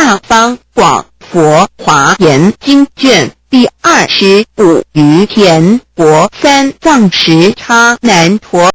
下方广佛华严经卷第25于田国三藏时叉难陀。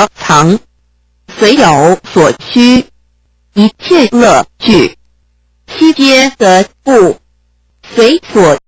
藏，随有所趋，一切乐趣，悉皆得故，随所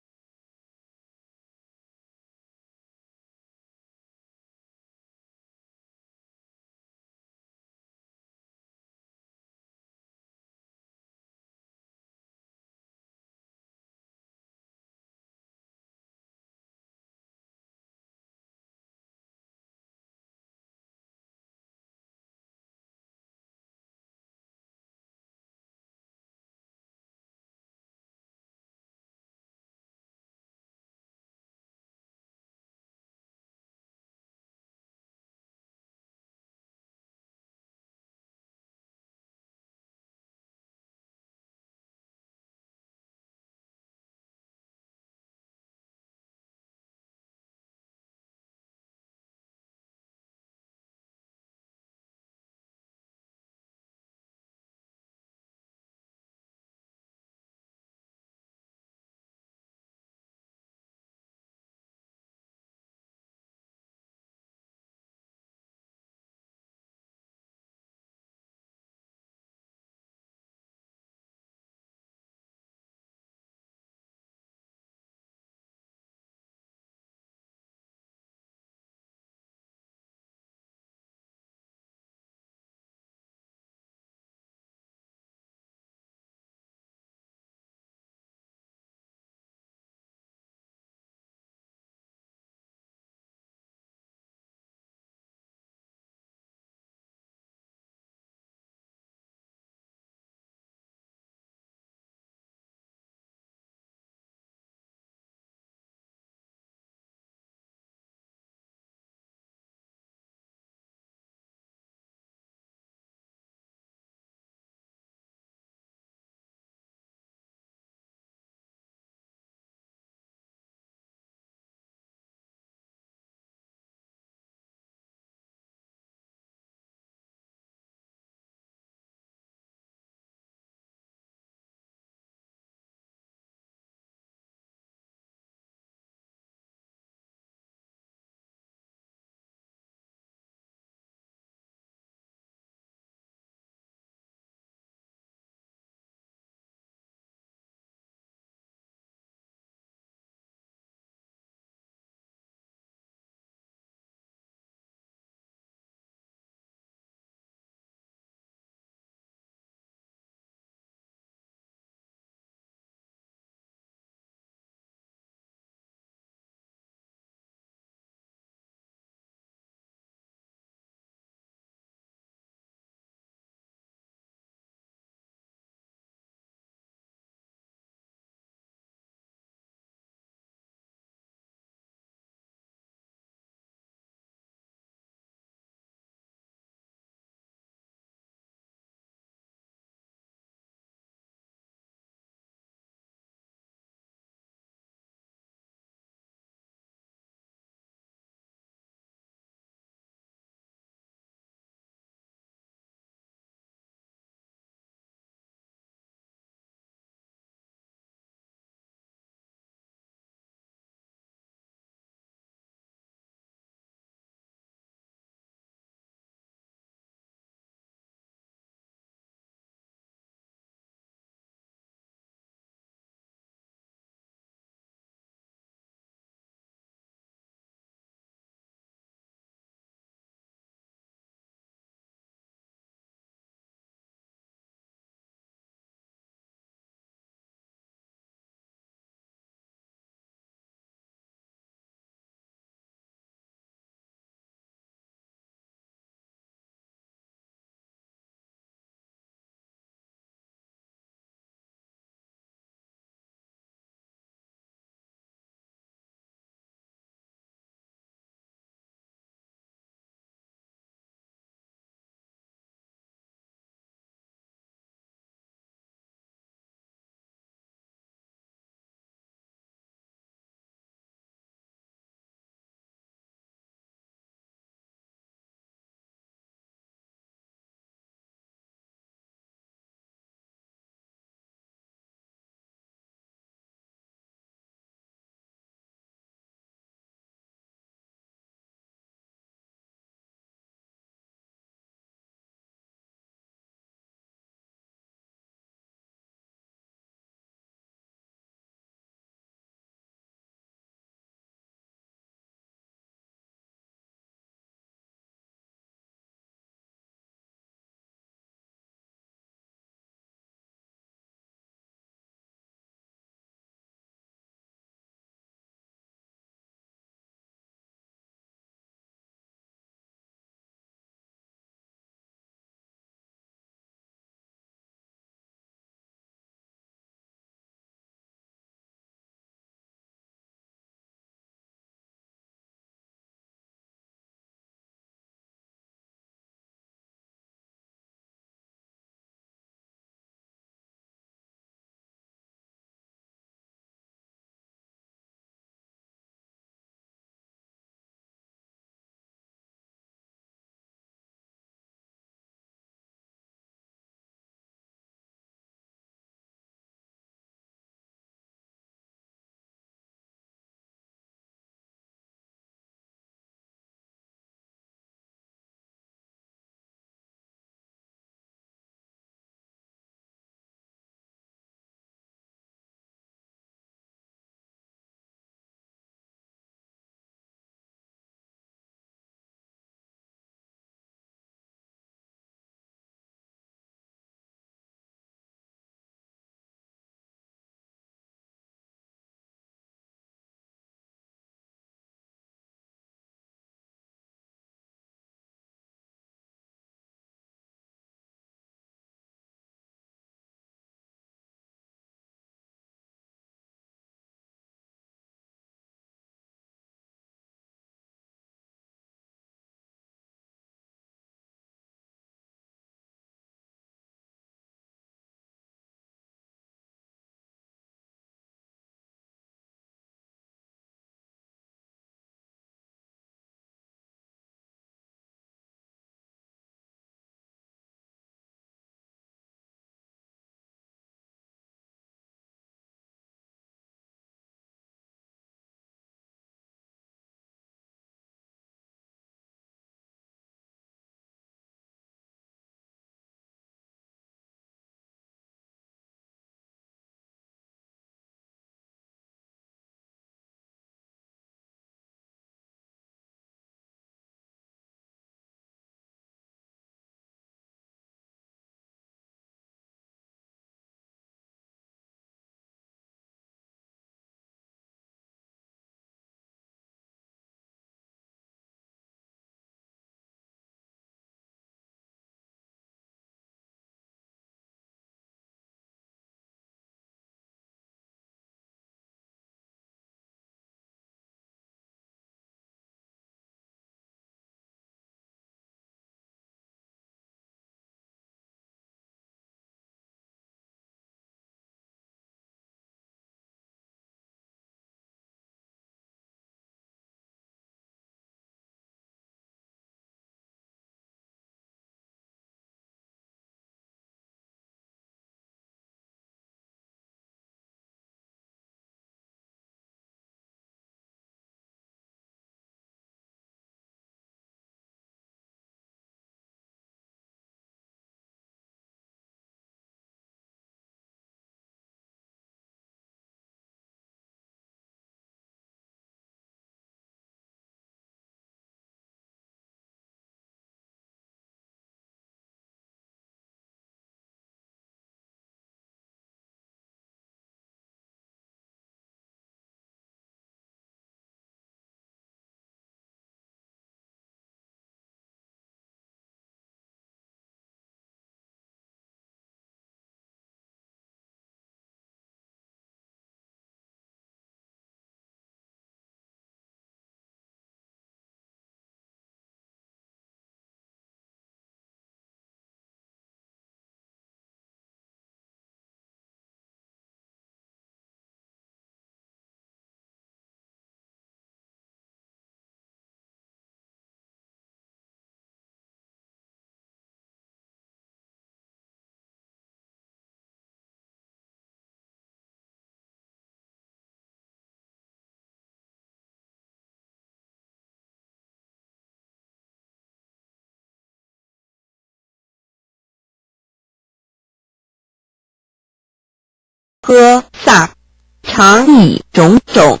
喝萨，常以种种，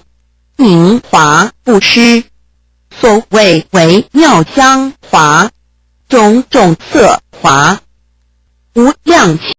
明华不失。所谓为妙香华，种种色华，无量期。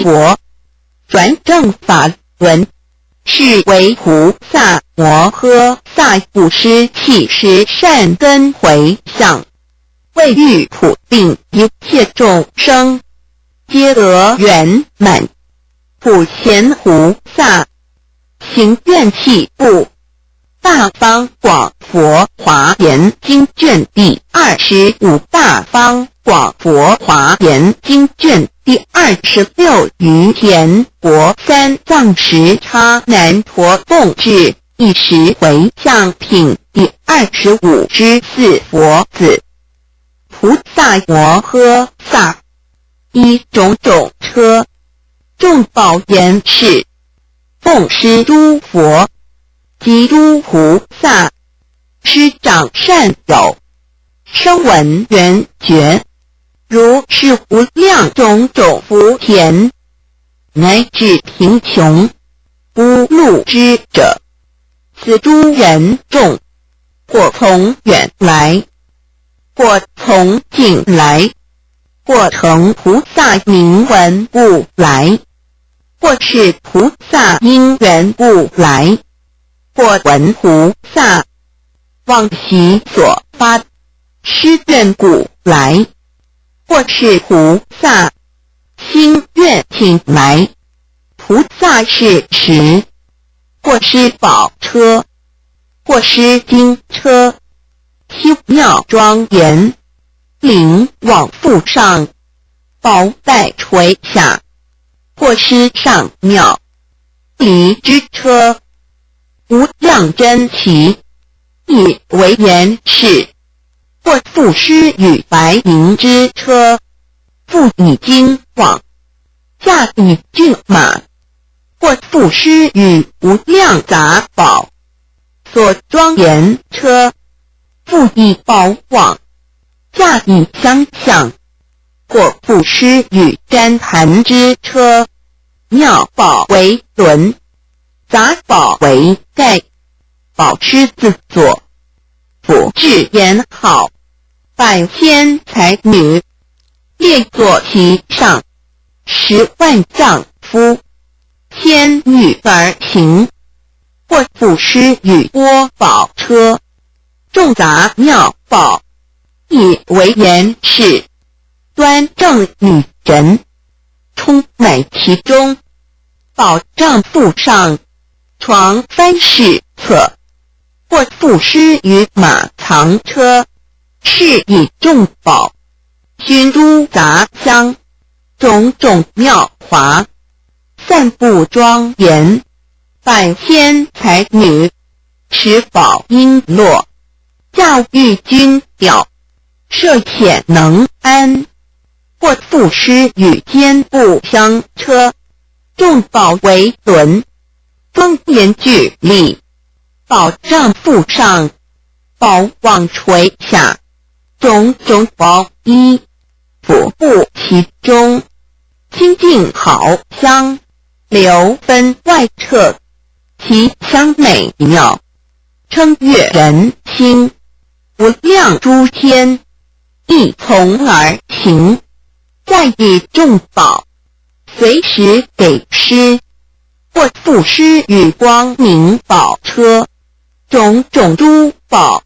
佛，转正法轮，是为菩萨摩诃萨布施弃施善根回向，为欲普令一切众生皆得圆满。普贤菩萨行愿起布大方广佛华严经卷第25，大方广佛华严经卷第26，于田国三藏十叉难陀共制一时回向品第25之4佛子菩萨摩诃萨，依种种车众宝严饰，奉施诸佛及诸菩萨，师长善友，声闻缘觉，如是无量种种福田，乃至贫穷无路之者，此诸人众，或从远来，或从近来，或乘菩萨名闻故来，或是菩萨因缘故来，或闻菩萨往昔所发施愿故来，或是菩萨心愿请来。菩萨是时，或是宝车，或是金车，修妙庄严，灵往复上，宝带垂下，或是上妙离之车，无量珍奇，以为言是，或复施与白银之车，复以金广，驾以骏马，或复施与无量杂宝，所庄严车，复以宝网，驾以相向，或复施与旃檀之车，妙宝为轮，杂宝为盖，宝狮子座，佛智言好，百千才女列坐其上，10万丈夫千女而行，或复施与波宝车，众杂妙宝，以为言是，端正女人，充满其中，宝帐覆上，床翻饰侧，或复施于马藏车，是以众宝，熏诸杂香，种种妙华，散布庄严，百千才女持宝璎珞，教育军调，设遣能安，或复施与坚布香车，众宝为轮，庄严具立，宝帐覆上，宝网垂下，种种宝衣，佛布其中，清净好香，流分外彻，其香美妙，称悦人心，无量诸天亦从而行，再以众宝随时给施，或复施与光明宝车，种种珠宝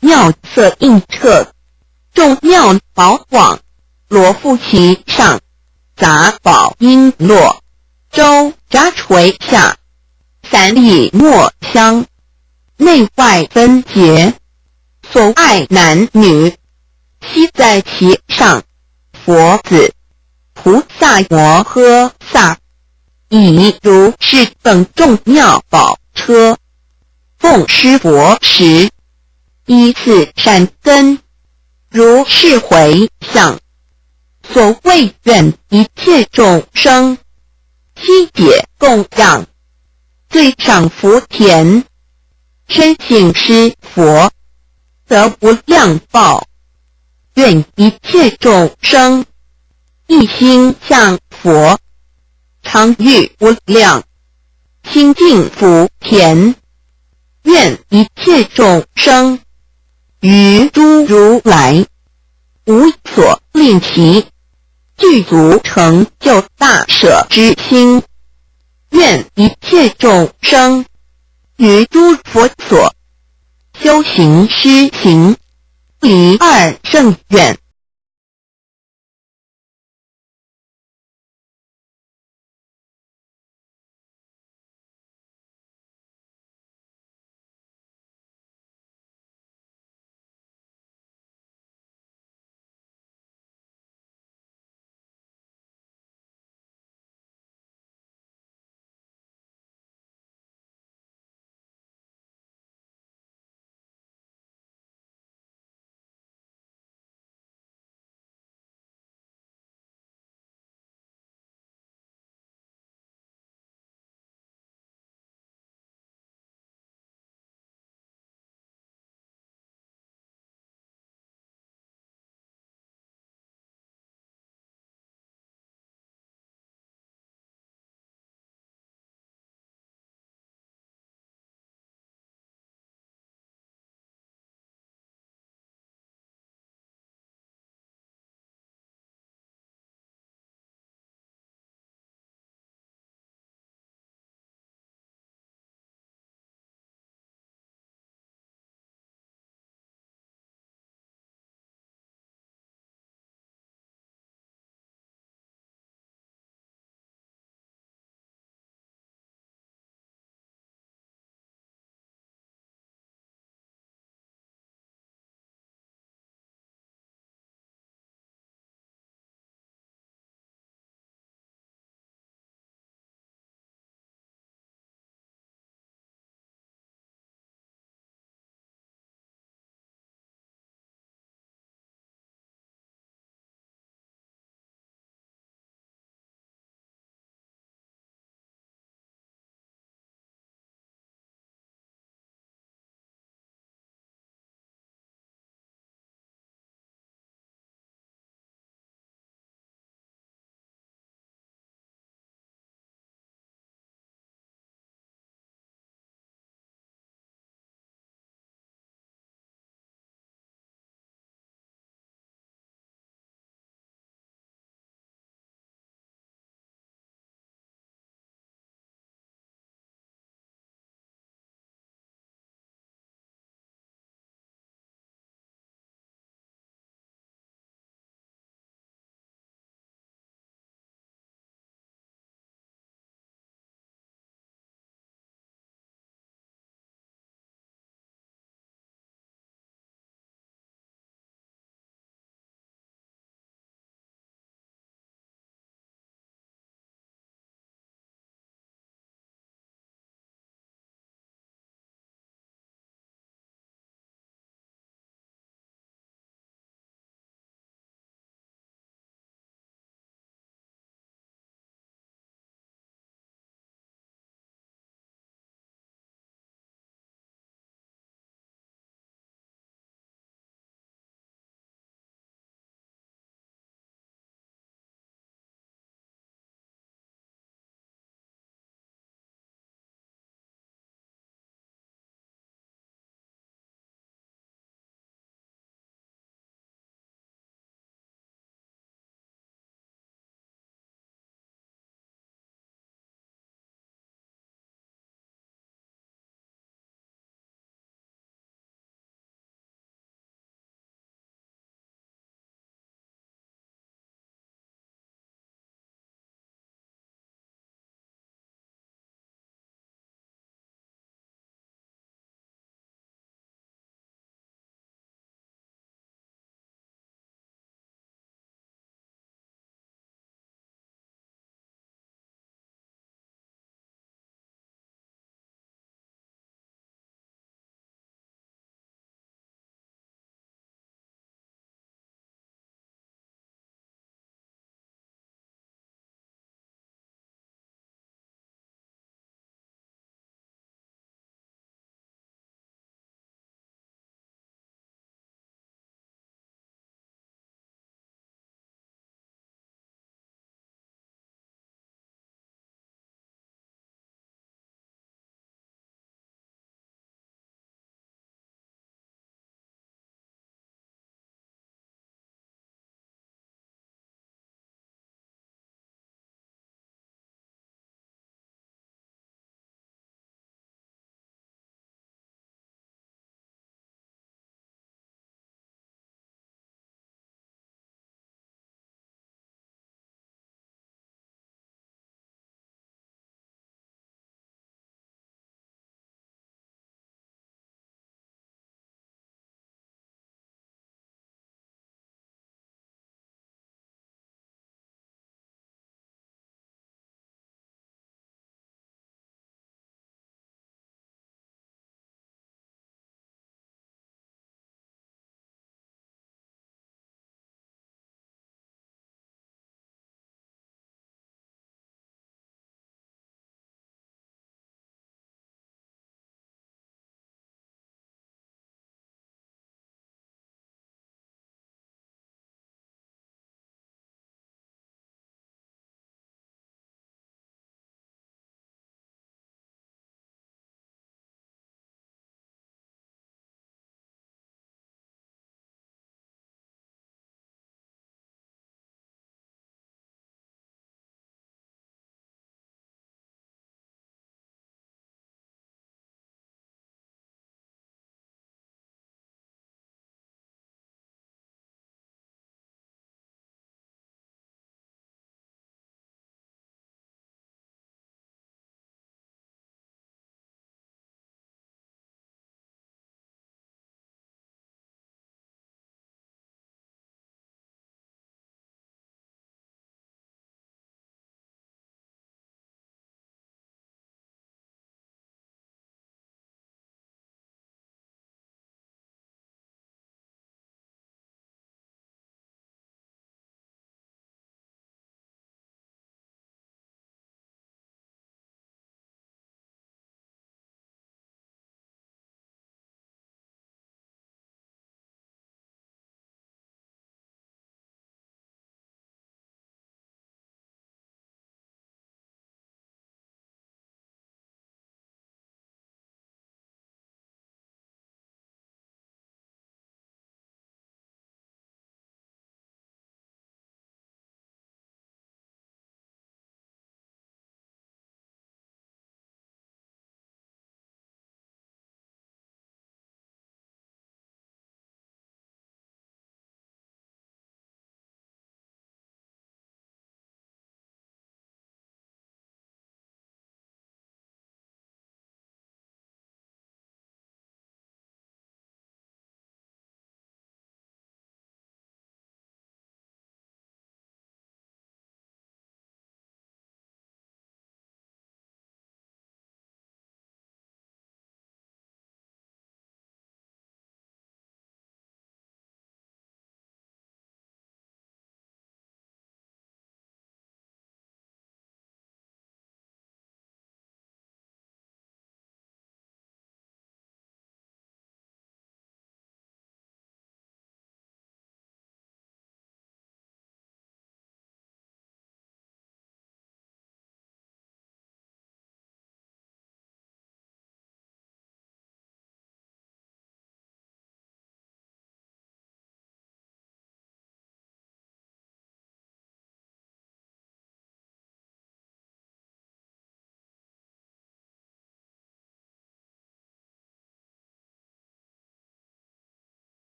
妙色映彻，众妙宝网罗覆其上，杂宝璎珞周匝垂下，散以墨香，内外分结，所爱男女悉在其上。佛子菩萨摩诃萨，以如是等众妙宝车，奉施佛时，依次善根，如是回向，所谓愿一切众生悉解供养，最上福田，深信施佛，得无量报。愿一切众生一心向佛，常遇无量清净福田。愿一切众生于诸如来无所吝惜，具足成就大舍之心。愿一切众生于诸佛所修行施行，离二圣远。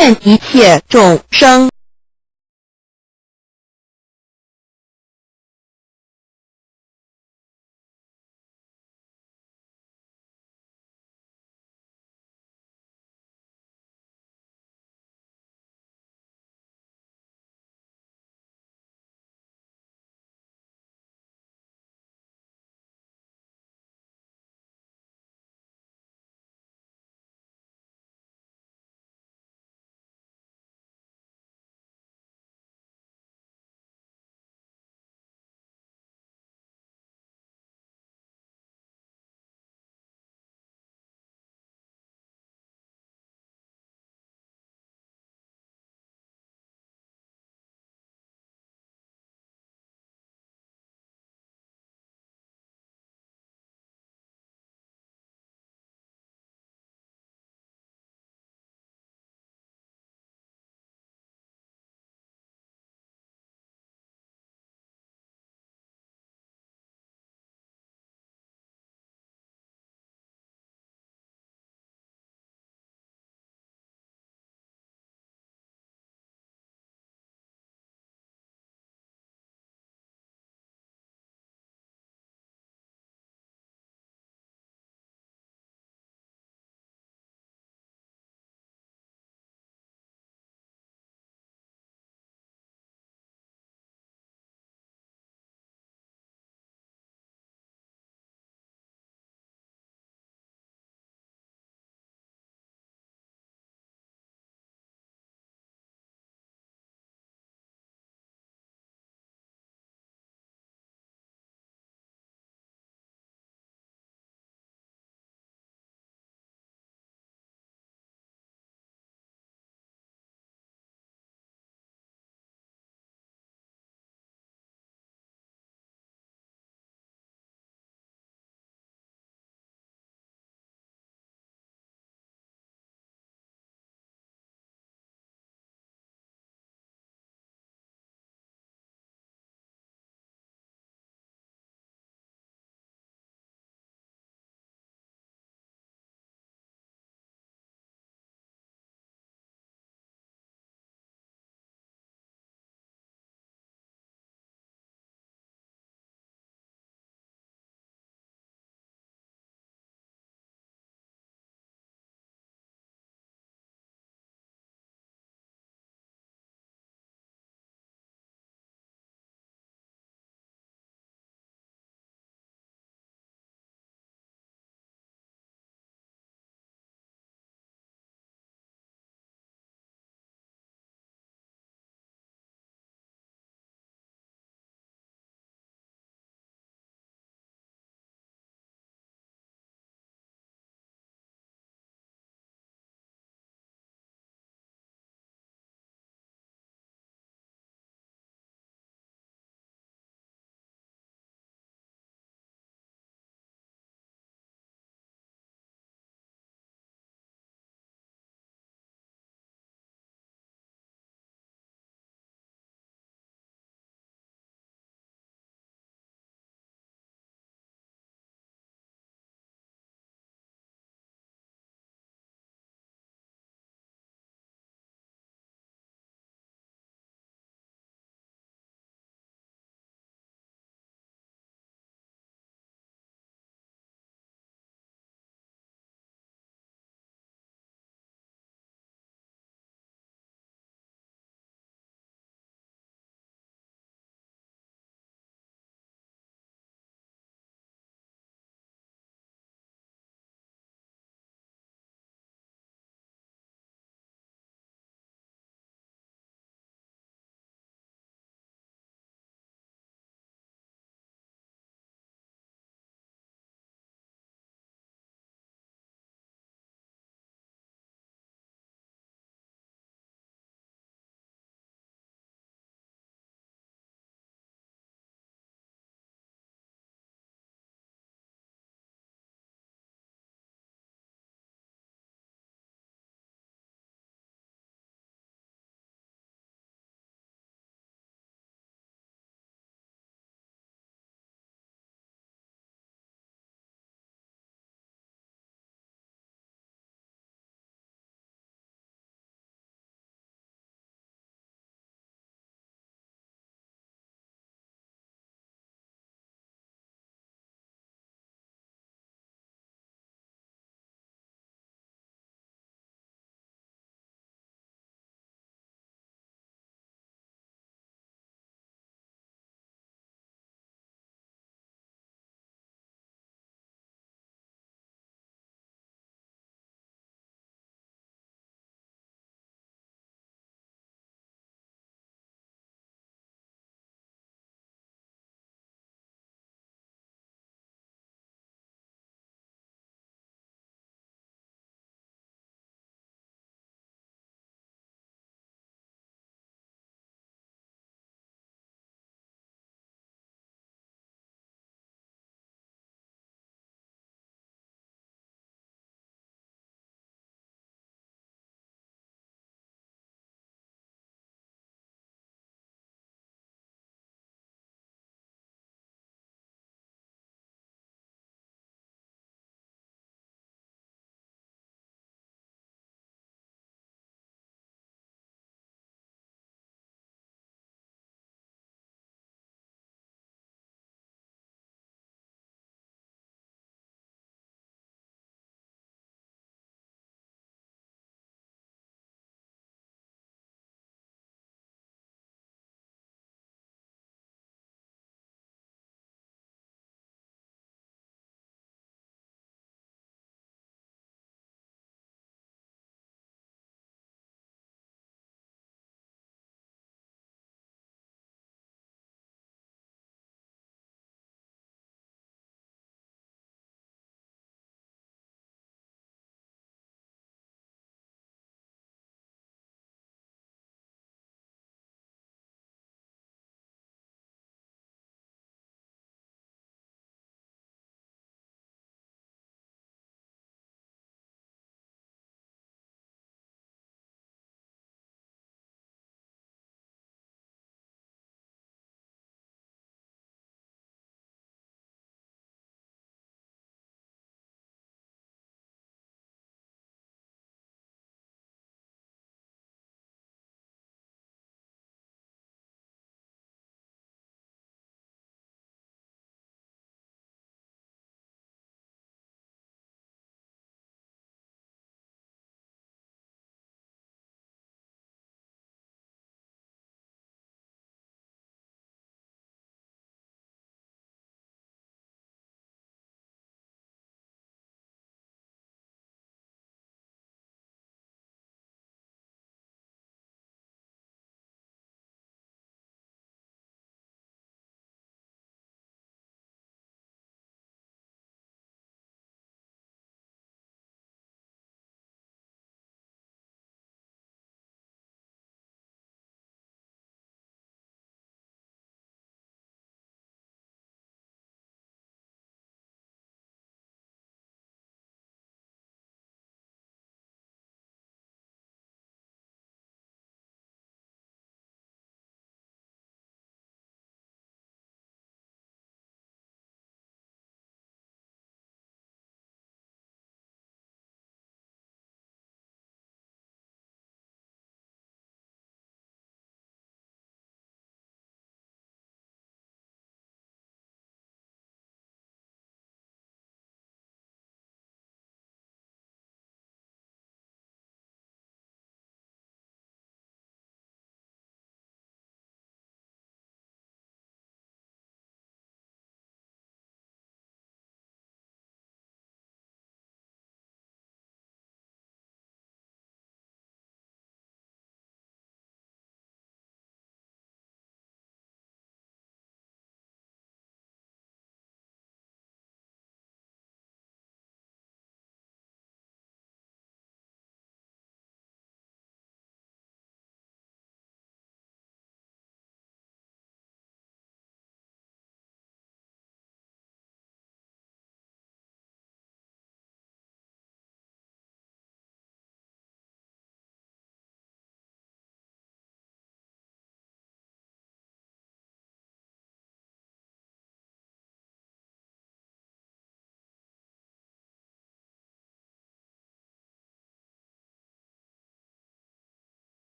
愿一切众生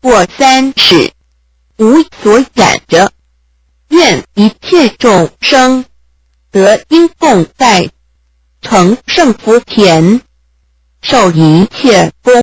过三世，无所染者，愿一切众生得因共在，成圣福田，受一切功。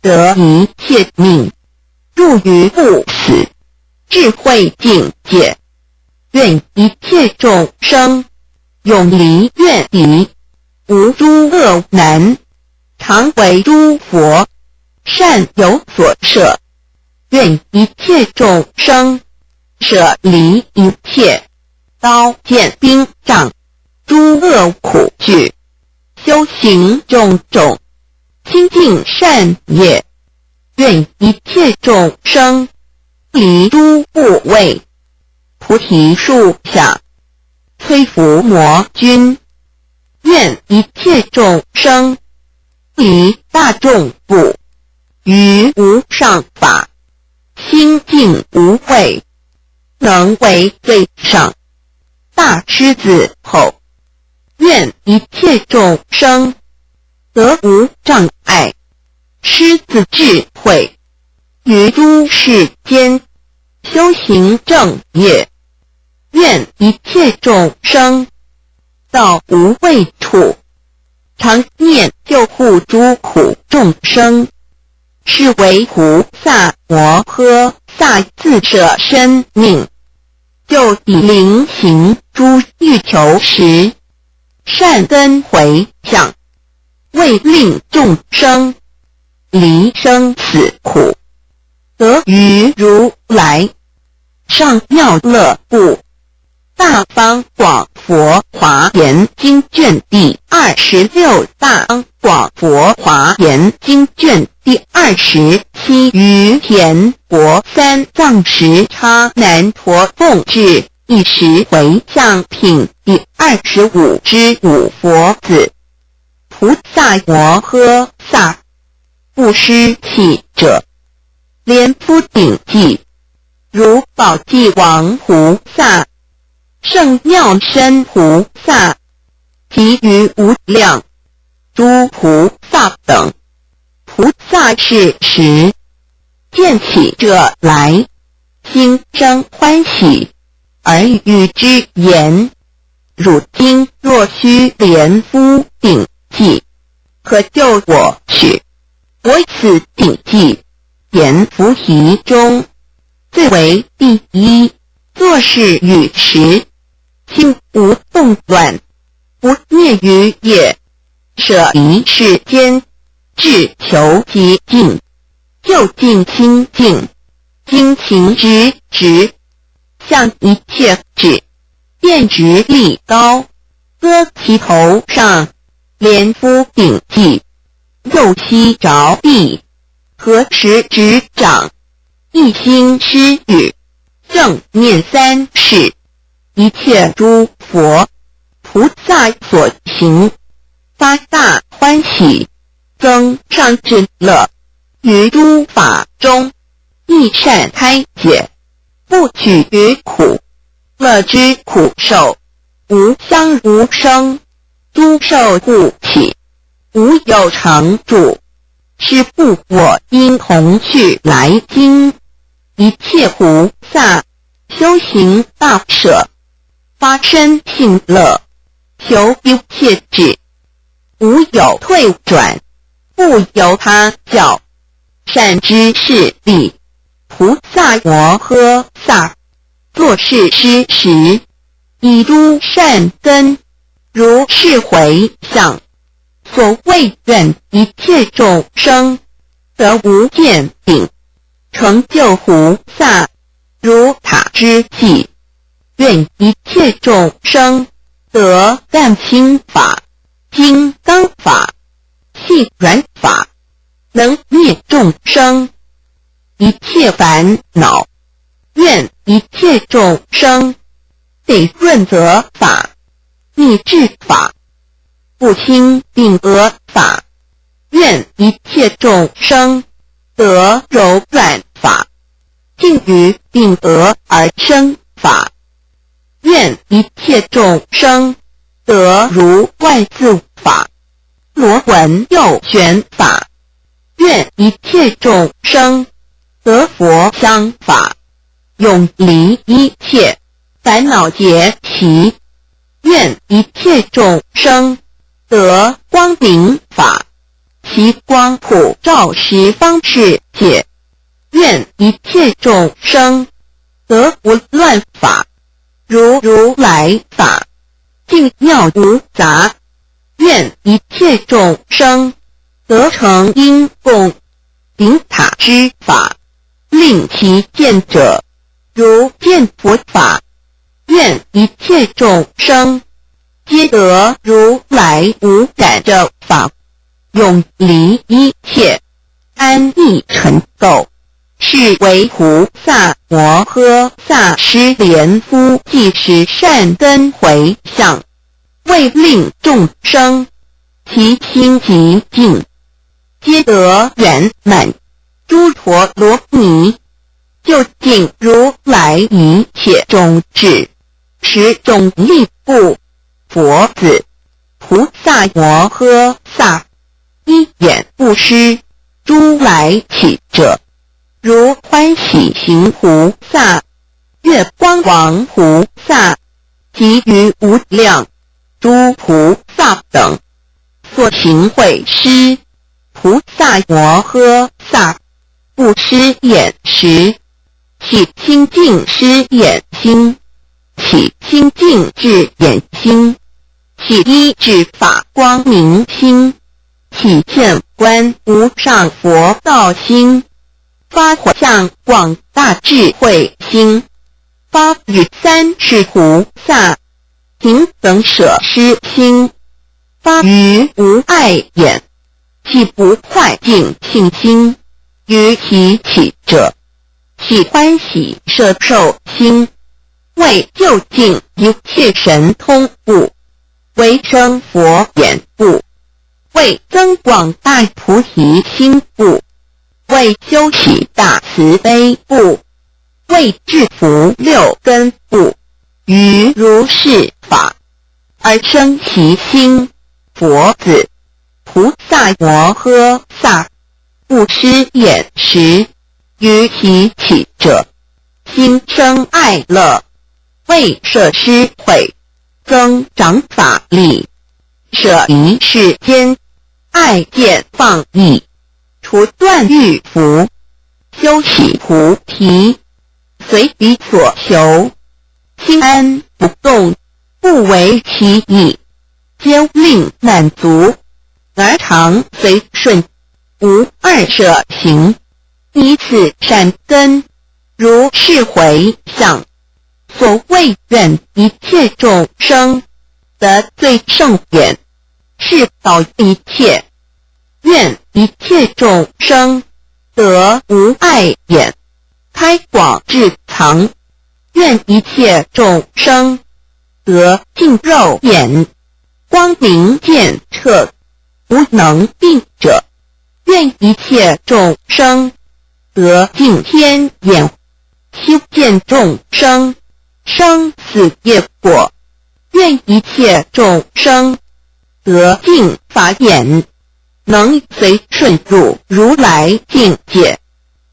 得一切命，入于不死，智慧境界。愿一切众生永离怨敌，无诸恶难，常为诸佛善有所摄。愿一切众生舍离一切刀剑兵杖，诸恶苦惧，修行种种清净善业。愿一切众生离诸怖畏，菩提树下摧伏魔君。愿一切众生离大众怖，于无上法心净无畏，能为最上大狮子吼。愿一切众生得无障碍，狮子智慧，于诸世间修行正业。愿一切众生到无畏处，常念救护诸苦众生，是为菩萨摩诃萨自舍身命，就以灵行诸欲求时，善根回向，为令众生离生死苦，得于如来上妙乐部大方广佛华严经卷第26大方广佛华严经卷第27于田国三藏时叉难陀奉至一时回向品第25之五佛子。菩萨摩诃萨不施弃者，莲夫顶髻，如宝济王菩萨、圣妙身菩萨，其余无量诸菩萨等。菩萨是时见起者来，心生欢喜，而与之言：汝今若须莲夫顶髻，可就我取？我此顶髻，阎浮提中最为第一，作事语时，心无动乱，不灭于业，舍离世间，志求极尽，就近清净，精勤直直，向一切指，便直力高，搁其头上，莲夫顶髻，右膝着地，合十指掌，一心施语，正念三世，一切诸佛菩萨所行，发大欢喜，增上智乐，于诸法中亦善开解，不取于苦，乐之苦受，无相无生，诸受不起，无有常住，是故我应同去来经。一切菩萨修行大舍，发身信乐，求一切智，无有退转，不由他教，善知识力。菩萨摩诃萨作是施时，以诸善根如是回向，所谓愿一切众生得无间顶，成就菩萨如塔之际。愿一切众生得干清法、金刚法、细软法，能灭众生一切烦恼。愿一切众生得润泽法、密智法、不轻病恶法。愿一切众生得柔软法，尽于病恶而生法。愿一切众生得如外自法、罗文右旋法。愿一切众生得佛相法，永离一切烦恼结习。愿一切众生得光明法，其光普照十方世界，愿一切众生得无乱法，如如来法，净妙无杂。愿一切众生得成因供顶塔之法，令其见者如见佛法。愿一切众生皆得如来无感着法，永离一切安逸尘垢。是为菩萨摩诃萨施莲夫即是善根回向，为令众生其心极净，皆得圆满。诸陀罗尼究竟如来一切种智，十种力故，佛子菩萨摩诃萨一眼不失诸来起者，如欢喜行菩萨、月光王菩萨及于无量诸菩萨等所行会施菩萨摩诃萨不施眼时，起清净施眼心，起清净智眼心，起一智法光明心，起见观无上佛道心，发回向广大智慧心，发与三世菩萨平等舍施心，发于无碍眼，起不坏净信心。于其起者，起欢喜摄受心，为究竟一切神通故，为生佛眼故，为增广大菩提心故，为修习大慈悲故，为制服六根故，于如是法而生其心。佛子菩萨摩诃萨不施眼时，于其起者，心生爱乐，为摄施慧，增长法力，舍离世间爱见放逸，除断欲福，修习菩提，随彼所求，心安不动，不为其意，皆令满足，而常随顺，无二舍行。以此善根，如是回向，所谓愿一切众生得最胜眼，是导一切；愿一切众生得无碍眼，开广智藏；愿一切众生得净肉眼，光明见彻，无能病者；愿一切众生得净天眼，修见众生生死业果；愿一切众生得净法眼，能随顺入如来境界；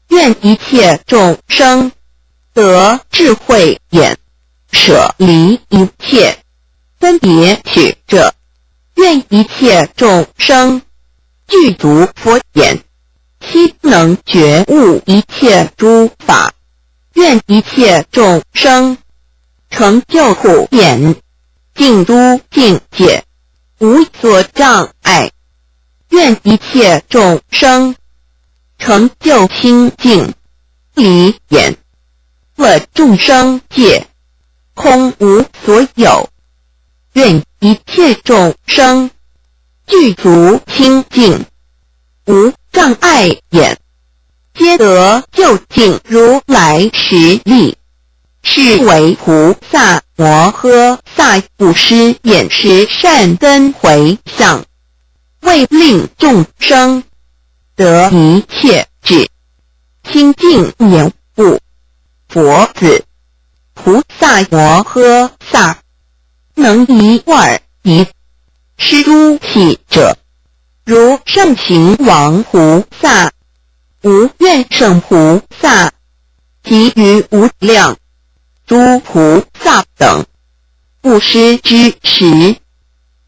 愿一切众生得智慧眼，舍离一切分别取者；愿一切众生具足佛眼，悉能觉悟一切诸法；愿一切众生成就普眼，尽诸境界，无所障碍；愿一切众生成就清净，离眼，乐众生界，空无所有；愿一切众生具足清净，无障碍眼，皆得究竟如来实力。是为菩萨摩诃萨不施眼时善根回向，为令众生得一切智清净眼故。佛子菩萨摩诃萨能一万一施诸喜者，如圣行王菩萨、无愿胜菩萨及于无量诸菩萨等，不施之时，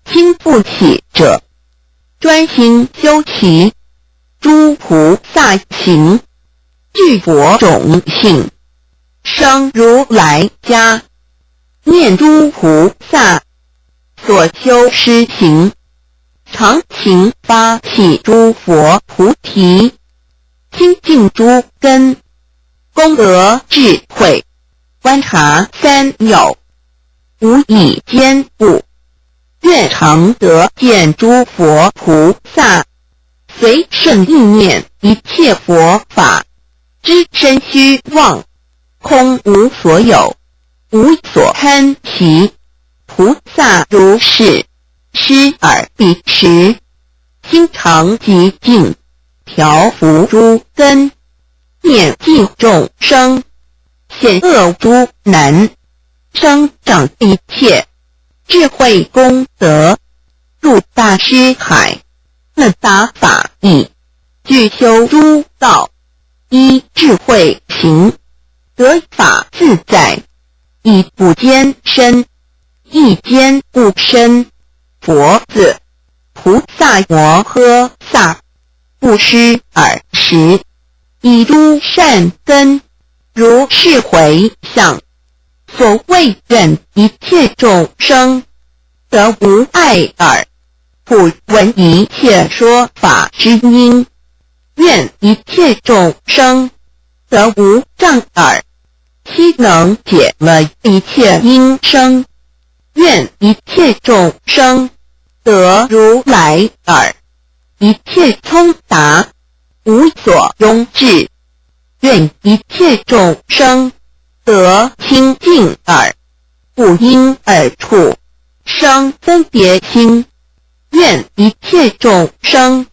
亲不起者，专心修习诸菩萨行，具佛种性，生如来家，念诸菩萨所修施行，常勤发起诸佛菩提，清净诸根，功德智慧，观察三有，无以兼顾。愿常得见诸佛菩萨，随顺意念一切佛法，知身虚妄，空无所有，无所贪习。菩萨如是，施尔彼时，心常极静，调伏诸根，念尽众生，显恶诸难，生长一切智慧功德，入大师海，能达法义，具修诸道，依智慧行，得法自在，以不坚身，亦坚不身。佛子，菩萨摩诃萨，不施尔时，以诸善根，如是回向。所谓愿一切众生得无碍耳，普闻一切说法之音；愿一切众生得无障耳，悉能解了一切音声；愿一切众生得如来耳，一切通达，无所庸置；愿一切众生得清净耳，不因而处生分别心；愿一切众生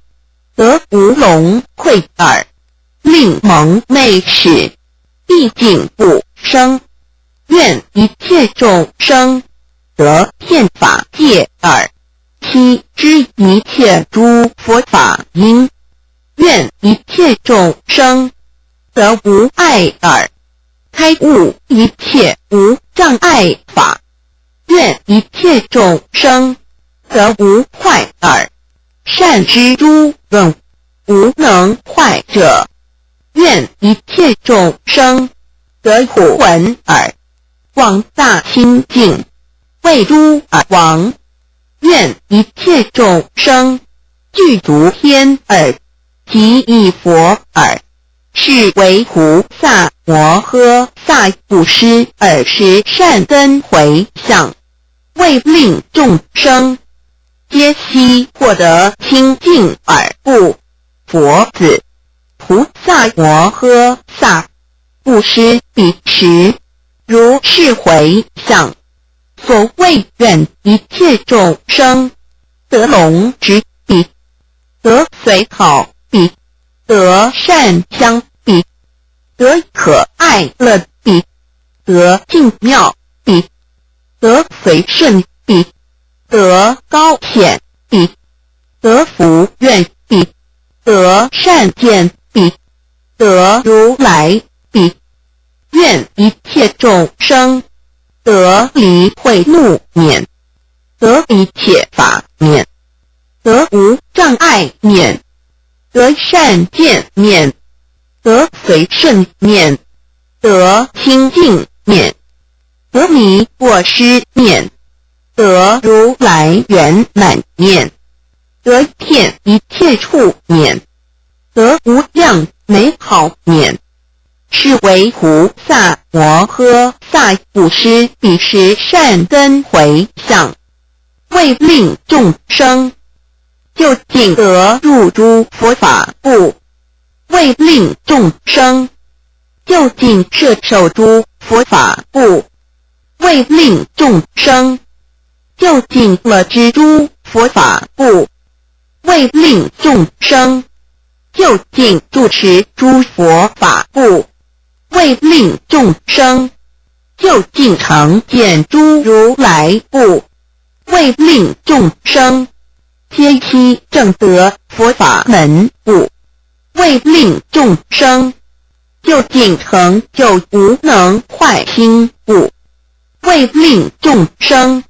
得无聋聩耳，令蒙昧使，毕竟不生；愿一切众生得遍法界耳，悉知一切诸佛法音；愿一切众生得无碍耳，开悟一切无障碍法；愿一切众生得无坏耳，善知诸论无能坏者；愿一切众生得普闻耳，广大清净，为诸耳王；愿一切众生具足天耳，即一佛耳，是为菩萨摩诃萨不施尔时善根回向，为令众生皆悉获得清净耳故。佛子，菩萨摩诃萨不施彼时，如是回向。所谓愿一切众生得龙直彼，得随好彼，得善香彼，得可爱乐彼，得净妙彼，得随顺彼，得高显彼，得福愿彼，得善见彼，得如来彼。愿一切众生得离慧怒免，得一切法免，得无障碍免，得善见免，得随顺免，得清净免，得离过失免，得如来圆满免，得遍一切处免，得无量美好免。是为菩萨摩诃萨不施彼时善根回向，为令众生就近得入诸佛法部，为令众生就近摄受诸佛法部，为令众生就近乐知诸佛法部，为令众生就近住持诸佛法部，为令众生就近常见诸如来部，为令众生皆悉正得佛法门部，为令众生就近成就无能坏心部，为令众生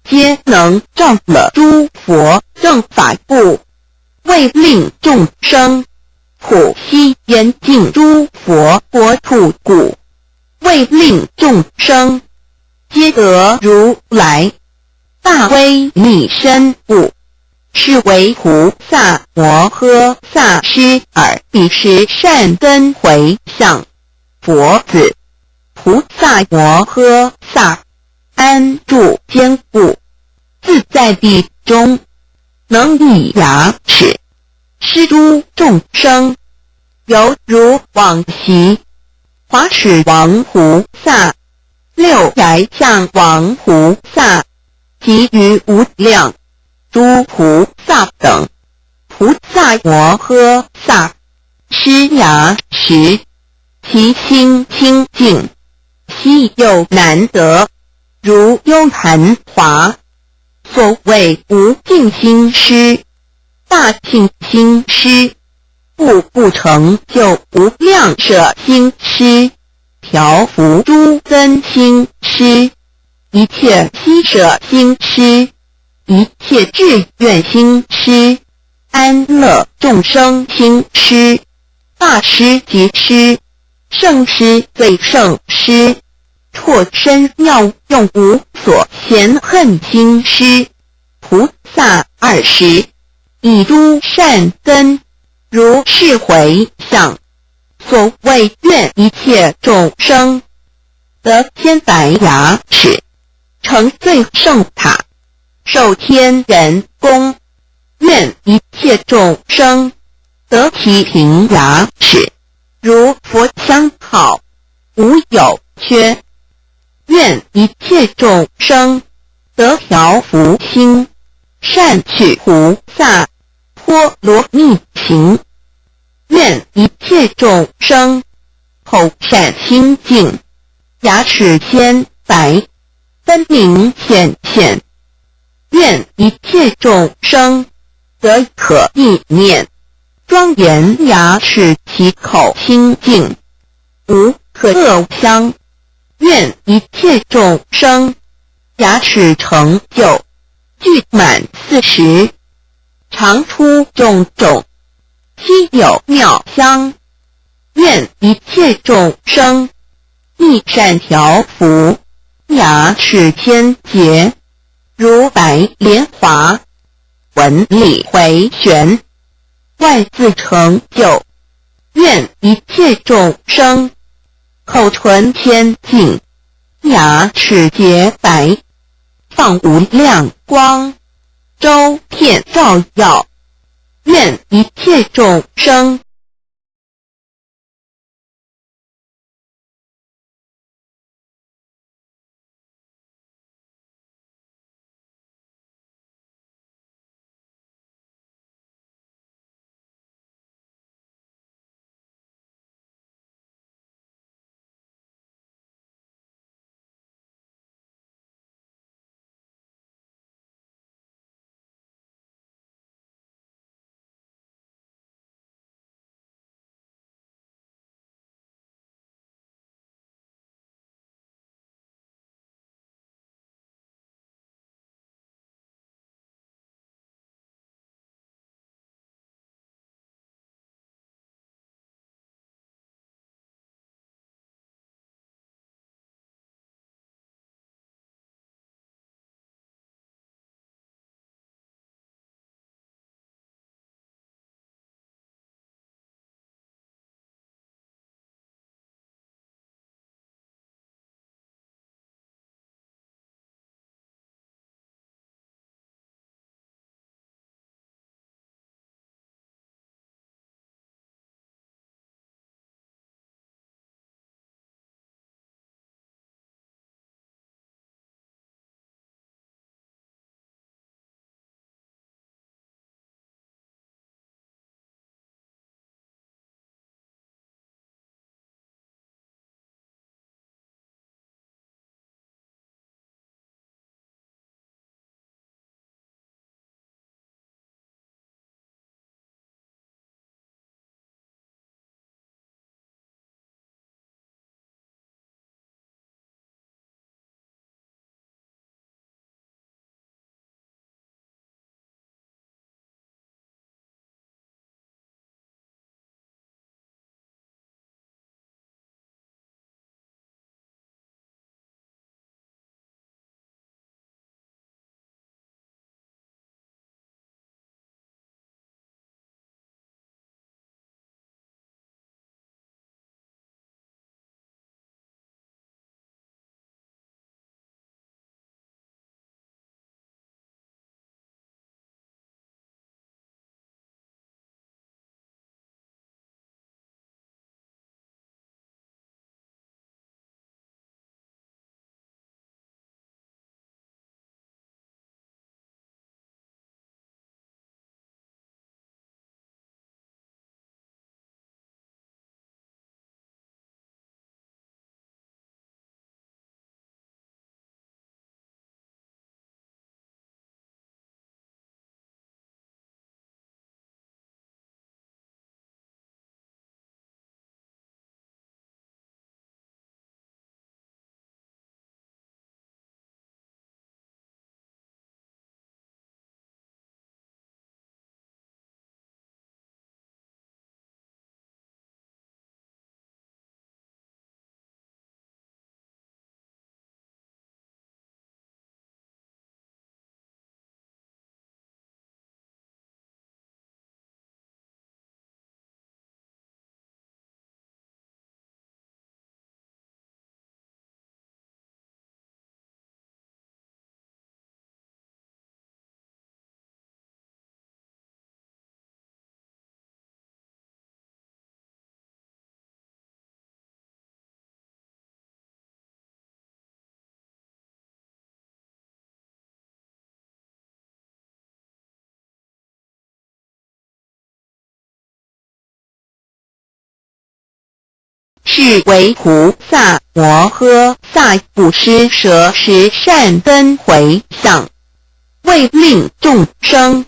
皆能证了诸佛正法部，为令众生普悉严净诸佛国土故，为令众生皆得如来大威力身故，是为菩萨摩诃萨施尔彼时善根回向佛子。菩萨摩诃萨安住坚固，自在地中，能以牙齿施诸众生，犹如往昔华齿王菩萨、六来相王菩萨及于无量诸菩萨等菩萨摩诃萨施牙时，其心清净，稀有难得，如幽昙华。所谓无尽心施、大尽心施，不成就无量舍心施、调伏诸根心施、一切悉舍心施、一切志愿心施、安乐众生心施、大施及施、圣施最圣施、辍身妙用无所嫌恨心施。菩萨20以诸善根如是回向，所谓愿一切众生得千百牙齿，成最胜塔，受天人宫，愿一切众生得其平牙齿，如佛相好，无有缺。愿一切众生得调伏心，善趣菩萨波罗蜜行。愿一切众生口善清净，牙齿千百，分明显现。愿一切众生得可意念，庄严牙齿其口清净，无可恶香。愿一切众生牙齿成就，具满40，常出种种稀有妙香。愿一切众生亦善调伏，牙齿千结，如白莲华，纹理回旋，万自成就。愿一切众生口唇千净，牙齿洁白，放无量光，周遍照耀。愿一切众生是为菩萨摩诃萨不施舍十善根回向，为令众生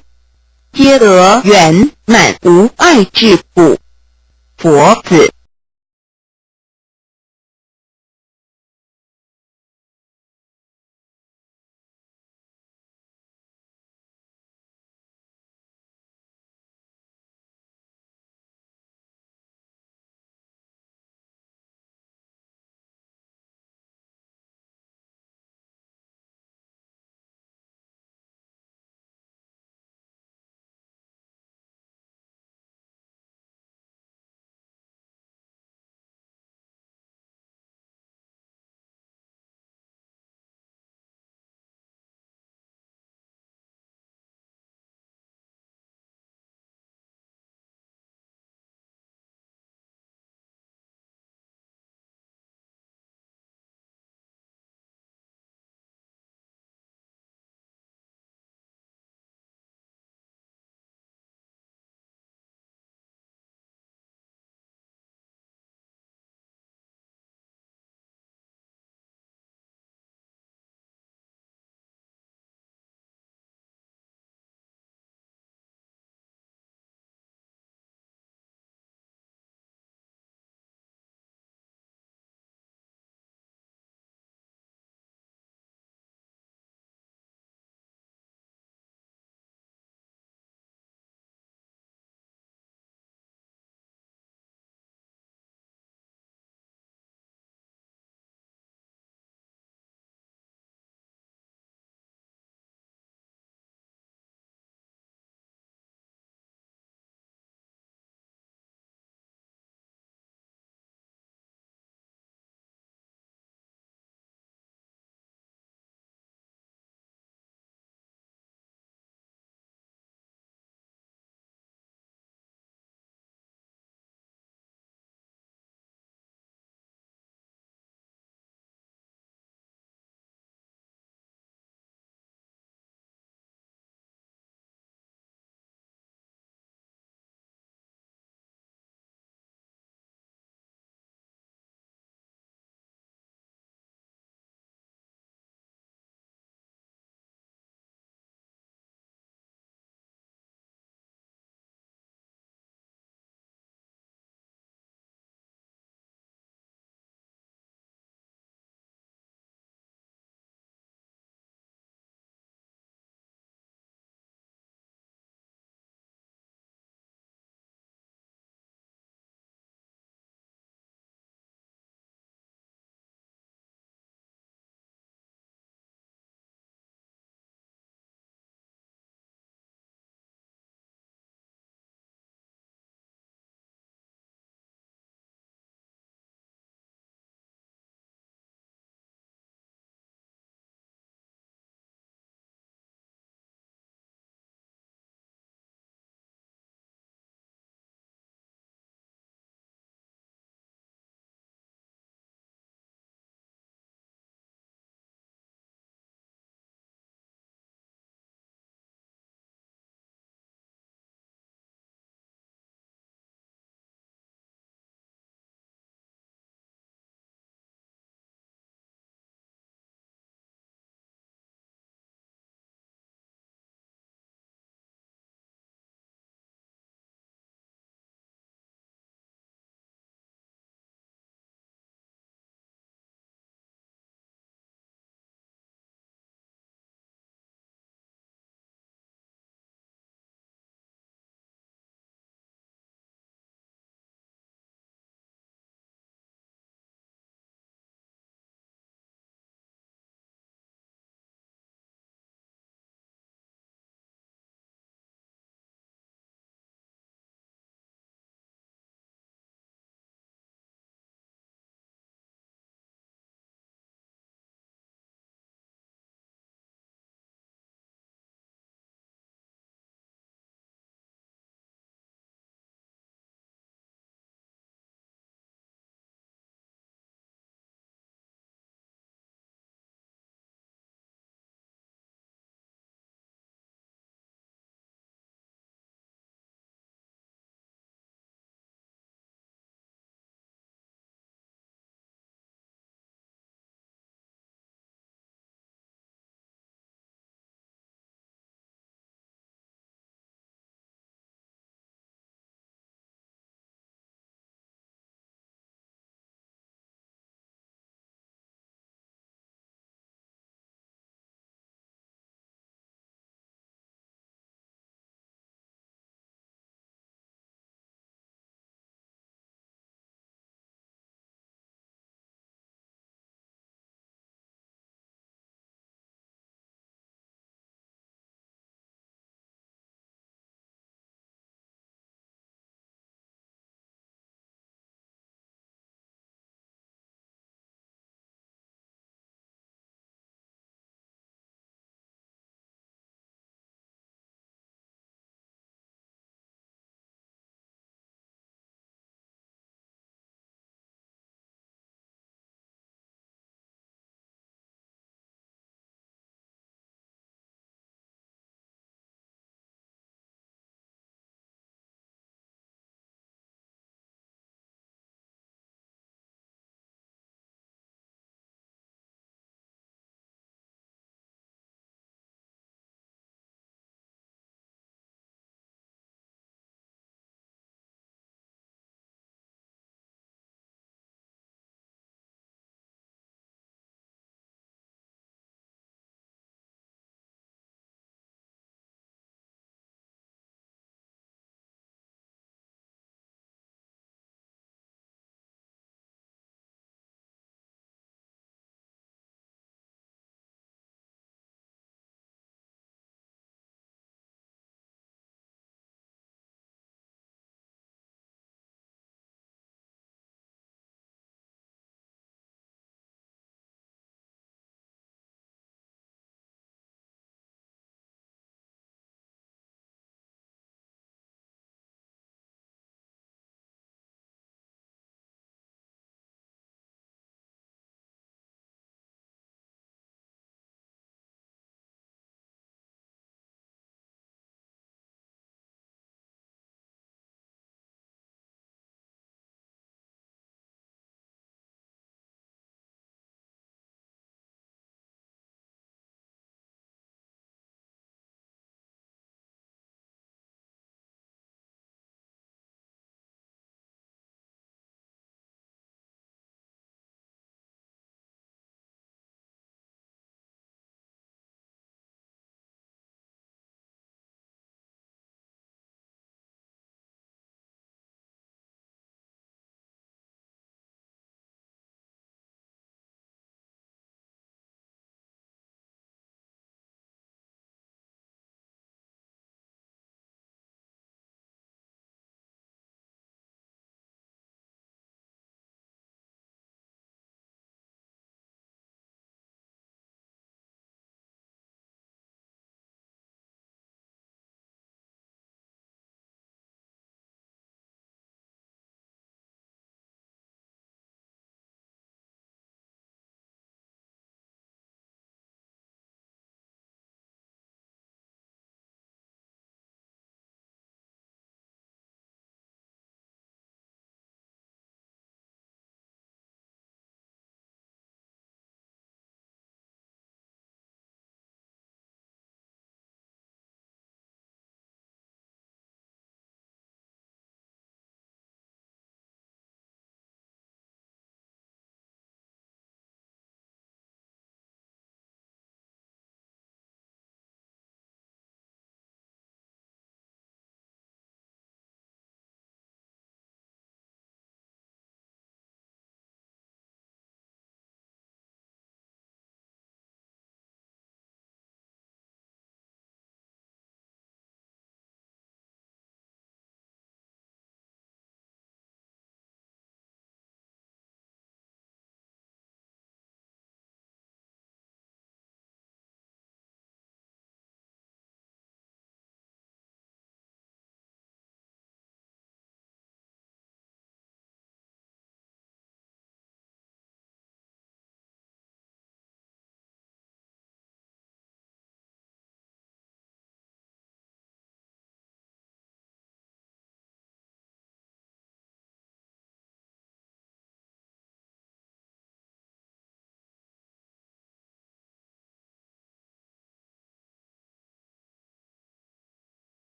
皆得圆满无碍智故。佛子。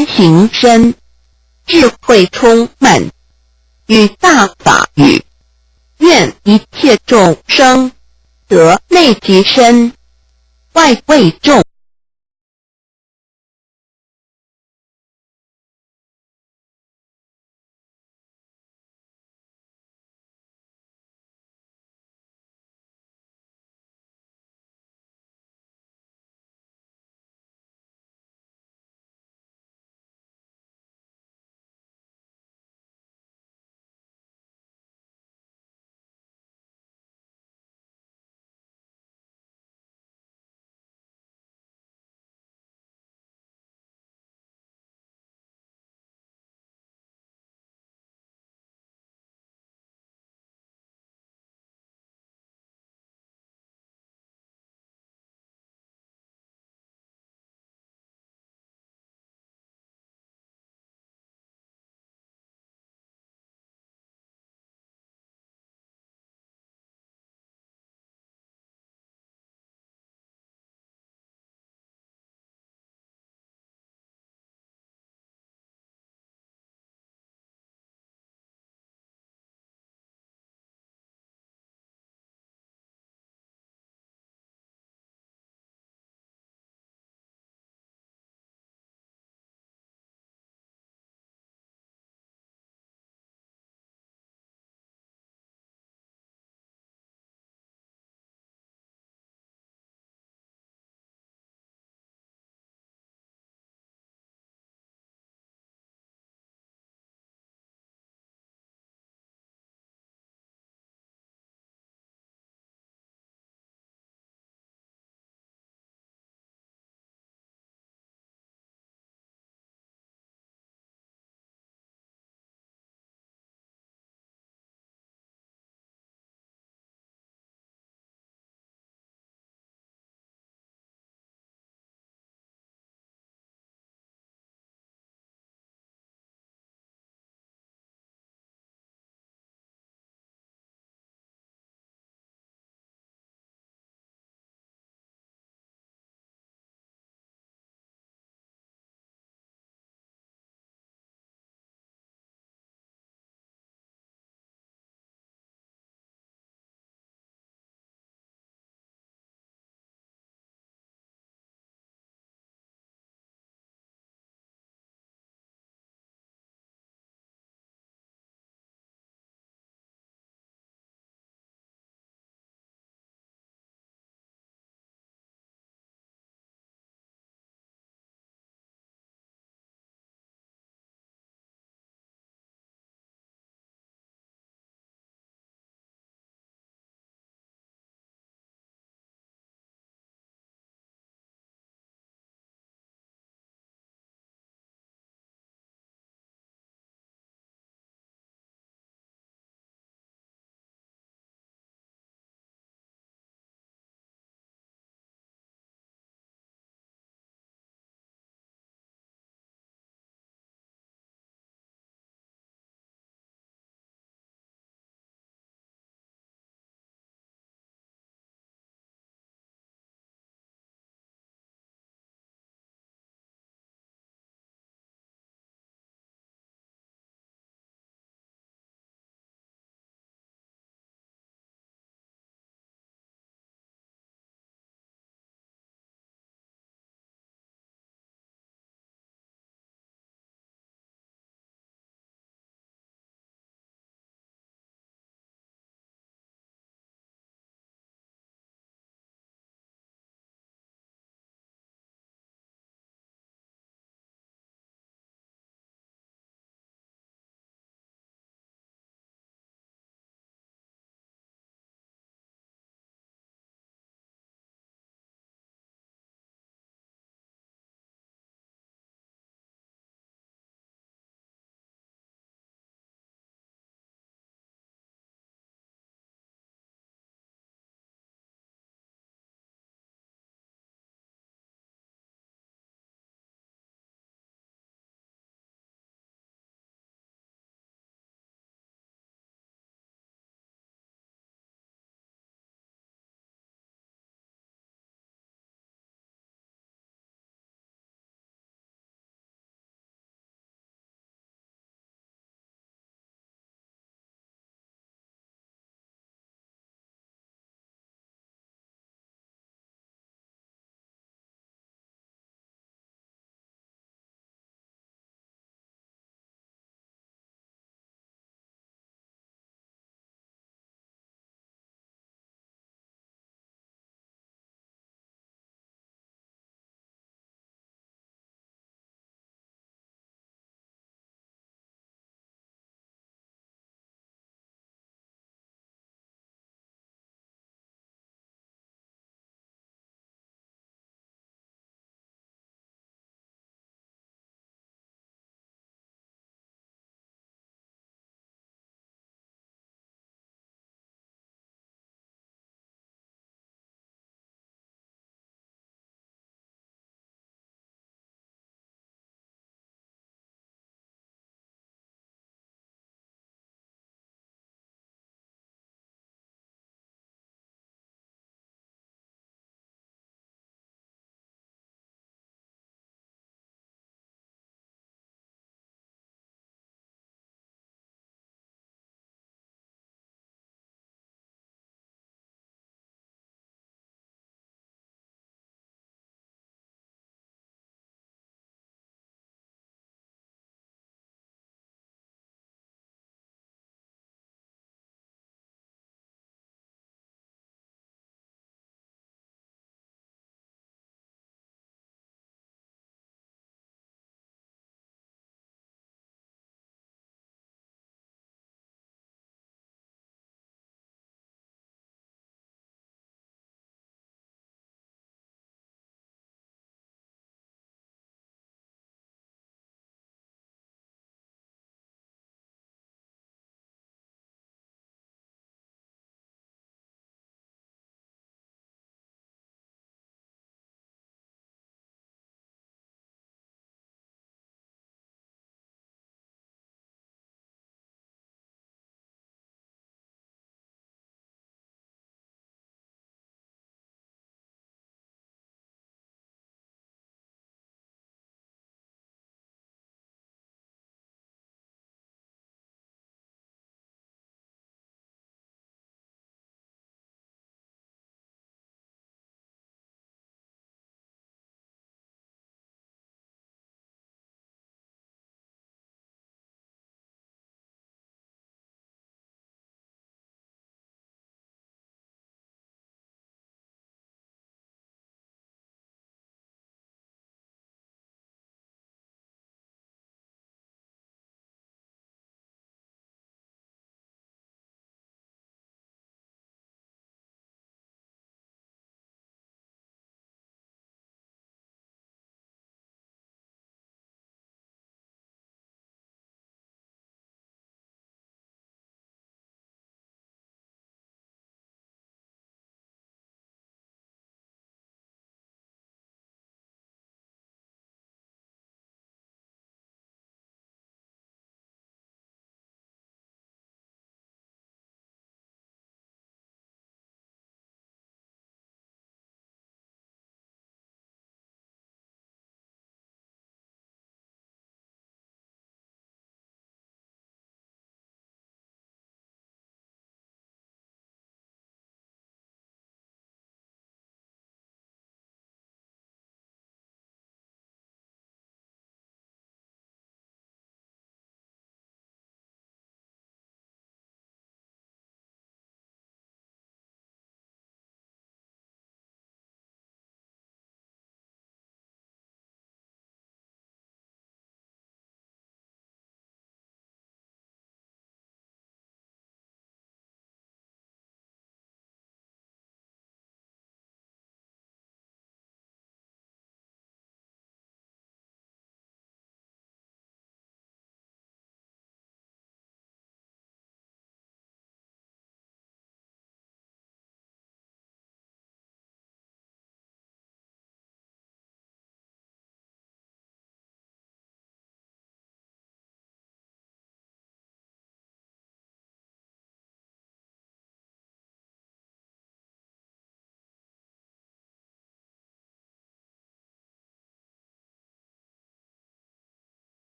观行深，智慧充满，与大法语，愿一切众生得内极深，外为重。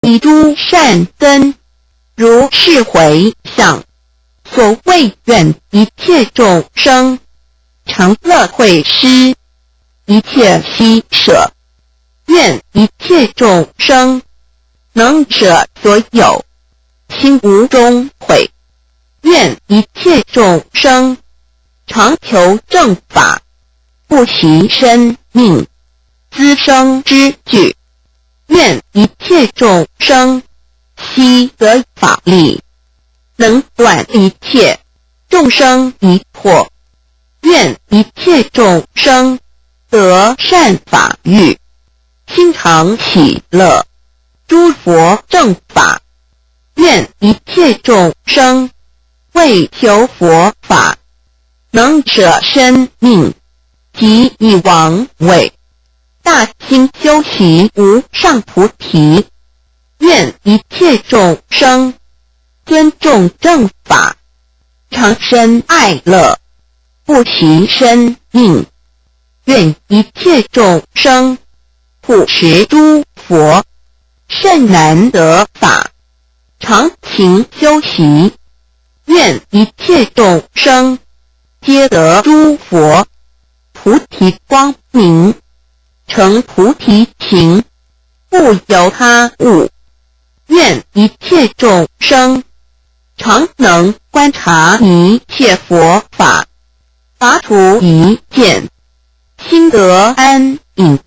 以诸善根，如是回向。所谓愿一切众生常乐会施，一切悉舍。愿一切众生能舍所有，心无终悔。愿一切众生常求正法，不惜生命，滋生之具。愿一切众生悉得法力，能断一切众生疑惑。愿一切众生得善法欲，心常喜乐，诸佛正法。愿一切众生为求佛法，能舍生命，即以王位，大心修习无上菩提。愿一切众生尊重正法，常生爱乐，不惜生命。愿一切众生护持诸佛，甚难得法，常勤修习。愿一切众生皆得诸佛菩提光明，成菩提情，不由他物。愿一切众生常能观察一切佛法，拔除一见，心得安隐。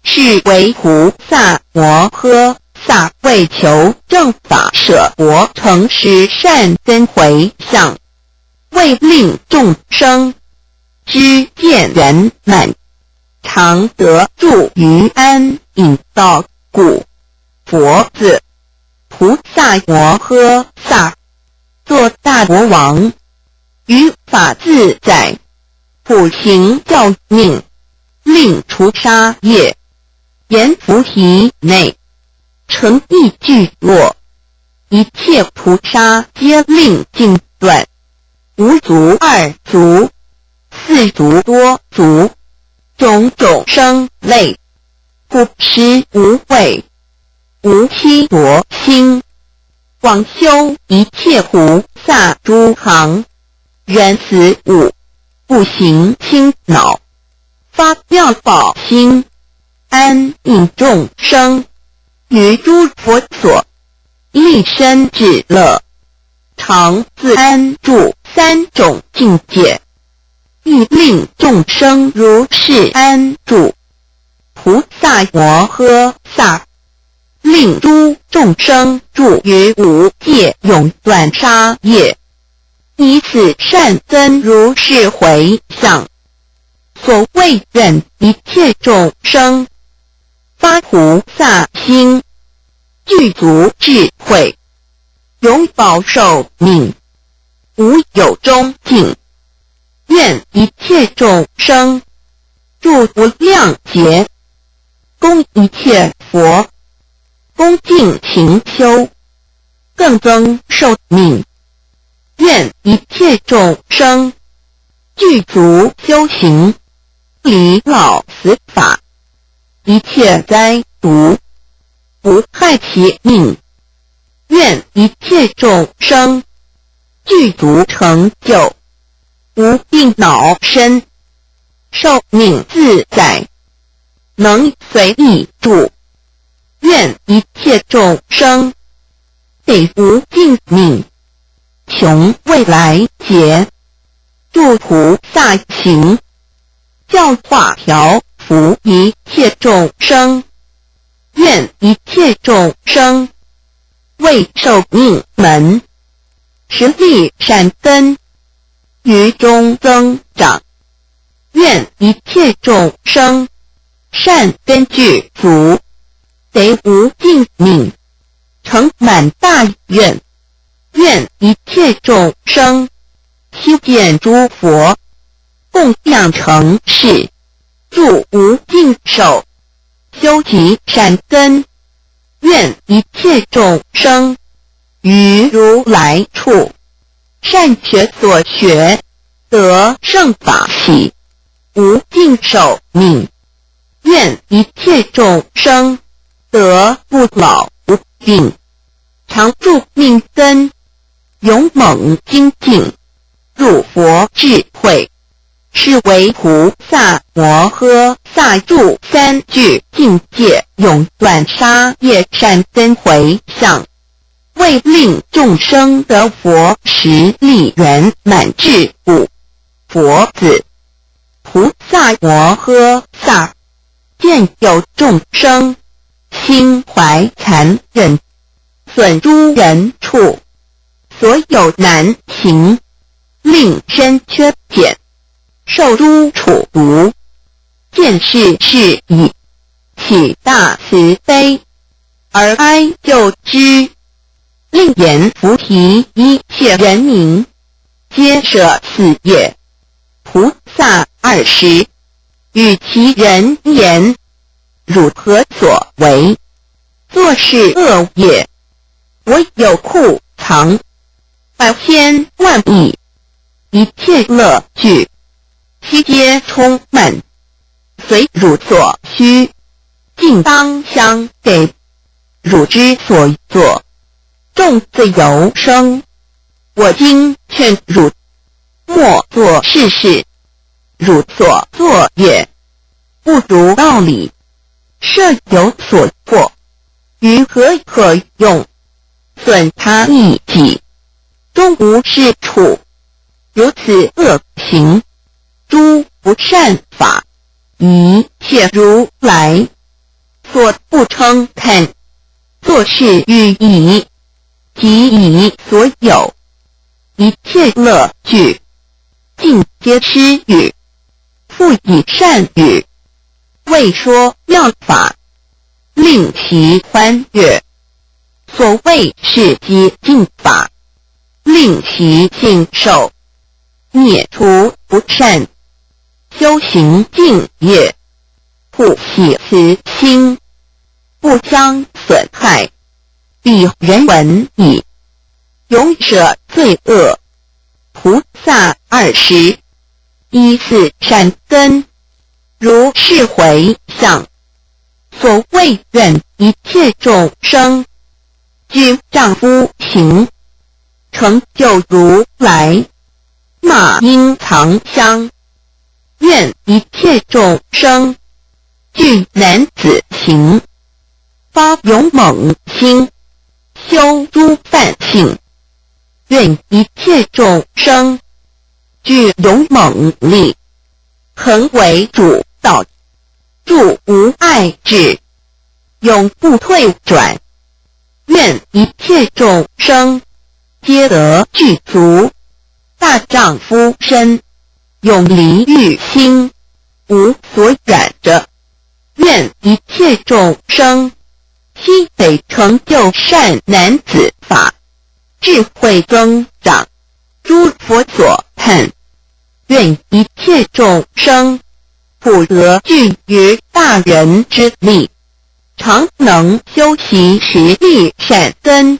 是为菩萨摩诃萨为求正法舍佛成实善根回向，为令众生知见圆满，常得住于安隐道故。佛字菩萨摩诃萨，作大国王，于法自在，普行教命，令除杀业，言菩提内，成意具落，一切菩萨皆令尽断，无足二足，四足多足，种种生类，不施无畏，无欺夺心，广修一切菩萨诸行，人死物，不行轻恼，发妙宝心，安隐众生，于诸佛所，立身至乐，常自安住三种境界，欲令众生如是安住。菩萨摩诃萨令诸众生住于无界，永断杀业，以此善根如是回向。所谓愿一切众生发菩萨心，具足智慧，永保寿命，无有终尽。愿一切众生住无量劫，供一切佛，恭敬勤修，更增寿命。愿一切众生具足修行，离老死法，一切灾毒不害其命。愿一切众生具足成就，无病恼身，寿命自在，能随意住。愿一切众生得无尽命，穷未来劫，住菩萨行，教化调伏一切众生。愿一切众生为寿命门，实力善根，于中增长。愿一切众生善根具足，得无尽命，成满大愿。愿一切众生悉见诸佛，供养成事，住无尽寿，修集善根。愿一切众生于如来处，善学所学，得圣法喜，无尽寿命。愿一切众生得不老不运，常住命根，勇猛精进，入佛智慧，是为菩萨摩诃萨住三具境界永断杀业善根回向，为令众生得佛实力圆满智悟。佛子菩萨摩诃萨见有众生心怀残忍，损诸人处，所有难行，令身缺减，受诸处毒，见是事已，起大慈悲，而哀救之，令言菩提一切人民皆舍此业。菩萨20与其人言：汝何所为？作是恶业，我有库藏百千万亿，一切乐具，悉皆充满，随汝所需，尽当相给。汝之所作，众罪由生。我今劝汝，莫作是事。汝所作业，不如道理，设有所过，于何可用？损他利己，终无是处。如此恶行，诸不善法，一切如来所不称叹。作是欲以，即以所有一切乐具，尽皆施予，复以善语，为说妙法，令其欢悦。所谓是皆尽法，令其信受，灭除不善，修行净业，护喜慈心，不相损害，彼人闻已，永舍罪恶。菩萨20依次善根，如是回向。所谓愿一切众生具丈夫行，成就如来马应藏香。愿一切众生具男子行，发勇猛心，修诸梵性。愿一切众生具勇猛力，恒为主道，助无碍智，永不退转。愿一切众生皆得具足大丈夫身，永离欲心，无所染着。愿一切众生悉得成就善男子法，智慧增长，诸佛所叹。愿一切众生普得具于大人之力，常能修习实力善根。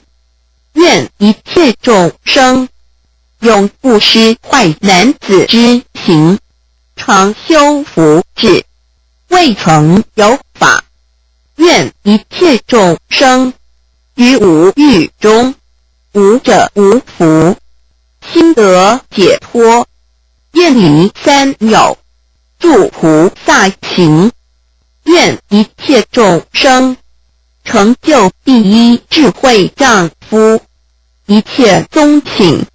愿一切众生永不失坏男子之行，常修福智，未曾有法。愿一切众生于无欲中，无者无福，心得解脱，厌离三有，助菩萨行。愿一切众生成就第一智慧丈夫，一切宗请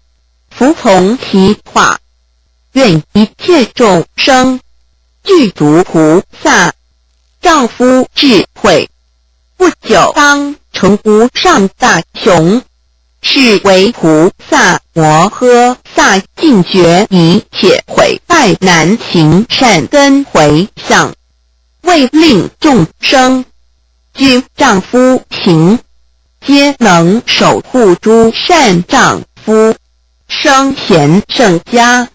服从其话。愿一切众生具足菩萨丈夫智慧，不久当成无上大雄，是为菩萨摩诃萨尽绝一切毁败难行善根回向，为令众生具丈夫行，皆能守护诸善丈夫，生贤圣家，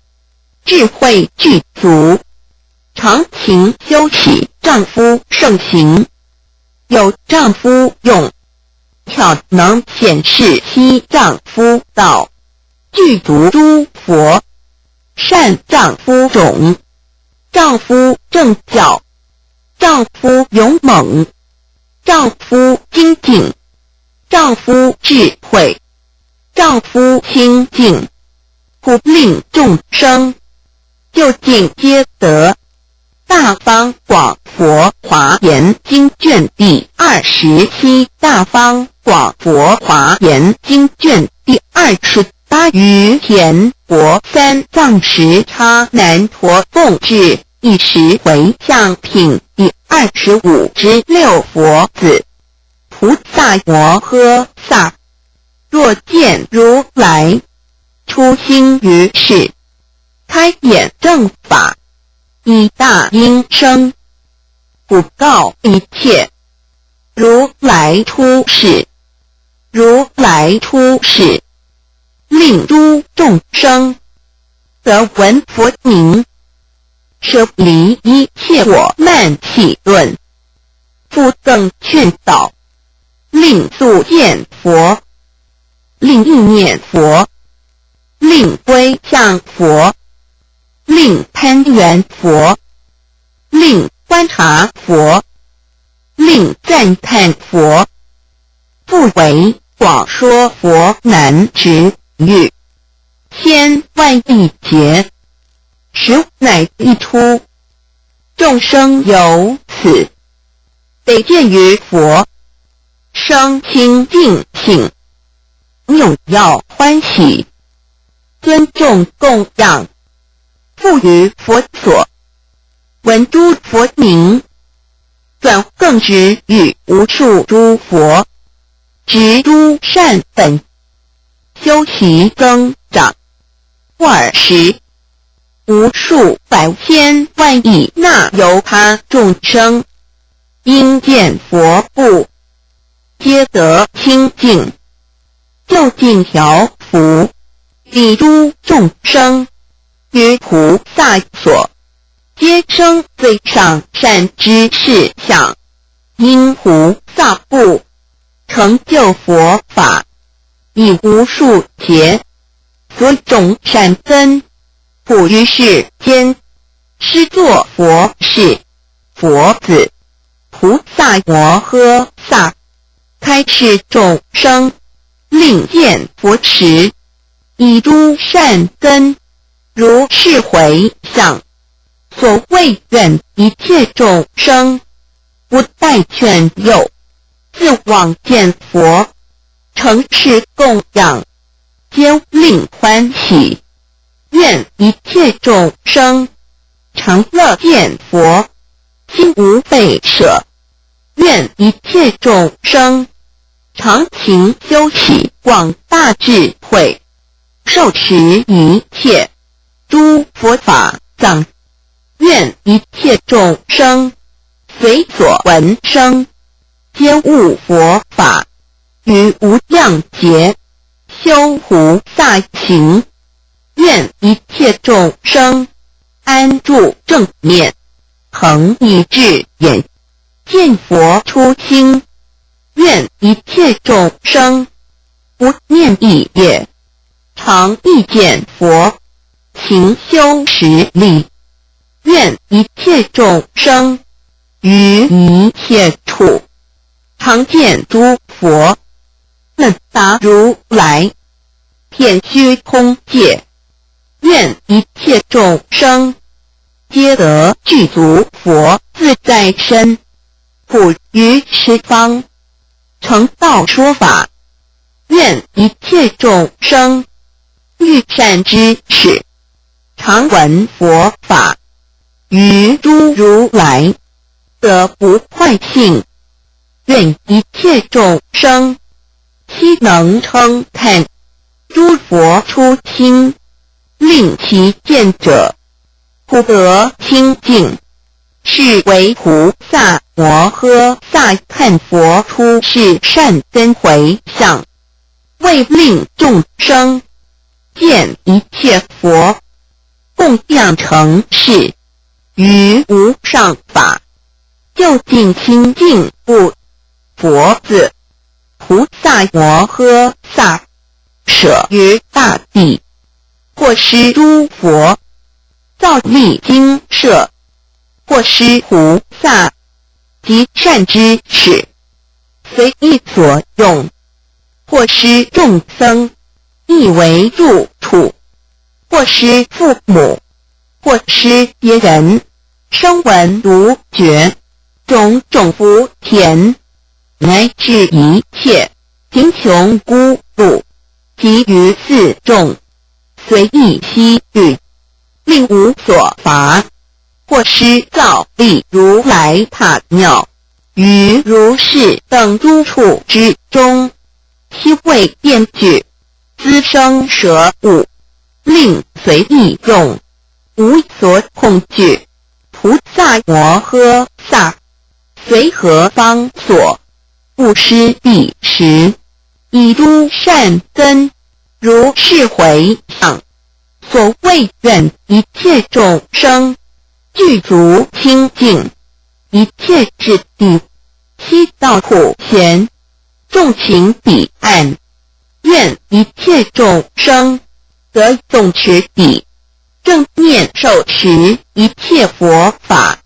智慧具足，常勤修习丈夫圣行。有丈夫用，巧能显示其丈夫道，具足诸佛善丈夫种。丈夫正教，丈夫勇猛，丈夫精进，丈夫智慧，丈夫清净，故令众生就近皆得。大方广佛华严经卷第27，大方广佛华严经卷第28，于田国三藏时叉难陀奉至一时回向品第25之6佛子菩萨摩诃萨，若见如来出心于世，开演正法，以大音声，普告一切，如来出世，如来出世，令诸众生得闻佛名，舍离一切我慢气论，复更劝导，令速见佛，令意念佛，令归向佛，令攀缘佛，令观察佛，令赞叹佛，复为广说佛难值遇，千万亿劫，时乃一出，众生由此得见于佛，生清净性，踊跃欢喜，尊重供养，复于佛所，闻诸佛名，转更值与无数诸佛，执诸善本，修习增长，尔时无数百千万亿那由他众生，因见佛故，皆得清净，就近调伏，利诸众生于菩萨所，皆生最上善知识相，因菩萨故成就佛法，以无数劫所种善根，普于世间，施作佛事，佛子菩萨摩诃萨，开示众生，令见佛时，以诸善根，如是回向，所谓愿一切众生，不待劝诱，自往见佛，承事供养，皆令欢喜。愿一切众生常乐见佛，心无废舍。愿一切众生常勤修习广大智慧，受持一切诸佛法藏。愿一切众生随所闻声，皆悟佛法，于无量劫修菩萨行。愿一切众生安住正念，恒以智眼，见佛初心。愿一切众生不念意业，常意见佛，勤修实力。愿一切众生于一切处常见诸佛，能达如来，遍虚空界。愿一切众生皆得具足佛自在身，普于十方，成道说法。愿一切众生欲善知识，常闻佛法，于诸如来得不坏性。愿一切众生悉能称叹诸佛出亲，令其见者不得清净，是为菩萨摩诃萨看佛出世善根回向，为令众生见一切佛，供养成事，于无上法，就近清净故。佛子菩萨摩诃萨舍于大地，或施诸佛，造立精舍，或施菩萨及善知识，随意所用，或施众僧，亦为住处；或施父母，或施别人，声闻独觉，种种福田，乃至一切贫穷孤独，及于四众，随意悉遇，令无所乏。或施造立如来塔庙，于如是等诸处之中，悉为遍举，滋生舍物，令随意用，无所恐惧。菩萨摩诃萨随何方所，布施彼时，以诸善根，如是回向。所谓愿一切众生具足清净，一切智地，悉到普贤，众情彼岸。愿一切众生得诵持彼，正念受持一切佛法。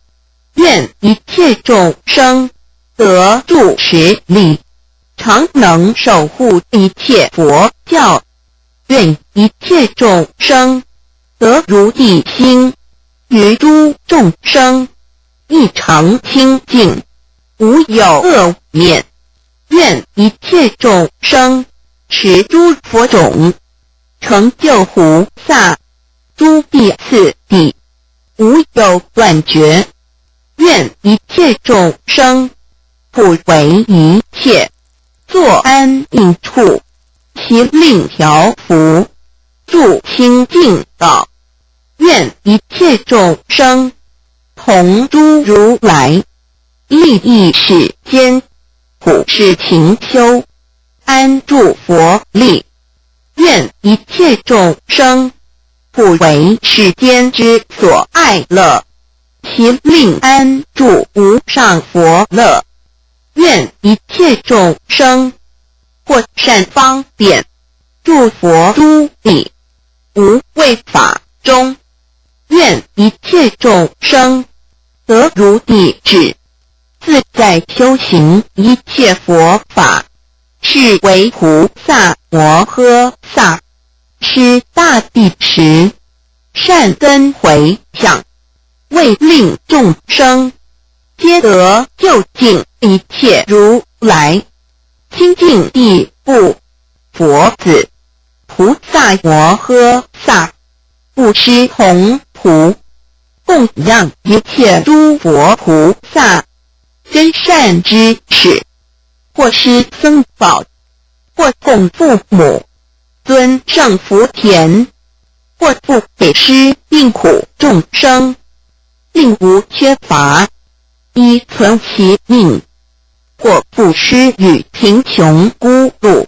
愿一切众生得住持力，常能守护一切佛教。愿一切众生得如地心，于诸众生亦常清净，无有恶念。愿一切众生持诸佛种，成就菩萨，诸地次第，无有断绝。愿一切众生普为一切作安隐处，其令调伏，住清净道。愿一切众生同诸如来，利益世间，普世勤修，安住佛力。愿一切众生普为世间之所爱乐，其令安住无上佛乐。愿一切众生或善方便，住佛诸地，无畏法中。愿一切众生得如地智，自在修行一切佛法，是为菩萨摩诃萨。施大地时，善根回向，为令众生皆得究竟一切如来清净地部。佛子菩萨摩诃萨布施宏图，供养一切诸佛菩萨真善之事，或施僧宝，或供父母，尊圣福田，或不给施病苦众生，令无缺乏，依存其命；或布施与贫穷孤独，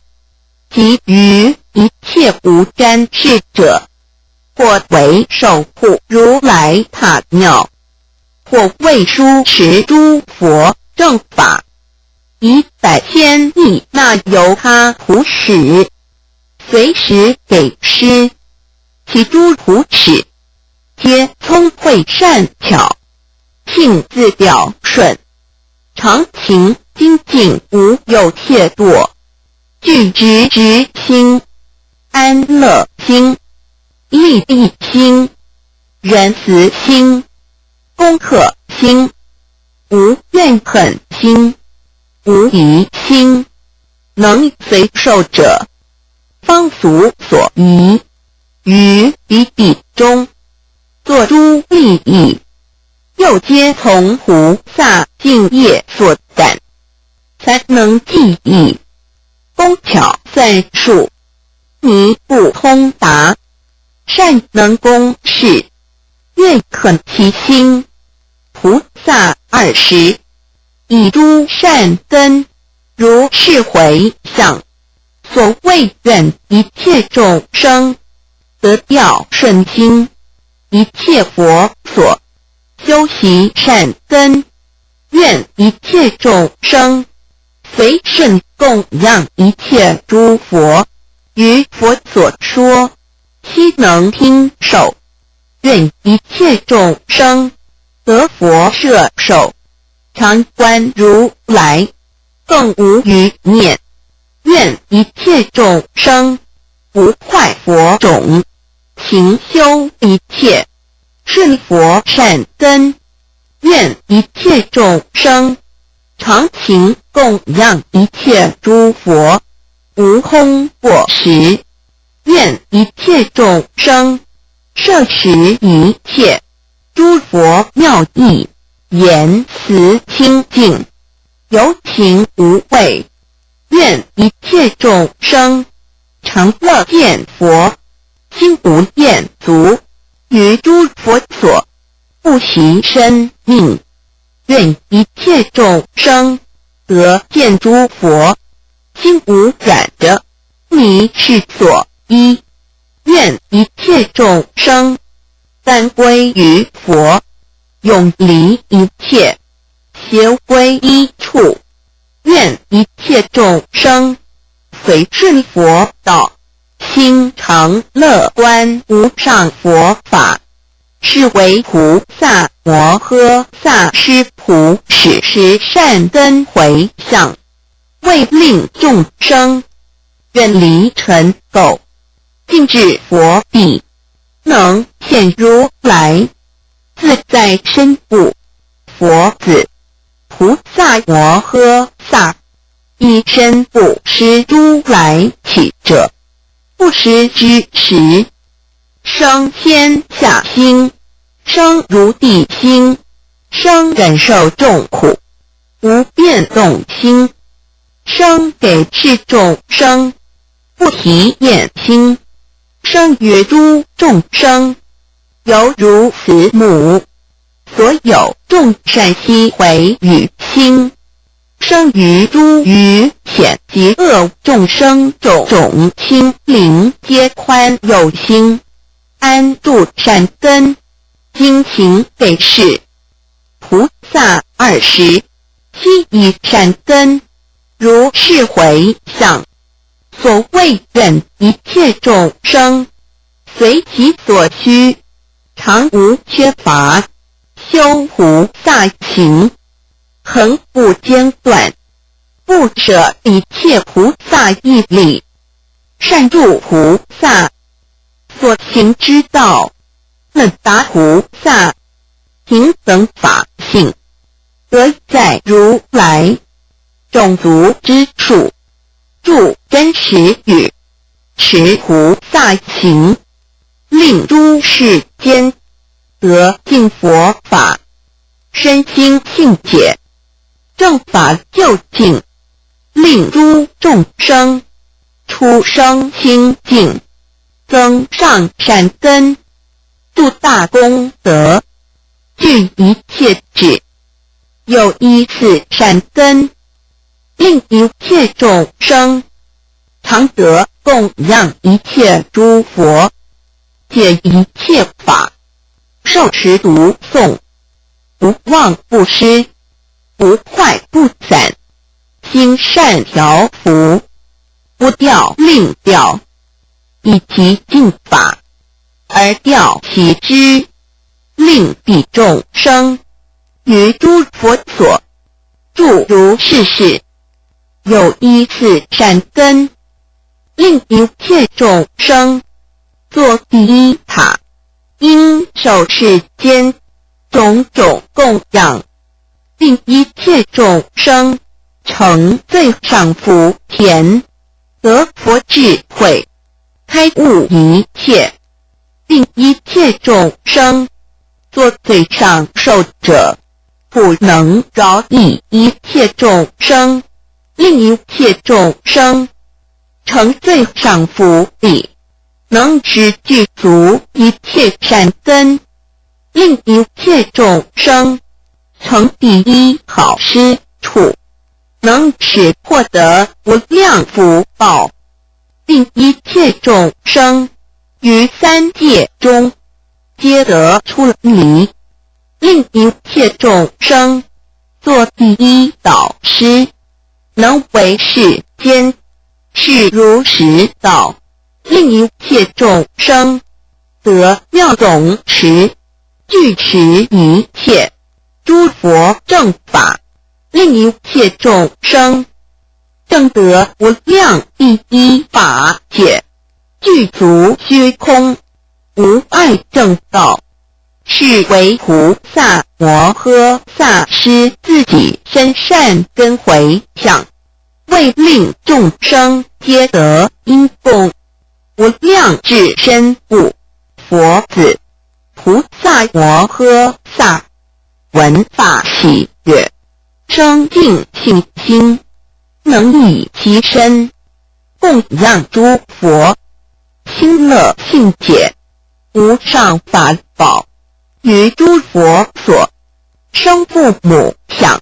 及于一切无沾事者，或为守护如来塔庙，或为书持诸佛正法，以100千亿那由他普使，随时给施。其诸普使皆聪慧善巧，性自表顺，常情精进，无有怯惰，具直直心，安乐心，利益心，仁慈心，恭贺心，无怨恨心，无疑心，能随受者，方俗所宜，于彼地中作诸利益，又皆从菩萨敬业所感，才能记忆。工巧算术，迷不通达，善能公事，愿肯其心。菩萨20，以诸善根，如是回向。所谓愿一切众生得调顺心，一切佛所修习善根。愿一切众生随顺供养一切诸佛，于佛所说，悉能听受。愿一切众生得佛摄受，常观如来，更无余念。愿一切众生不坏佛种，勤修一切顺佛善根。愿一切众生常勤供养一切诸佛，无空过失。愿一切众生摄持一切诸佛妙义，言辞清净，有情无畏。愿一切众生常乐见佛，心无厌足，于诸佛所不惜生命。愿一切众生得见诸佛，心无染着，迷是所依。愿一切众生三归于佛，永离一切，邪归一处。愿一切众生随顺佛道，心常乐观无上佛法，是为菩萨摩诃萨施普使施善根回向，为令众生远离尘垢，尽至佛彼，能现如来自在身故。佛子菩萨摩诃萨一身布施诸来起者，布施之时，生天下心，生如地心，生忍受众苦，无变动心，生给是众生，不提厌心，生于诸众生，犹如慈母。所有众善悉回与心，生于诸愚险及恶众生种心灵皆宽有心，安住善根，精勤给事。菩萨20悉以善根，如是回向。所谓愿一切众生随其所需，常无缺乏，修菩萨行，恒不间断，不舍一切菩萨义理，善助菩萨所行之道，能达菩萨平等法性，得在如来种族之处，住真实语，持菩萨行，令诸世间得尽佛法，身心性解，正法究竟，令诸众生出生清净，增上善根，度大功德，具一切智，有依次善根，令一切众生常得供养一切诸佛，解一切法，受持读诵，不忘不失，不坏不散，心善调伏，不掉令掉，以其净法而调其之，令彼众生于诸佛所住如是事，有依次善根，令一切众生作第一塔，因受世间种种供养，令一切众生成最上福田，得佛智慧，开悟一切，令一切众生作最上寿者，不能饶益一切众生，令一切众生成最上福力，能持具足一切善根，令一切众生成第一好施处，能使获得无量福报，令一切众生于三界中皆得出离，令一切众生做第一导师，能为世间是如实道，令一切众生得妙懂持，具持一切诸佛正法，令一切众生正德无量第一法界，具足虚空，无碍正道，是为菩萨摩诃萨施自己身善根回向，为令众生皆得因供，无量至身故，佛子菩萨摩诃萨闻法喜悦，生净信心，能以其身供养诸佛，亲乐信解，无上法宝，于诸佛所生父母想，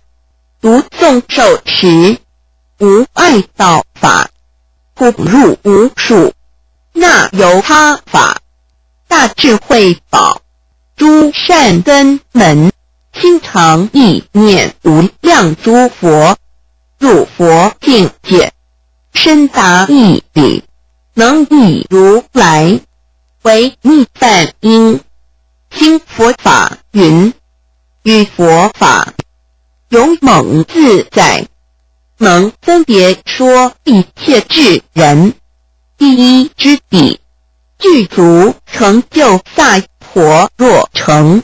读诵受持，无碍道法，不入无数，那由他法，大智慧宝，诸善根门，心常意念无量诸佛，入佛境界，深达义理，能以如来为逆梵音，听佛法云，与佛法勇猛自在，能分别说一切智人，第一之底，具足成就萨婆若成，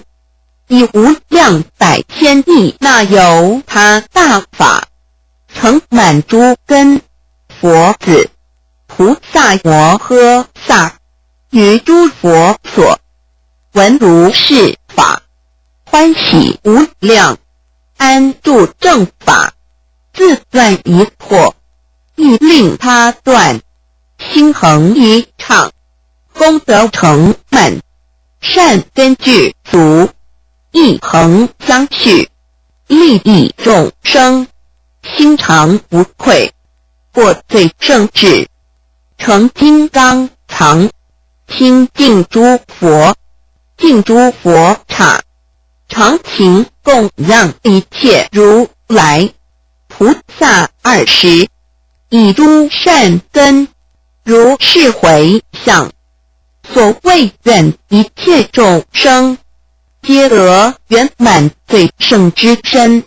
以无量百千亿那由他大法，成满诸根，佛子菩萨摩诃萨于诸佛所闻如是法，欢喜无量，安住正法，自断疑惑，欲令他断，心恒一畅，功德成满，善根具足，一恒相续，利益众生，心常无愧，过罪正智，成金刚藏，清净诸佛，净诸佛刹，常勤供养一切如来菩萨20，以诸善根如是回向，所谓愿一切众生皆得圆满最胜之身，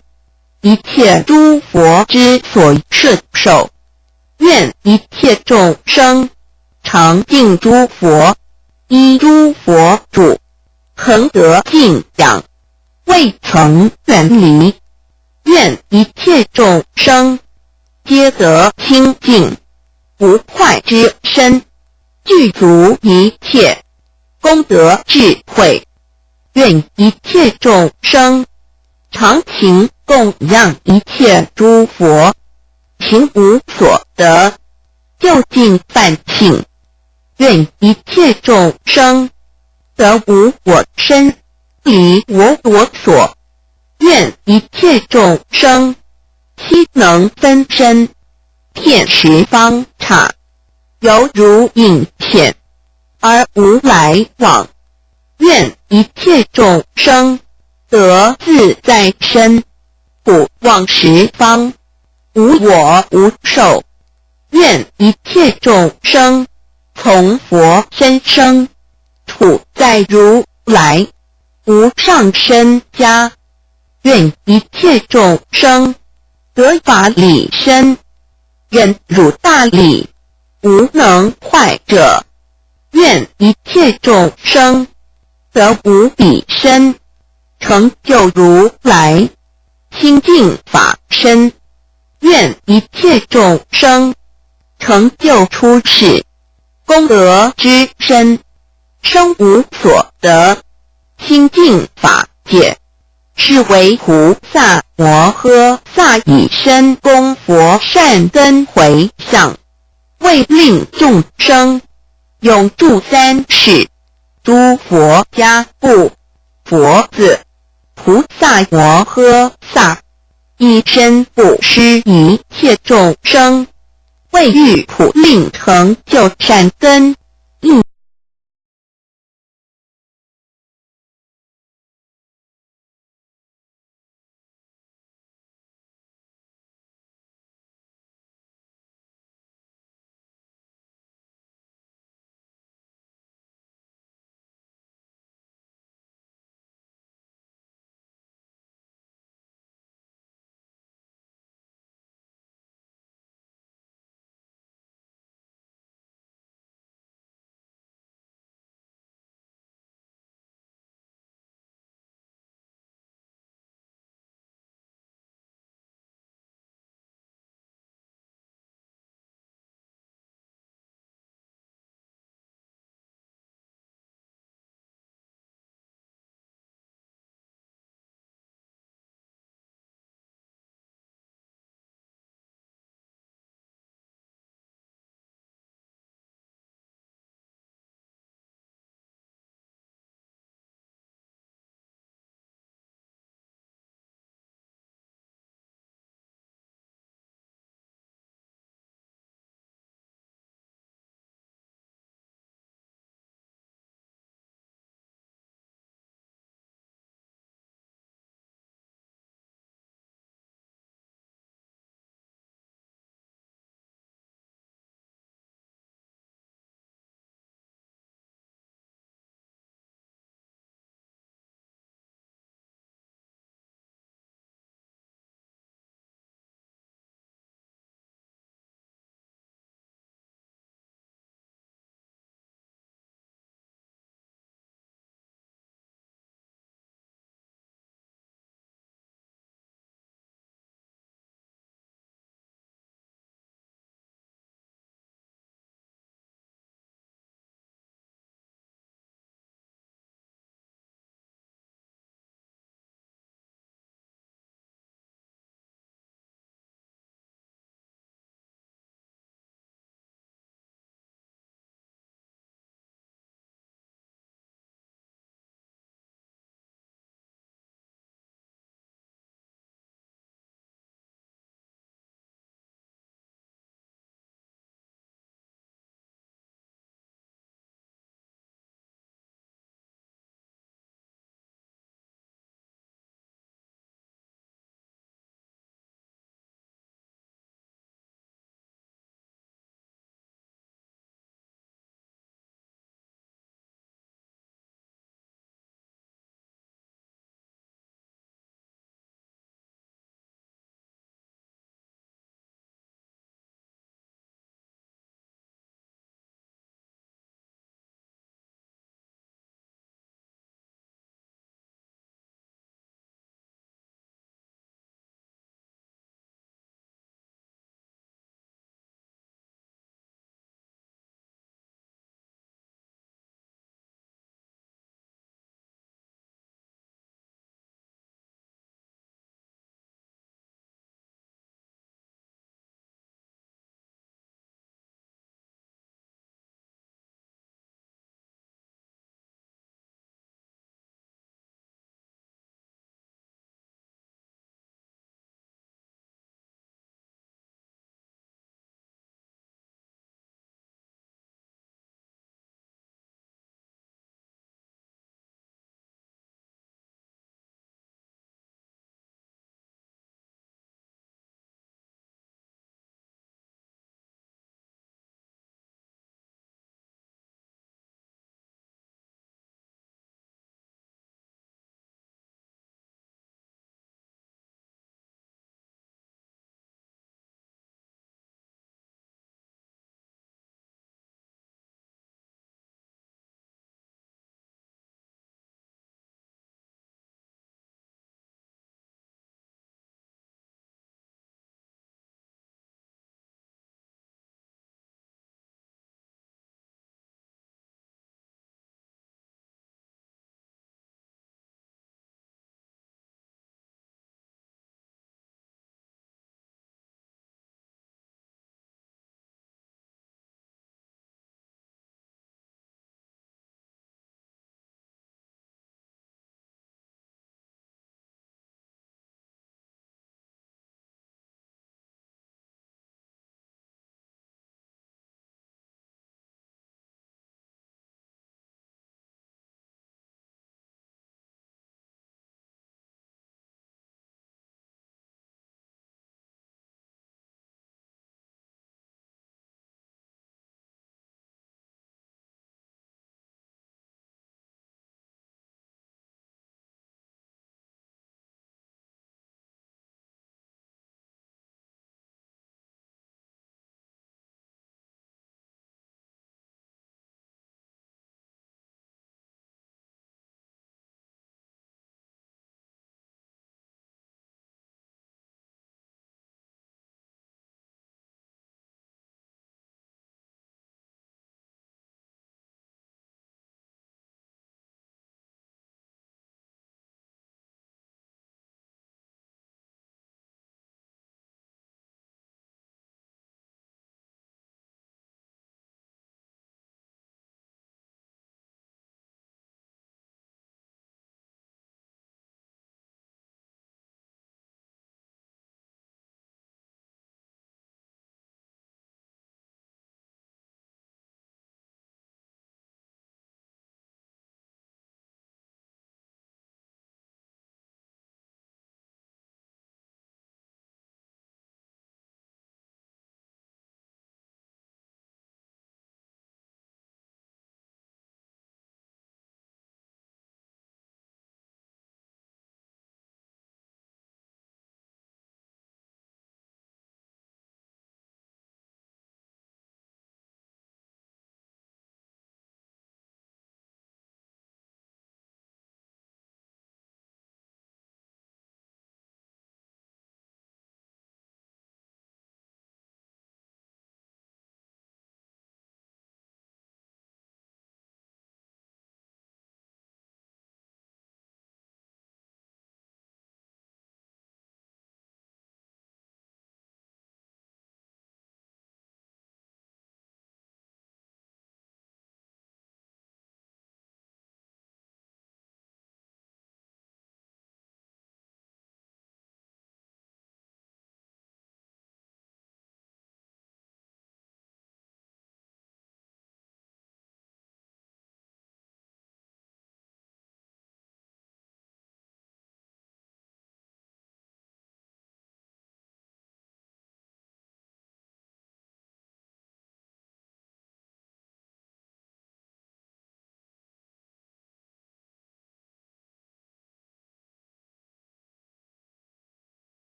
一切诸佛之所摄受，愿一切众生常敬诸佛，依诸佛主，恒得敬仰，未曾远离，愿一切众生皆得清净不坏之身，具足一切功德智慧，愿一切众生常勤供养一切诸佛，行无所得，究竟梵性，愿一切众生得无我身，离我所，愿一切众生悉能分身，遍十方刹，犹如影片，而无来往，愿一切众生得自在身，不忘十方，无我无受，愿一切众生从佛身生，处在如来无上身家，愿一切众生得法理身，忍辱大理，无能坏者，愿一切众生得无比身，成就如来清净法身，愿一切众生成就出世功德之身，生无所得，清净法界，是为菩萨摩诃萨以身供佛善根回向，为令众生永住三世，诸佛家故，佛子菩萨摩诃萨以身布施一切众生，为欲普令成就善根，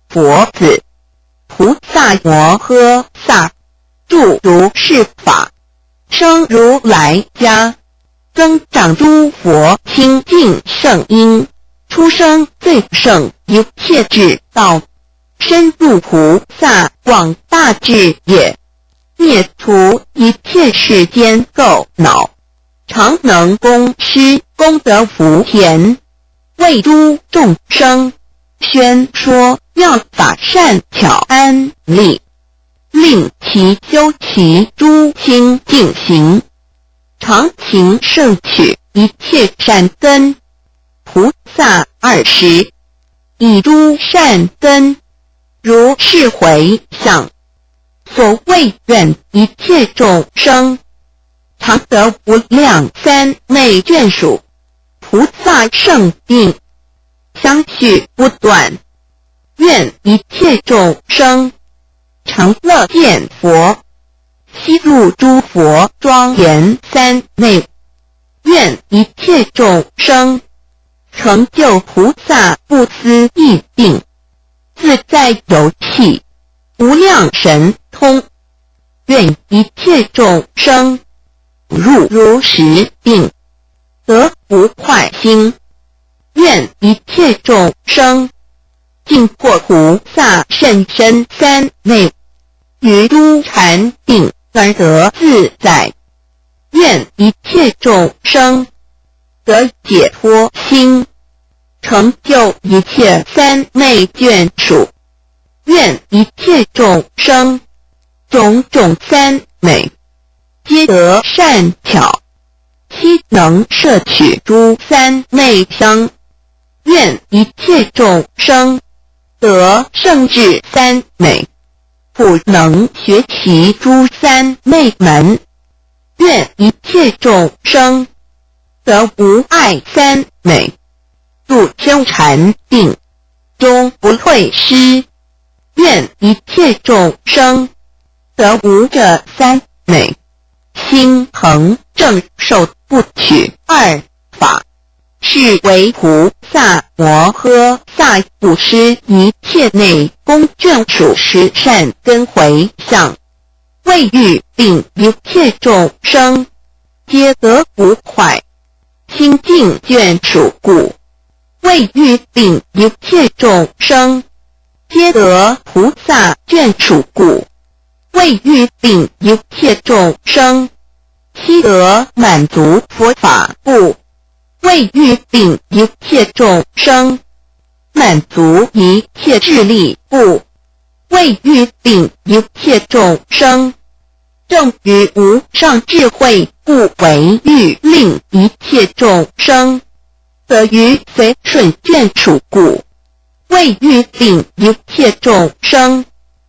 佛子，菩萨摩诃萨，住如是法，生如来家，增长诸佛清净圣音，出生最胜一切智道，深入菩萨广大智也，灭除一切世间垢恼，常能供施功德福田，为诸众生宣说妙法善巧安利，令其修其诸清净行，常勤摄取一切善根。菩萨20以诸善根如是回向，所谓愿一切众生常得无量三昧眷属，菩萨圣命相续不断，愿一切众生常乐见佛，悉入诸佛庄严三昧，愿一切众生成就菩萨不思议定，自在游戏无量神通，愿一切众生入如实定，得不坏心，愿一切众生尽过菩萨甚深三昧，于诸禅定而得自在，愿一切众生得解脱心，成就一切三昧眷属，愿一切众生种种三昧皆得善巧，悉能摄取诸三昧香，愿一切众生得圣智三昧，不能学习诸三昧门，愿一切众生得无碍三昧，入修禅定终不退失，愿一切众生得无这三昧，心恒正受不取二法，是为菩萨摩诃萨布施一切内功眷属十善根回向，为欲令一切众生皆得不坏清净眷属故，为欲令一切众生皆得菩萨眷属故，为欲令一切众生悉得满足佛法故，为欲令一切众生满足一切智力故，为欲令一切众生正于无上智慧故，为欲令一切众生得于随顺眷属故，为欲令一切众生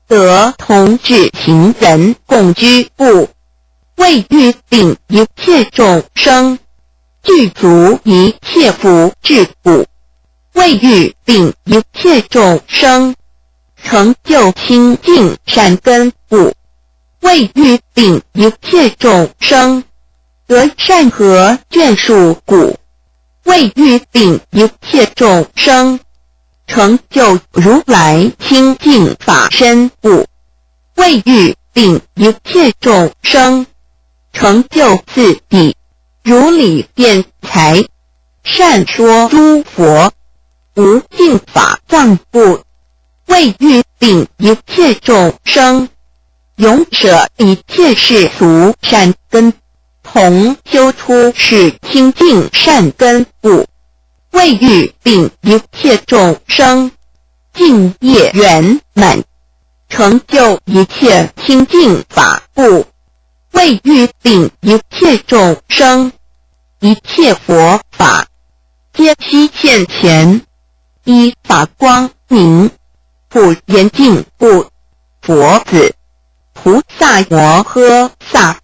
得同志行人共居故，为欲令一切众生具足一切福智故，为欲令一切众生成就清净善根故，为欲令一切众生得善和眷属故，为欲令一切众生成就如来清净法身故，为欲令一切众生成就自地如理辩才，善说诸佛无尽法藏故，为欲令一切众生永舍一切世俗善根，同修出是清净善根故，为欲令一切众生净业圆满，成就一切清净法故，为欲令一切众生一切佛法皆悉现前，依法光明，不言净故，佛子菩萨摩诃萨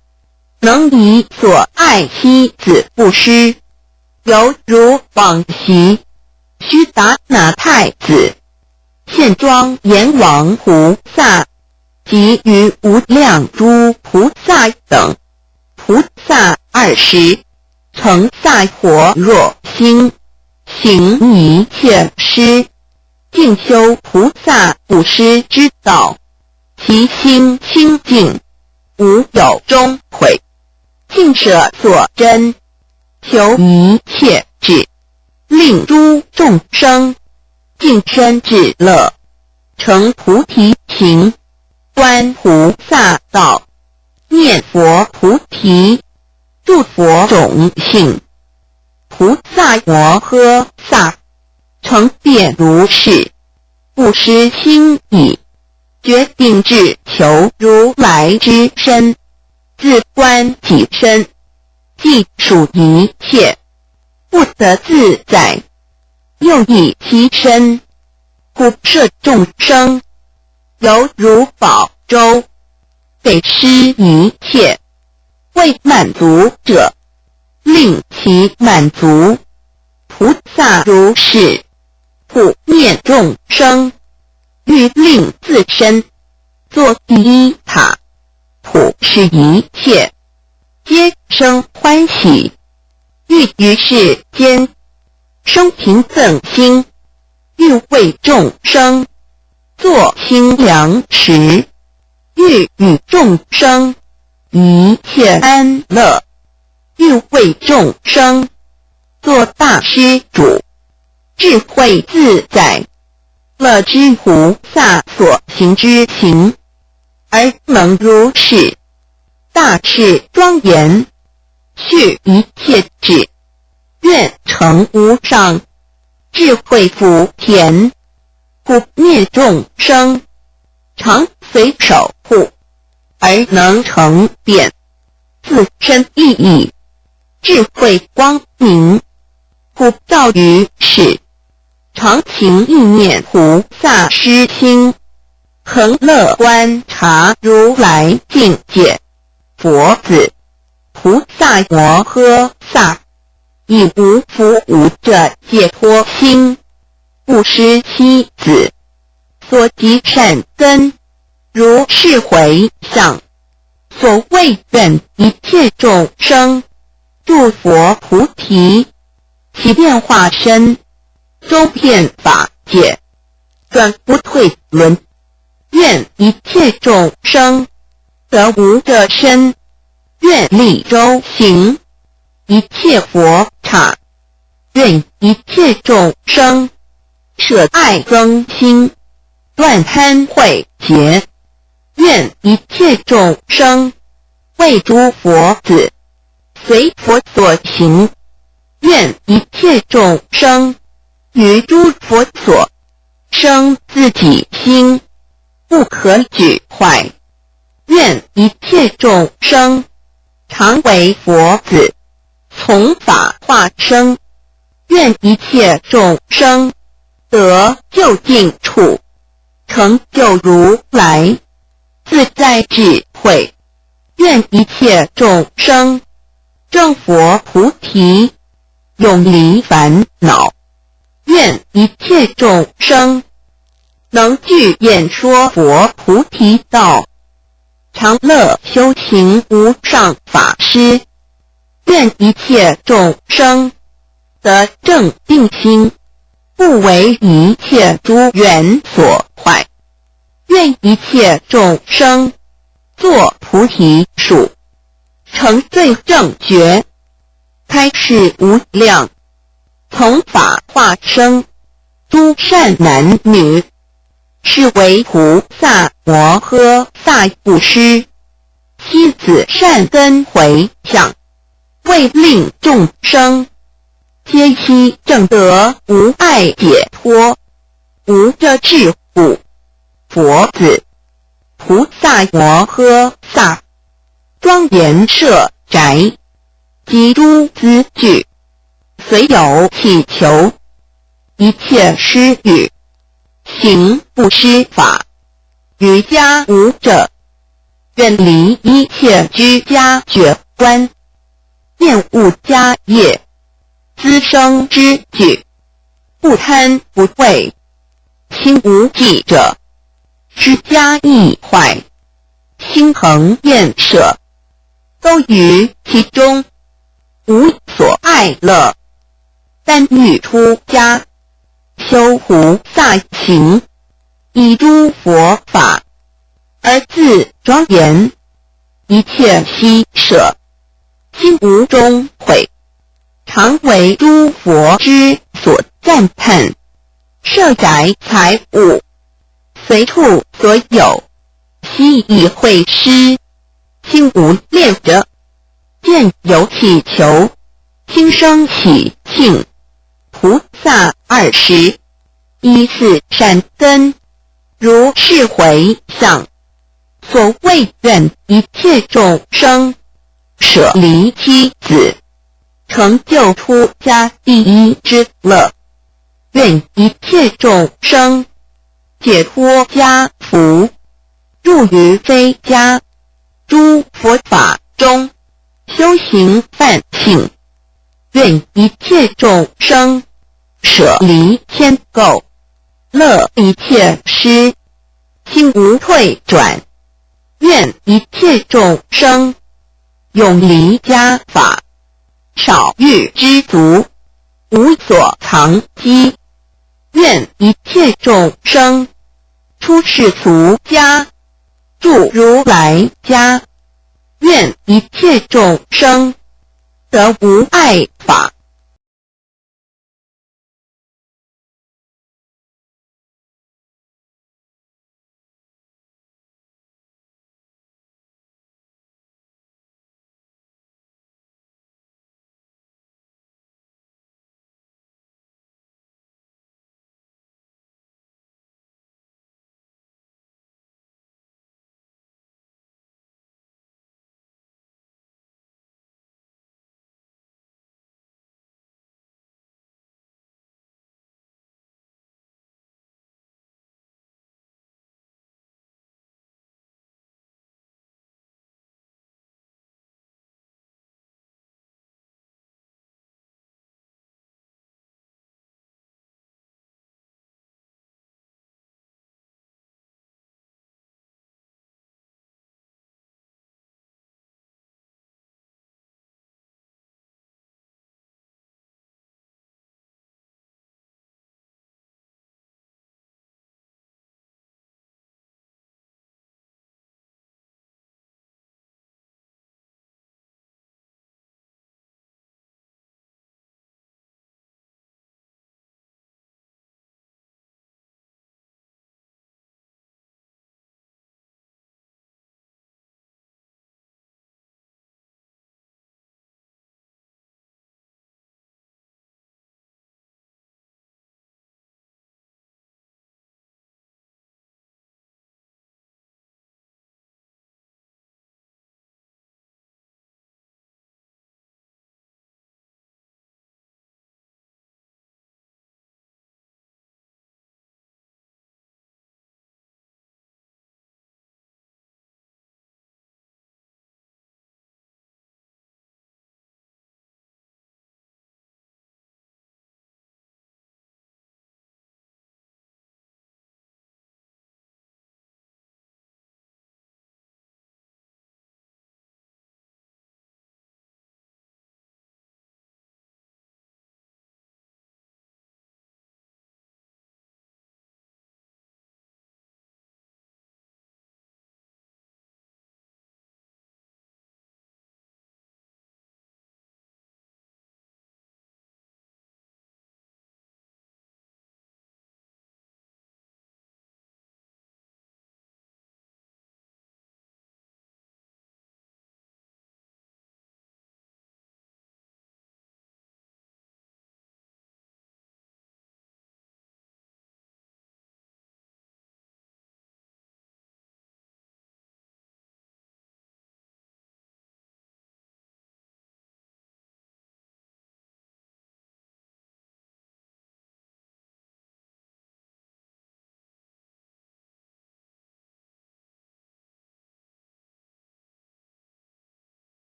能以所爱妻子布施，犹如往昔须达那太子现庄阎王菩萨及于无量诸菩萨等菩萨20曾萨婆若心，行一切施，静修菩萨布施之道，其心清净，无有终悔。尽舍所珍，求一切智，令诸众生尽身至乐，成菩提行，观菩萨道，念佛菩提，度佛种性。菩萨摩诃萨成变如是，不失心意，决定志求如来之身，自观己身，即属一切，不得自在，又以其身，故摄众生，犹如宝舟，给施一切，为满足者，令其满足。菩萨如是，故念众生，欲令自身作第一塔，普施一切，皆生欢喜，欲于世间生平等心，欲为众生作清凉食，欲与众生一切安乐，欲为众生作大施主，智慧自在，乐知菩萨所行之行，而能如是，大智庄严，续一切智，愿成无上智慧福田，故念众生，常随守护，而能成变，自身意义，智慧光明，故照于世，常勤意念菩萨施心，恒乐观察如来境界。佛子，菩萨摩诃萨，以无福无者解脱心，不施妻子，所及善根，如是回向。所谓愿一切众生诸佛菩提，其变化身，周遍法界，转不退轮。愿一切众生得无着身，愿力周行一切佛刹，愿一切众生舍爱增心，断贪慧结，愿一切众生为诸佛子，随佛所行，愿一切众生于诸佛所生自己心，不可举坏。愿一切众生常为佛子，从法化生。愿一切众生得究竟处，成就如来自在智慧。愿一切众生证佛菩提，永离烦恼。愿一切众生能具演说佛菩提道，常乐修行无上法师。愿一切众生得正定心，不为一切诸缘所坏。愿一切众生作菩提树，成最正觉，开示无量，从法化生诸善男女，是为菩萨摩诃萨布施。妻子善根回向，为令众生皆悉证得无碍解脱，无着智故。佛子，菩萨摩诃萨庄严设宅，及诸资具，虽有祈求，一切施予，行布施法，于家无者，远离一切居家绝观，厌恶家业，滋生之具，不贪不畏，心无忌者，知家易坏，心恒厌舍，都于其中，无所爱乐。但欲出家，修菩萨行，以诸佛法，而自庄严，一切悉舍，心无终悔，常为诸佛之所赞叹。舍宅财物，随处所有，悉以会施，心无恋者，见有祈求，心生喜庆。菩萨20，依次善根，如是回向。所谓愿一切众生，舍离妻子，成就出家第一之乐。愿一切众生，解脱家福，入于非家，诸佛法中，修行梵性。愿一切众生，舍离牵垢，乐一切施，心无退转。愿一切众生，永离家法，少欲知足，无所藏积。愿一切众生，出世俗家，住如来家。愿一切众生，得无碍法。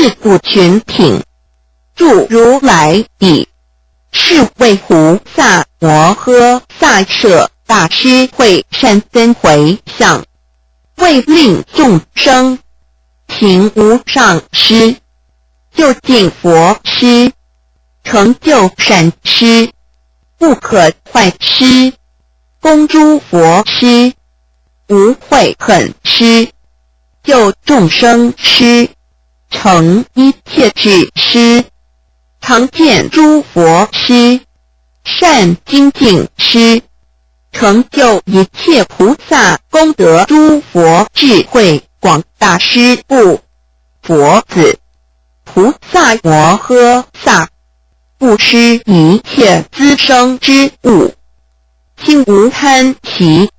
是故群品，住如来矣。是为菩萨摩诃萨舍大师会善根回向，为令众生行无上师，就近佛师，成就善师，不可坏师，恭诸佛师，无悔恨师，救众生师，成一切智师，常见诸佛师，善精进师，成就一切菩萨功德诸佛智慧广大师故，佛子菩萨摩诃萨布施一切资生之物，心无贪喜，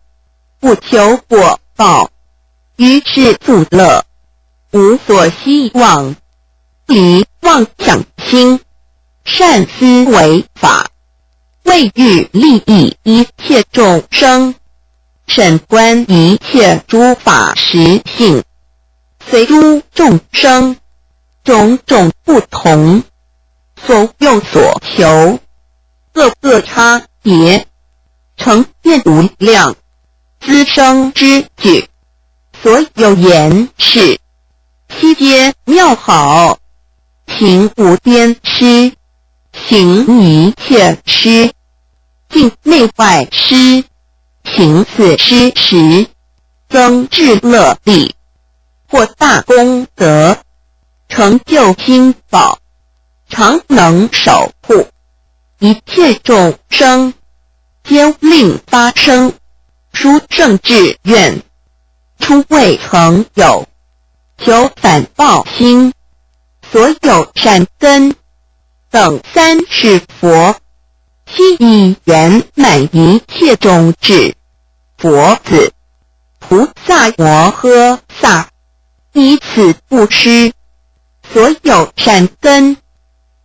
不求果报，于是自乐，无所希望，离妄想心，善思为法，为欲利益一切众生，审观一切诸法实性，随诸众生种种不同，所用所求，各个差别，成变无量资生之举，所有言是悉皆妙好，行无边师，行一切师，尽内外师，行此师时，增智乐力，获大功德，成就心宝，常能守护一切众生，皆令发生殊胜志愿，初未曾有求反报心，所有善根等三世佛，悉以圆满一切种智，佛子菩萨摩诃萨以此布施所有善根，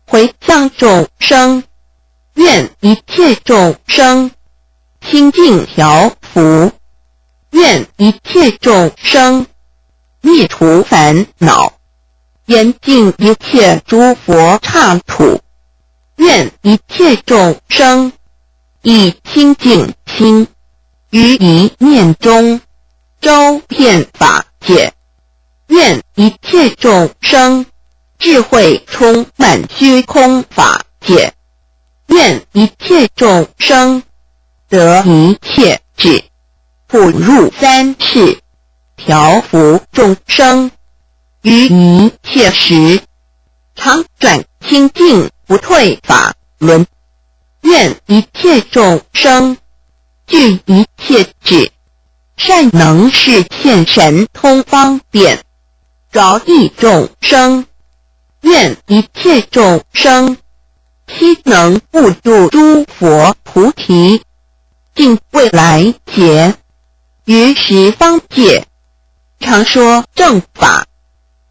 回向众生，愿一切众生清净调伏，愿一切众生灭除烦恼，严净一切诸佛刹土，愿一切众生以清净心，于一念中周遍法界，愿一切众生智慧充满虚空法界，愿一切众生得一切智，普入三世，调伏众生，于一切时常转清净不退法轮，愿一切众生具一切智，善能示现神通方便，饶益众生，愿一切众生悉能悟入诸佛菩提，尽未来劫，于十方界常说正法，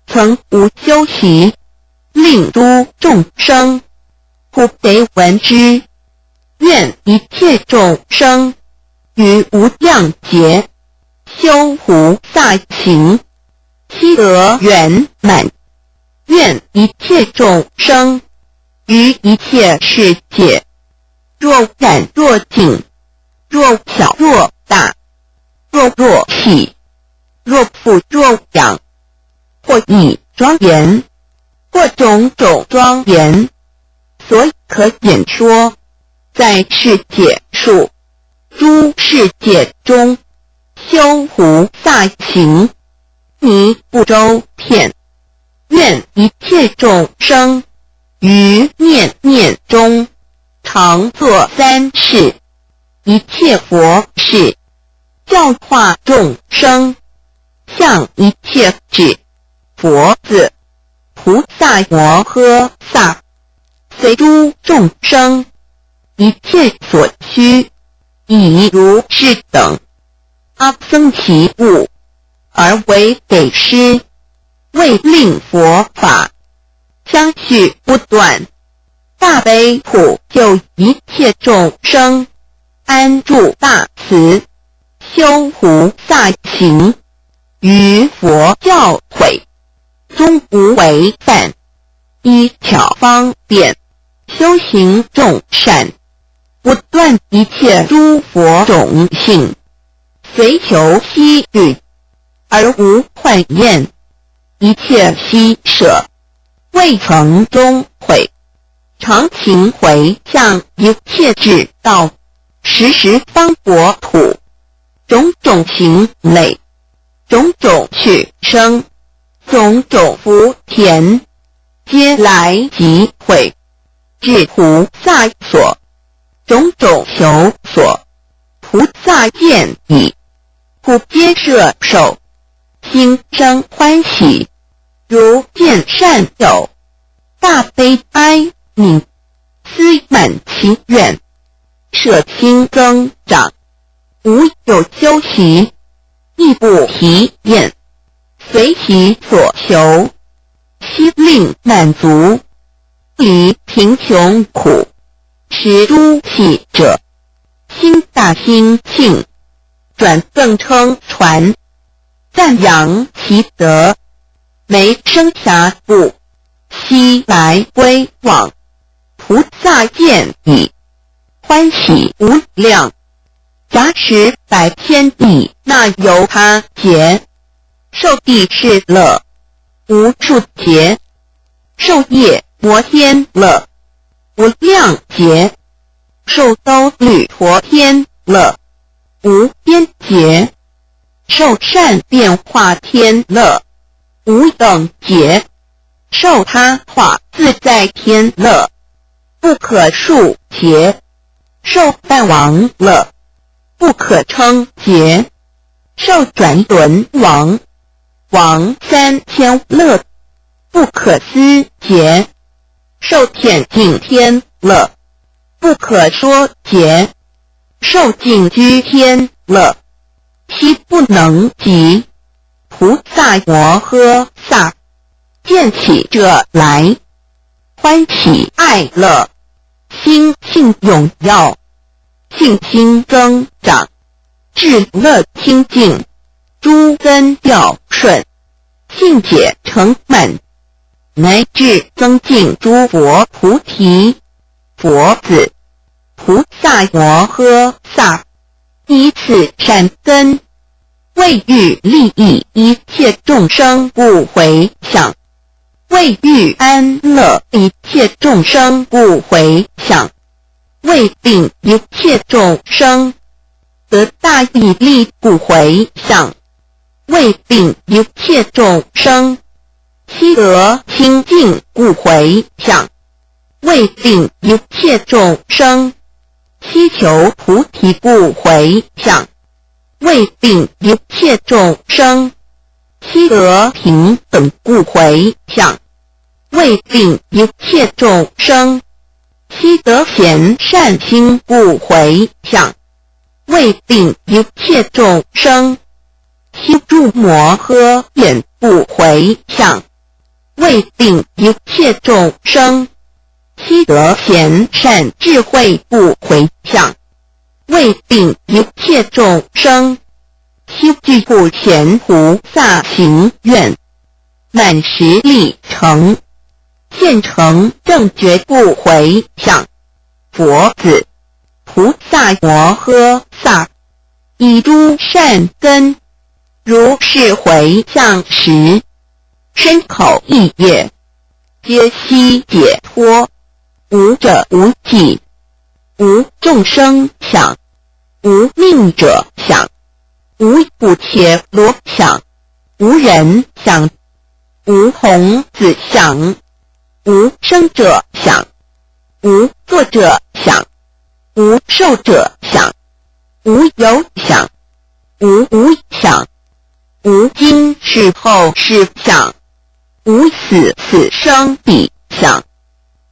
曾无修习，令诸众生普得闻之，愿一切众生于无量劫修菩萨行，悉得圆满，愿一切众生于一切世界，若远若近，若小若大，若弱细，若富若养，或以庄严，或种种庄严，所以可演说，在世界数诸世界中修菩萨行，弥不周遍，愿一切众生于念念中常作三事，一切佛事，教化众生，向一切智，佛子菩萨摩诃萨随诸众生一切所需，以如是等阿僧祇物，而为给施，为令佛法相续不断，大悲普救一切众生，安住大慈，修菩萨行，于佛教诲，终无违犯，依巧方便，修行众善，不断一切诸佛种性，随求悉具，而无坏厌，一切悉舍，未曾终悔，常勤回向一切智道，时时方国土，种种行类，种种去生，种种福田，皆来即会，至菩萨所，种种求所，菩萨见已，普皆摄受，心生欢喜，如见善友，大悲哀悯，思满其愿，舍心增长，无有修习，亦不疲厌，随其所求，悉令满足，离贫穷苦，使诸喜者，心大心庆，转赠称传，赞扬其德，没生遐故，悉来归往，菩萨见已，欢喜无量，杂十百千亿那由他劫，受地是乐，无数劫，受业摩天乐，无量劫，受兜率陀天乐，无边劫，受善变化天乐，无等劫，受他化自在天乐，不可数劫，受半王乐，不可称劫，受转轮王，王3000乐，不可思劫，受天净天乐，不可说劫，受净居天乐，悉不能及。菩萨摩诃萨见起者来，欢喜爱乐，心性踊跃，信心增长，智乐清净，诸根调顺，信解成满，乃至增进诸佛菩提佛子。菩萨摩诃萨以此善根，为欲利益一切众生不回向，为欲安乐一切众生不回向，为令一切众生得大义利不回向，为令一切众生悉得清净不回向，为令一切众生悉求菩提不回向，为令一切众生悉得平等不回向，为令一切众生悉得贤善心不回向，为令一切众生悉住摩诃眼不回向，为令一切众生悉得贤善智慧不回向，为令一切众生悉具不贤菩萨行愿，满实力成，现成正觉不回向。佛子菩萨摩诃萨以诸善根，如是回向时，身口意业皆悉解脱，无者无记，无众生想，无命者想，无不切罗想，无人想，无童子想，无生者想，无作者想，无受者想，无有想，无无想，无今世后世想，无死死生彼想，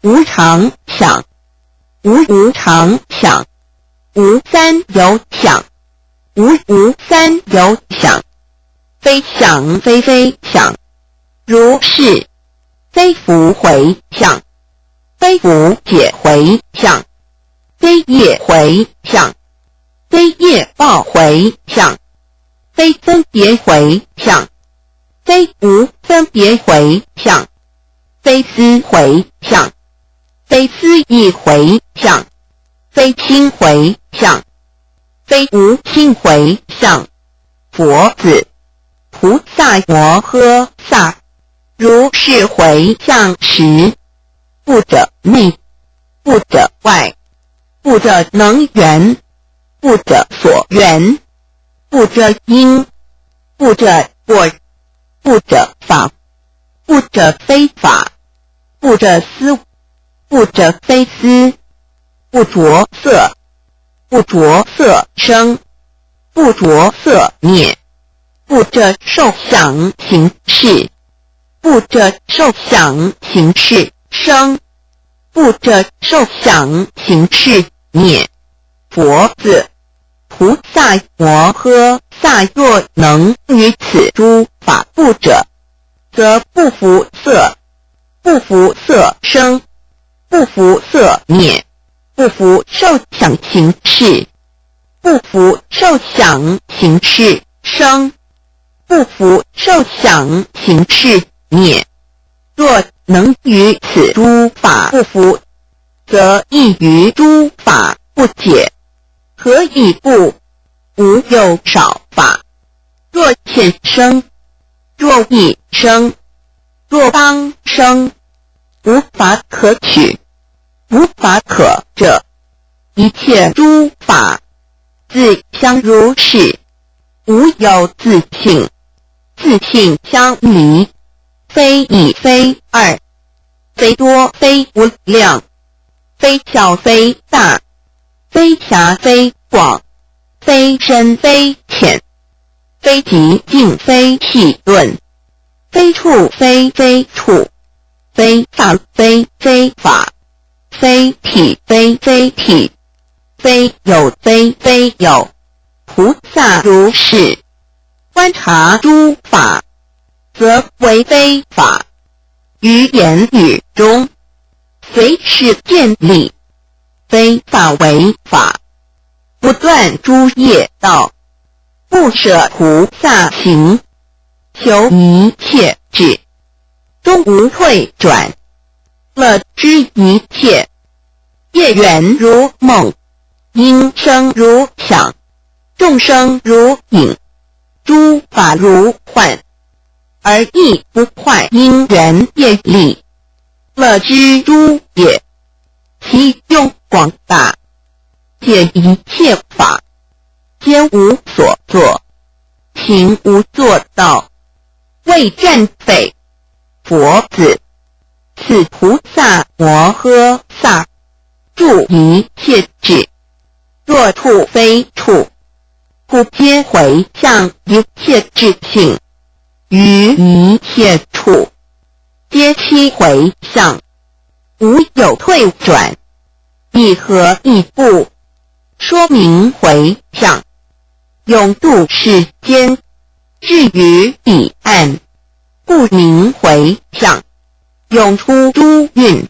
无常想，无无常想，无三有想，无无三有想，非想非非想，如是非福回向，非福解回向，非业回向，非业报回向，非分别回向，非无分别回向，非思回向，非思意回向，非亲回向，非无亲回向。佛子菩萨摩诃萨，如是回向时，不者内，不者外，不者能缘，不者所缘，不者因，不者果，不者法，不者非法，不者思，不者非思，不着色，不着色生，不着色灭，不着受想行识，不着受想行识生，不着受想行识灭。佛子菩萨摩诃萨若能于此诸法不者，则不服色，不服色生，不服色灭，不服受想行识，不服受想行识生，不服受想行识灭。若能于此诸法不服，则亦于诸法不解。何以故？无有少法。若现生，若亦生，若当生，无法可取，无法可证。一切诸法自相如是，无有自性，自性相离，非一非二，非多非无量，非小非大，非狭非广，非深非浅，非极静非细论，非处非非处，非法非非法，非体非非体，非有非非有。菩萨如是观察诸法，则为非法。于言语中，随是见理，非法为法。不断诸业道，不舍菩萨行，求一切智，终无退转。乐知一切业缘如梦，因生如想，众生如影，诸法如幻，而亦不坏因缘业力。乐知诸业，其用广大，解一切法，皆无所作，行无作道，未占废。佛子此菩萨摩诃萨住一切智，若处非处，故皆回向一切智性，于一切处皆悉回向，无有退转。一合一不说明回向，永度世间，至于彼岸，不明回向，永出诸蕴，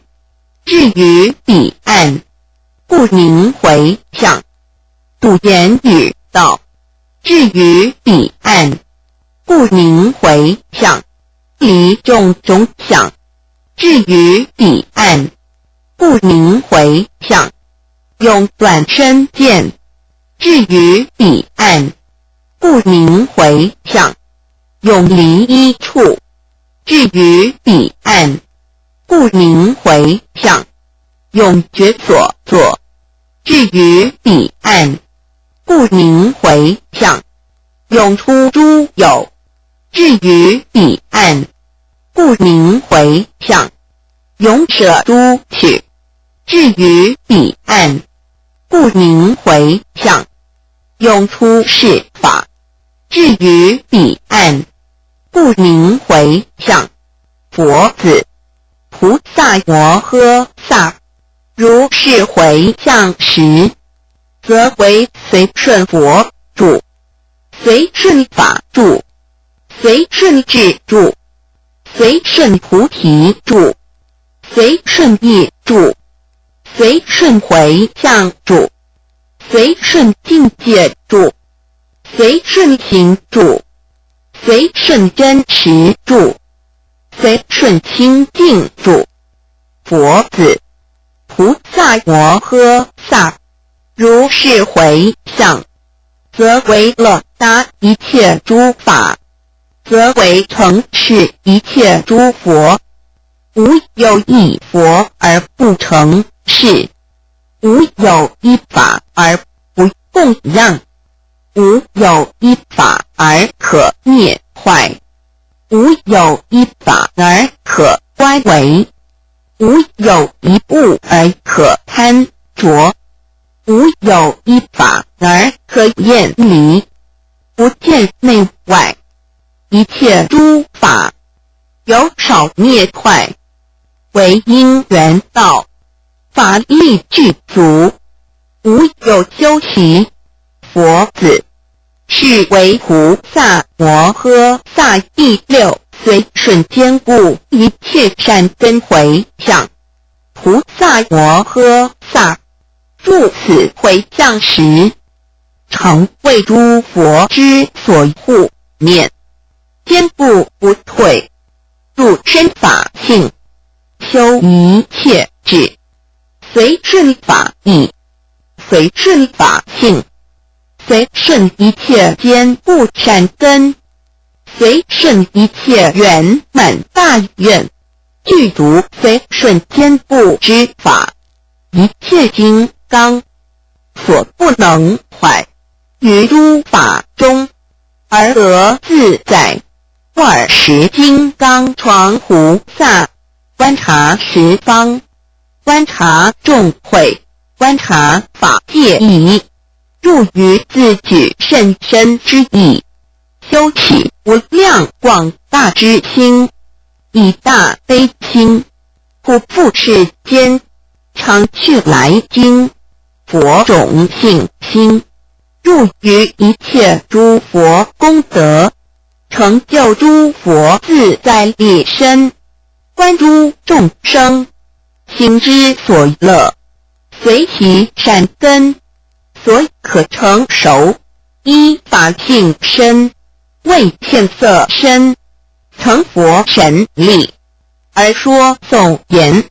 至于彼岸，不明回向，度言语道，至于彼岸，不明回向，离种种想，至于彼岸，不明回向，永短身见，至于彼岸，不明回向，永离一处，至于彼岸，不明回向，永绝所作，至于彼岸，不明回向，永出诸有，至于彼岸，不明回向，永舍诸取，至于彼岸，不明回向，永出世法，至于彼岸，不明回向。佛子菩萨摩诃萨如是回向时，则为随顺佛住，随顺法住，随顺智住，随顺菩提住，随顺业住，随顺回向住，随顺境界住，随顺行住，随顺真实住，随顺清净住。佛子，菩萨摩诃萨，如是回向，则为乐达一切诸法，则为成是一切诸佛。无有一佛而不成是，无有一法而不供养，无有一法而可灭坏，无有一法而可观为，无有一物而可贪着，无有一法而可厌离，不见内外，一切诸法有少灭坏，为因缘道，法力具足，无有修习。佛子，是为菩萨摩诃萨第六随顺坚固一切善根回向。菩萨摩诃萨入此回向时，常为诸佛之所护念，坚固不退，入身法性，修一切智，随顺法意，随顺法性，随顺一切坚固善根，随顺一切圆满大愿，具足随顺坚固之法，一切金刚所不能坏，于诸法中而得自在。20金刚幢菩萨，观察十方，观察众会，观察法界义，入于自举甚深之意，修起无量广大之心，以大悲心，不负世间，常去来经，佛种性心，入于一切诸佛功德，成就诸佛自在力身，观诸众生心之所乐，随其善根，所以可成熟，依法性身，为片色身，成佛神力，而说颂言。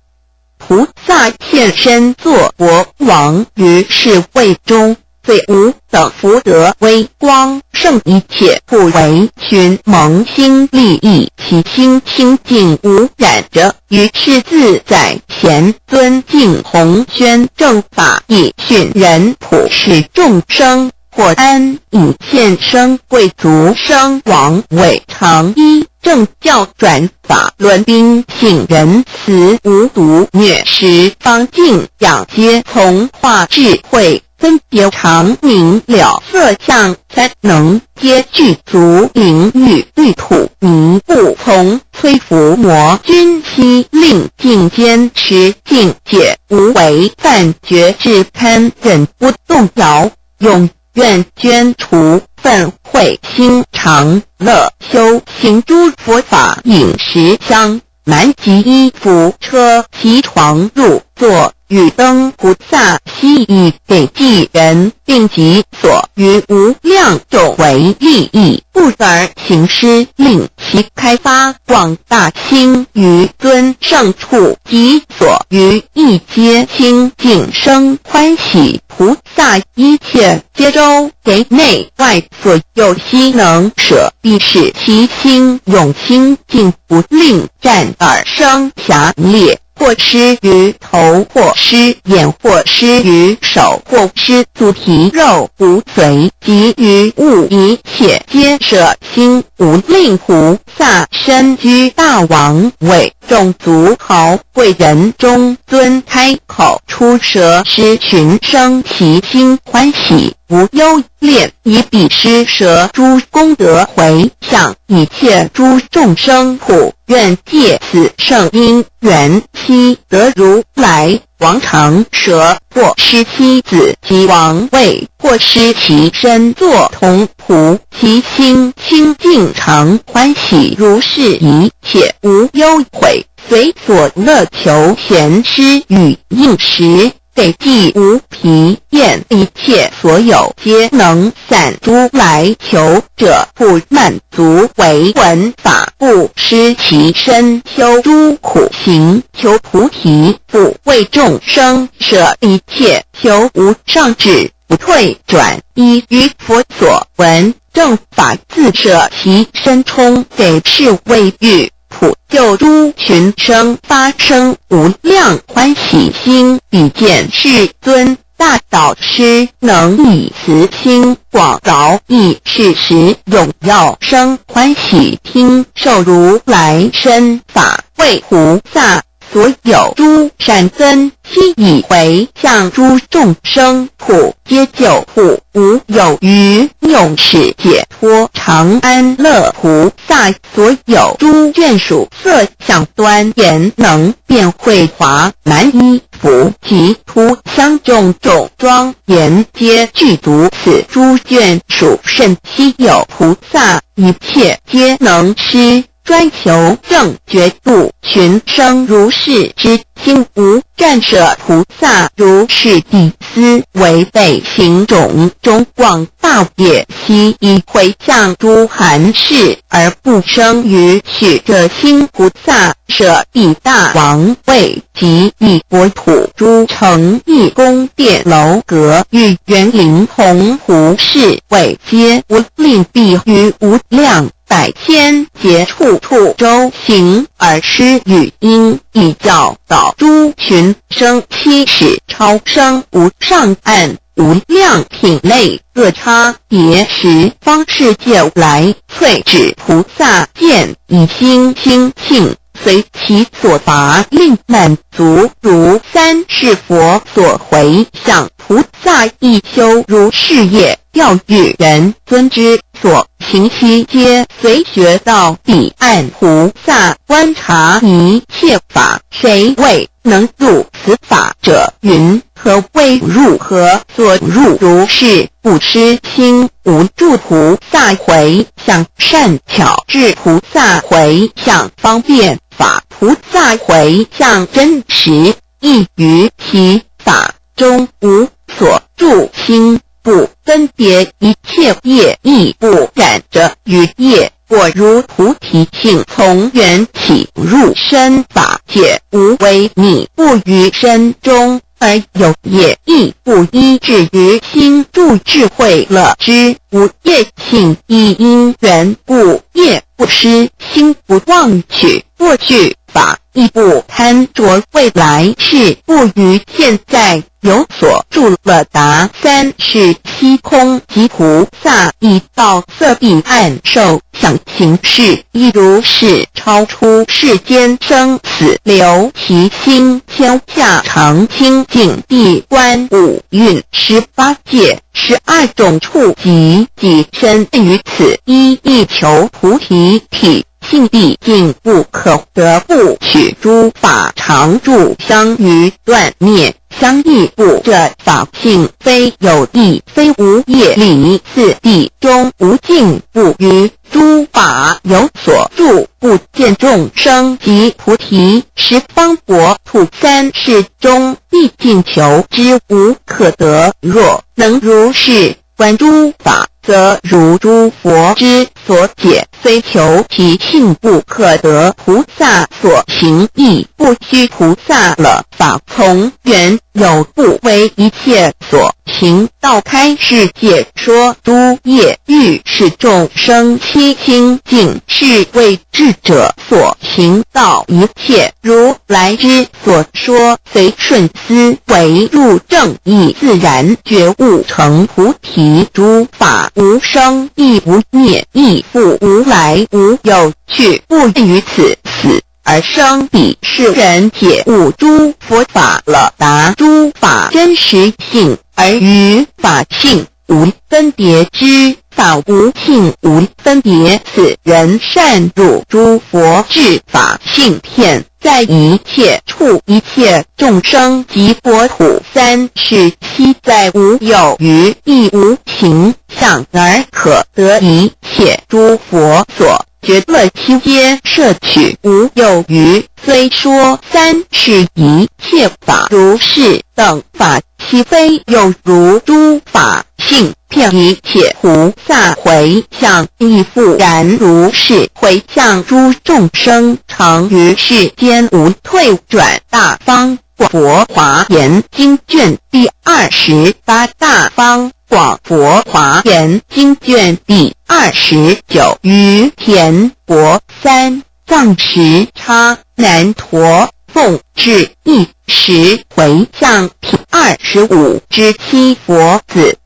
菩萨现身作国王于是位中，最无等福德微光，胜一切不为群蒙心利益，其心清净无染者，于是自在贤尊敬弘宣正法义训人普世众生，或安以现生贵族生王位常依正教转法轮兵信仁慈无毒虐十方敬仰皆从化智慧分别常明了色相三能皆具足灵域律土迷不从摧伏魔君悉令尽坚持境界无为犯觉至堪忍不动摇永愿捐除愤恚心常乐修行诸佛法饮食香满及衣服车骑床入座与灯菩萨悉以给济人并及所于无量众为利益故而行施令其开发广大心于尊胜处及所于一皆清净生欢喜菩萨一切皆周给内外所有悉能舍必使其心永清净不令战而生狭劣或施于头或施眼或施于手或施足皮肉骨髓及于物一切皆舍心无令菩萨身居大王位众族豪贵人中尊开口出舌施群生其心欢喜无忧恋以彼施舍诸功德回向一切诸众生普愿借此圣因缘悉得如来王常舍或施妻子及王位或施其身作童仆其心清净常欢喜如是一切无忧悔随所乐求贤施与应时北既无疲厌，一切所有皆能散诸来求者，不满足为闻法，不失其身，修诸苦行，求菩提，不为众生舍一切，求无上智，不退转，依于佛所闻正法，自舍其身，充给是为欲，普救诸群生，发生无量欢喜心，以见世尊大导师，能以慈心广饶益世时，永耀生欢喜，听受如来身法，为菩萨所有诸善根，悉以回向诸众生，普皆救护，无有余，永世解脱，常安乐。菩萨所有诸眷属，色相端严，能变慧华满衣服，及涂香种种庄严，皆具足。此诸眷属甚稀有，菩萨一切皆能施，专求正觉度群生如是之心，无暂舍。菩萨如是地思，违背行种种广大业，悉以回向诸含事，而不生于许者心。菩萨舍彼大王位，及以国土诸城邑宫殿楼阁，与园林同胡士为，皆无令必于无量百千劫处处周行，而施语音，以教导诸群生，七使超生无上岸，无量品类，各差别十方世界来，粹指菩萨见以心清净，随其所拔，令满足。如三世佛所回向，菩萨亦修如是业，要欲人尊之所行，悉皆随学到彼岸。菩萨观察一切法，谁为能入此法者？云何谓入？何所入？如是不失心无助。菩萨回向善巧智，菩萨回向方便法，菩萨回向真实，亦于其法中无所住心，不分别一切业，亦不染着于业。果如菩提性，从缘起入身法界，无为你不于身中，而有业亦不依止于心，住智慧乐之。无业性依因缘故，业不失，心不妄取过去法，亦不贪着未来世，不于现在有所住了达。三是虚空及菩萨以道色彼岸受想行识，亦如是超出世间生死流，其心天下常清净，地观五蕴18界12种处及身于此，一意求菩提体，性毕竟不可得，不取诸法常住，相于断灭，相异不。这法性非有义，非无业理。四谛中无尽，不于诸法有所住，不见众生及菩提十方国土。三世中毕竟求之，无可得。若能如是观诸法，则如诸佛之所解，虽求其性不可得。菩萨所行亦不虚，菩萨了法从缘有，不为一切所行道，开示解说诸业，欲使众生悉清净，是为智者所行道。一切如来之所说，随顺思维，入正义，自然觉悟成菩提。诸法无生亦无灭，亦复无来无有去，不于此死而生。彼是人解悟诸佛法了达诸法真实性，而于法性无分别之，法无性无分别。此人善入诸佛智法性片，在一切处一切众生及国土。三是悉在无有余，亦无形象，而可得一切诸佛所觉乐七皆摄取，无有余。虽说三是一切法如是等法，其非有如诸法性，遍一切菩萨回向，亦复然如是。回向诸众生，常于世间无退转。大方广佛华严经卷第28，大方广佛华严经卷第29。于田伯三藏时叉难陀奉至一时回向品25之七佛子，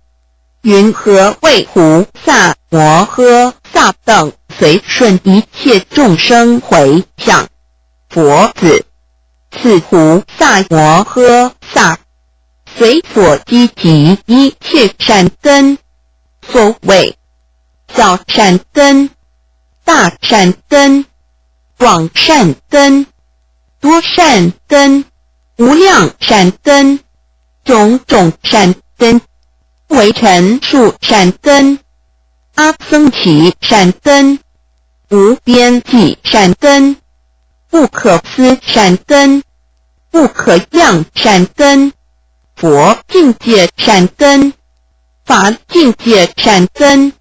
云何为菩萨摩诃萨等随顺一切众生回向？佛子，此菩萨摩诃萨随所积集一切善根，所谓小善根、大善根、广善根、多善根、无量善根、种种善根、为陈述善根、阿僧祇善根、无边际善根、不可思善根、不可量善根、佛境界善根、法境界善根、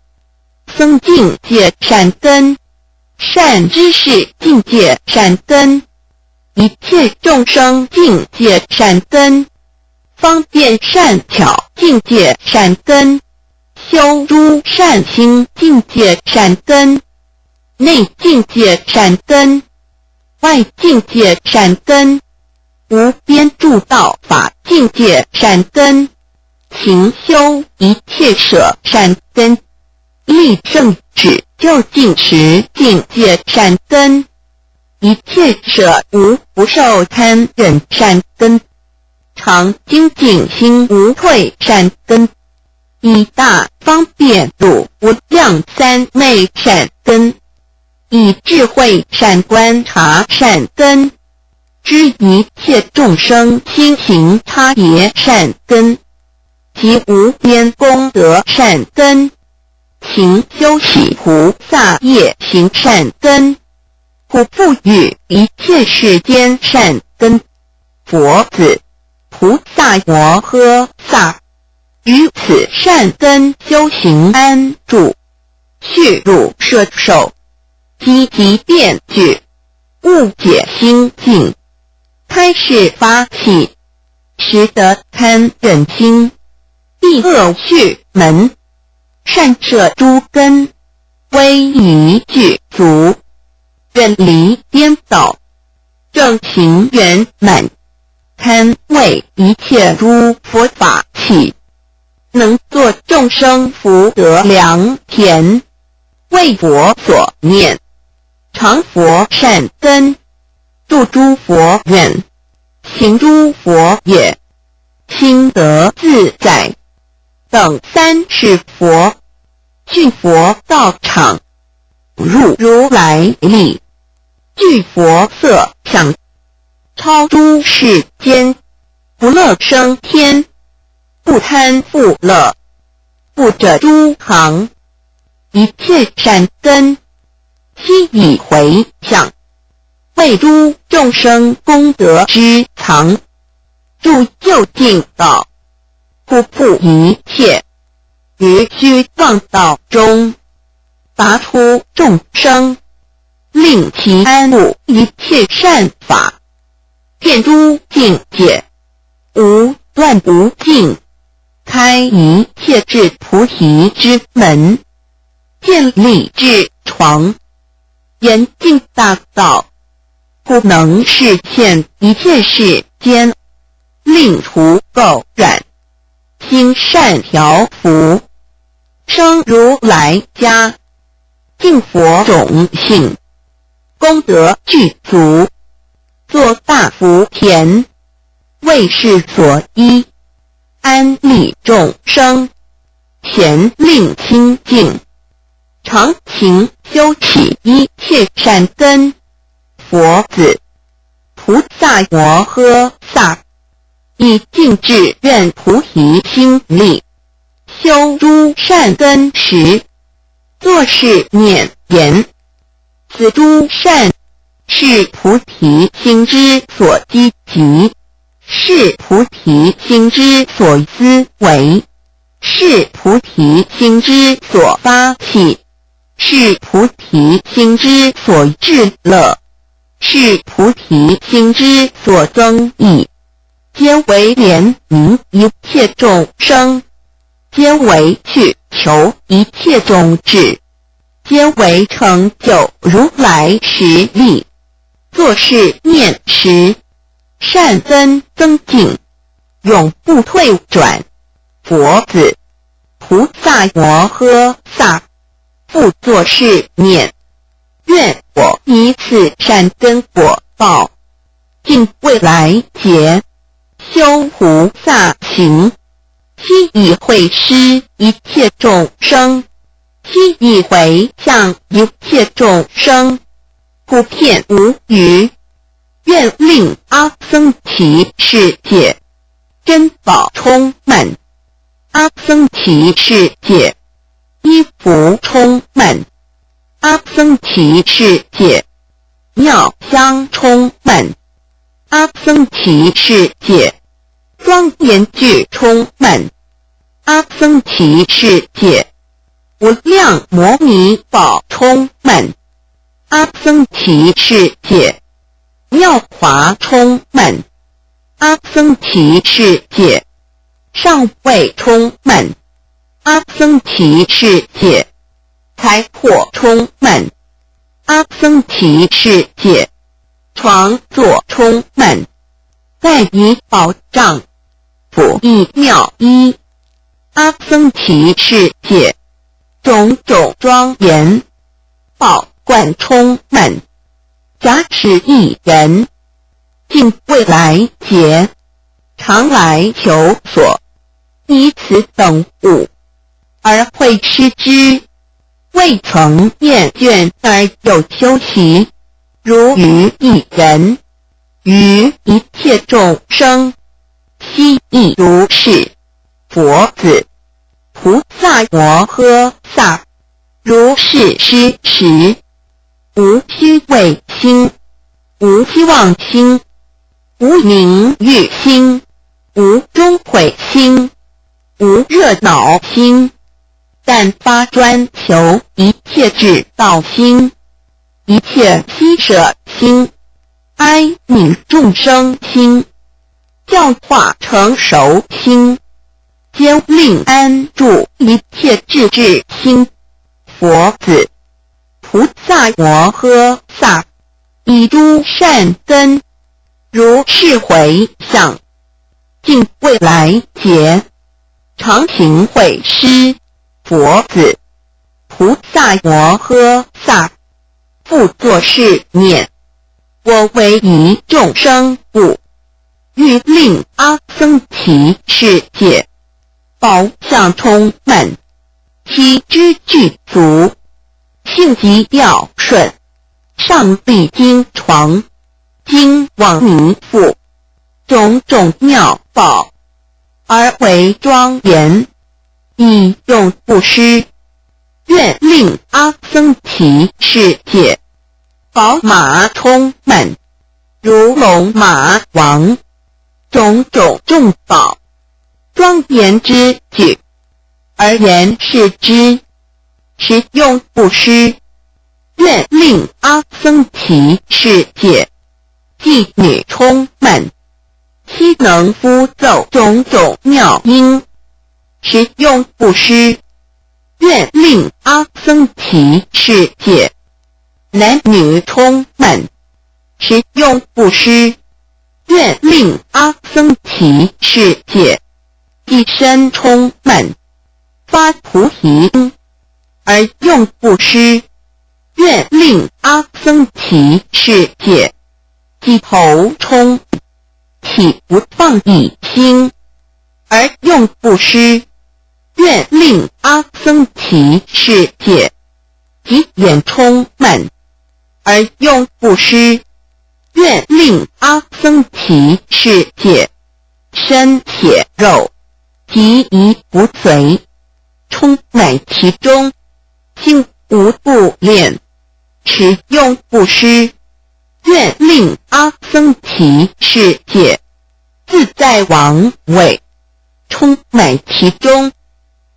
僧境界善根、善知识境界善根、一切众生境界善根、方便善巧境界善根、修诸善行境界善根、内境界善根、外境界善根、无边诸道法境界善根、勤修一切舍善根、立正止就近持境界善根、一切舍无不受贪忍善根、常精进心无退善根、以大方便度无量三昧善根、以智慧善观察善根、知一切众生心行他别善根、及无边功德善根、勤修习菩萨业行善根，故赋予一切世间善根。佛子，菩萨摩诃萨于此善根修行安住，续入摄受，积极辩句，误解心境，开示发起，实得贪忍心，避恶续门，善摄诸根，威仪具足，远离颠倒，正行圆满，堪为一切诸佛法器，能作众生福德良田，为佛所念，常佛善根，助诸佛愿，行诸佛业，心得自在。等三世佛，具佛道场，入如来力，具佛色相，超诸世间，不乐生天，不贪富乐，不者诸行，一切善根，悉以回向，为诸众生功德之藏，助就近道，不负一切，于虚妄道中，拔出众生，令其安住一切善法，遍诸境界，无断无尽，开一切智菩提之门，建立智床，严净大道，故能示现一切世间，令除垢染，心善调伏，生如来家，敬佛种性，功德具足，作大福田，为世所依，安利众生，咸令清净，常勤修起一切善根。佛子，菩萨摩诃萨以净智愿菩提心力，修诸善根时，作是念言：此诸善，是菩提心之所积集，是菩提心之所思维，是菩提心之所发起，是菩提心之所至乐，是菩提心之所增益，皆为怜悯一切众生，皆为去求一切种智，皆为成就如来实力。作是念时，善根增进，永不退转。佛子，菩萨摩诃萨，复作是念：愿我以此善根果报，尽未来劫，修菩萨行，悉以会施一切众生，悉以回向一切众生，普遍无余。愿令阿僧祇世界珍宝充满，阿僧祇世界衣服充满，阿僧祇世界妙香充满，阿僧祇世界庄严具充满，阿僧祇世界无量摩尼宝充满，阿僧祇世界妙华充满，阿僧祇世界上位充满，阿僧祇世界财货充满，阿僧祇世界床座充满，盖以宝障，辅以妙衣，阿僧祇世界种种庄严，宝冠充满，假使一人尽未来劫，常来求索，以此等物而会施之，未曾厌倦而有修习，如于一人，于一切众生，悉亦如是。佛子，菩萨摩诃萨，如是施时，无虚伪心，无希望心，无名欲心，无终悔心，无热恼心，但发专求一切智道心，一切希舍心，哀悯众生心，教化成熟心，皆令安住一切智智心。佛子，菩萨摩诃萨，以诸善根，如是回向，尽未来劫，常行会施。佛子，菩萨摩诃萨，复作是念：我为一众生故，欲令阿僧祇世界宝相充满，其知具足，性极调顺，上必经床，经往弥复，种种妙宝，而为庄严，以用布施。愿令阿僧祇世界宝马充满，如龙马王，种种众宝，庄严之举，而言是之，实用布施。愿令阿僧祇世界妓女充满，悉能敷奏种种妙音，实用布施。愿令阿僧祇世界男女充满，实用布施。愿令阿僧祇世界一身充满，发菩提心，而用布施。愿令阿僧祇世界鸡头充，体不放一心，而用布施。愿令阿僧祇世界及眼充满，而用布施。愿令阿僧祇世界身血肉及一不随，充满其中，心无不恋，持用布施，愿令阿僧祇世界自在王位，充满其中。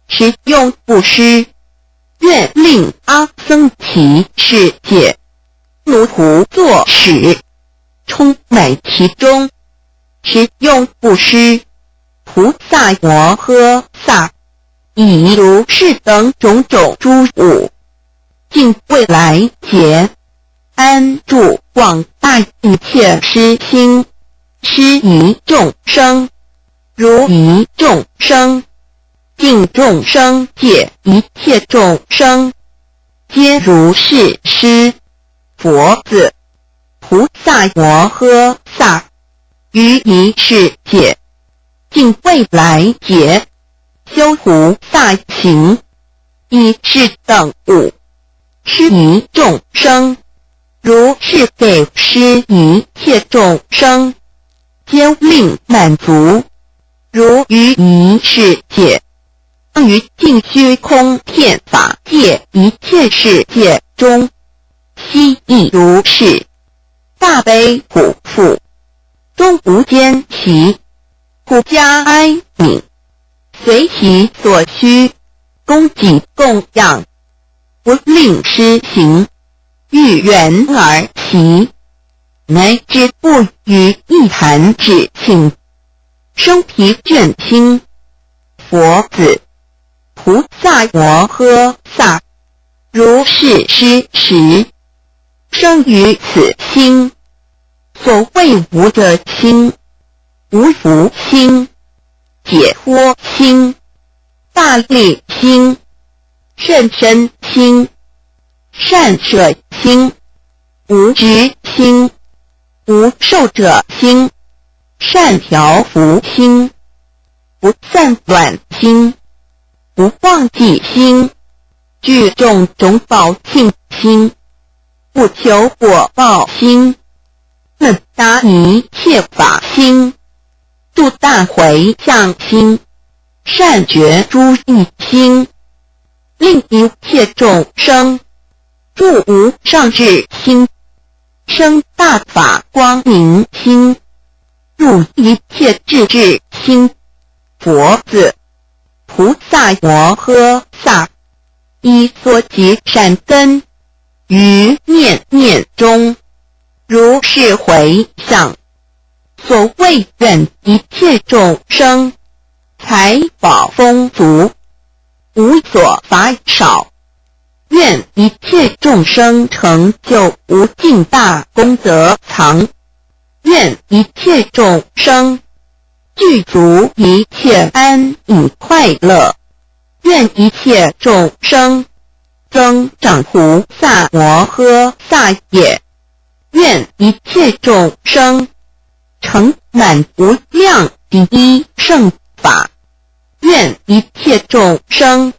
持用布施，愿令阿僧祇世界奴仆作使，充满其中。持用布施，菩萨摩诃萨以如是等种种诸物，尽未来劫安住广大一切施心，施于众生，如于众生，尽众生界一切众生，皆如是施。佛子，菩萨摩诃萨于一世界尽未来劫修菩萨行，以是等物施于众生，如是给施于切众生，皆令满足，如于一世界于尽虚空遍法界一切世界中，悉亦如是。大悲普覆，终无间期，普加哀悯，随其所需，供给供养，不令施行，欲圆而习，乃至不于一弹指顷，生疲倦心。佛子，菩萨摩诃萨如是施时，生于此心。所谓无者心、无福心、解脱心、大利心、甚深心、善舍心、无执心、无受者心、善调伏心、不散乱心、不忘记心、具种种宝庆心、不求果报心、能达一切法心、度大回向心、善觉诸义心、令一切众生住无上智心、生大法光明心、入一切智智心。佛子，菩萨摩诃萨依所及善根，于念念中如是回向，所谓愿一切众生财宝丰足，无所乏少，愿一切众生成就无尽大功德藏，愿一切众生具足一切安隐快乐，愿一切众生增长菩萨摩诃萨也，愿一切众生成满无量第一圣法，愿一切众生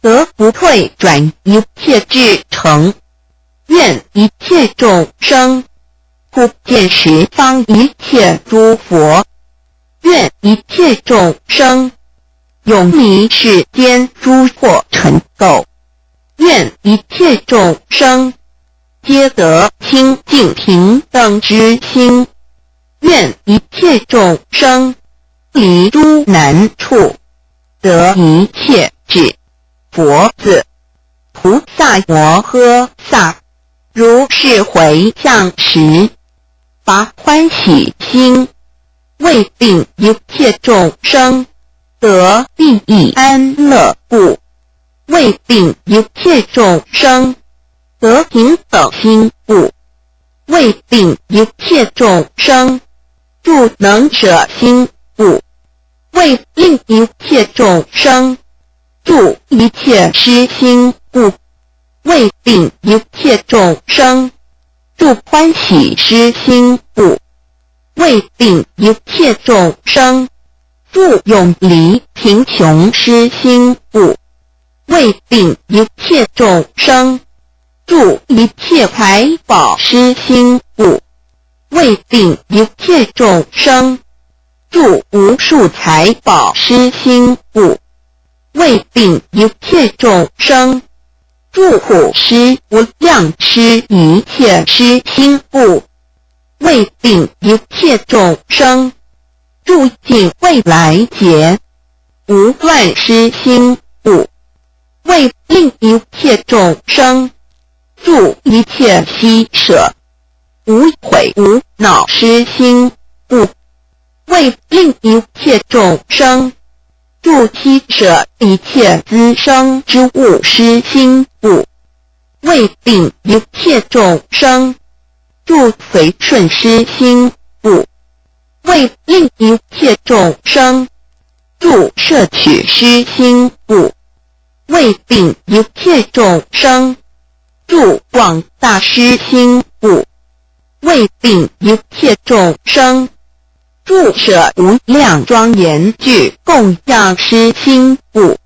得不退转一切至诚，愿一切众生普遍十方一切诸佛，愿一切众生永离世间诸惑尘垢，愿一切众生皆得清净平等之心，愿一切众生离诸难处，得一切智。佛子，菩萨摩诃萨如是回向时，发欢喜心，为令一切众生得利益安乐故，为令一切众生得平等心故，为令一切众生住能舍心故，为令一切众生住一切施心故，为令一切众生住欢喜施心故，为令一切众生住永离贫穷施心故，为令一切众生住一切财宝施心故，为令一切众生住无数财宝施心故，为令一切众生住普施无量施一切施心故，为令一切众生住尽未来劫无乱施心故，为令一切众生住一切悉舍无悔无恼施心故，为令一切众生住悉舍一切资生之物施心故，为令一切众生住随顺施心故，为令一切众生住摄取施心故，为令一切众生住广大施心故，为令一切众生住舍无量庄严具供养施心故，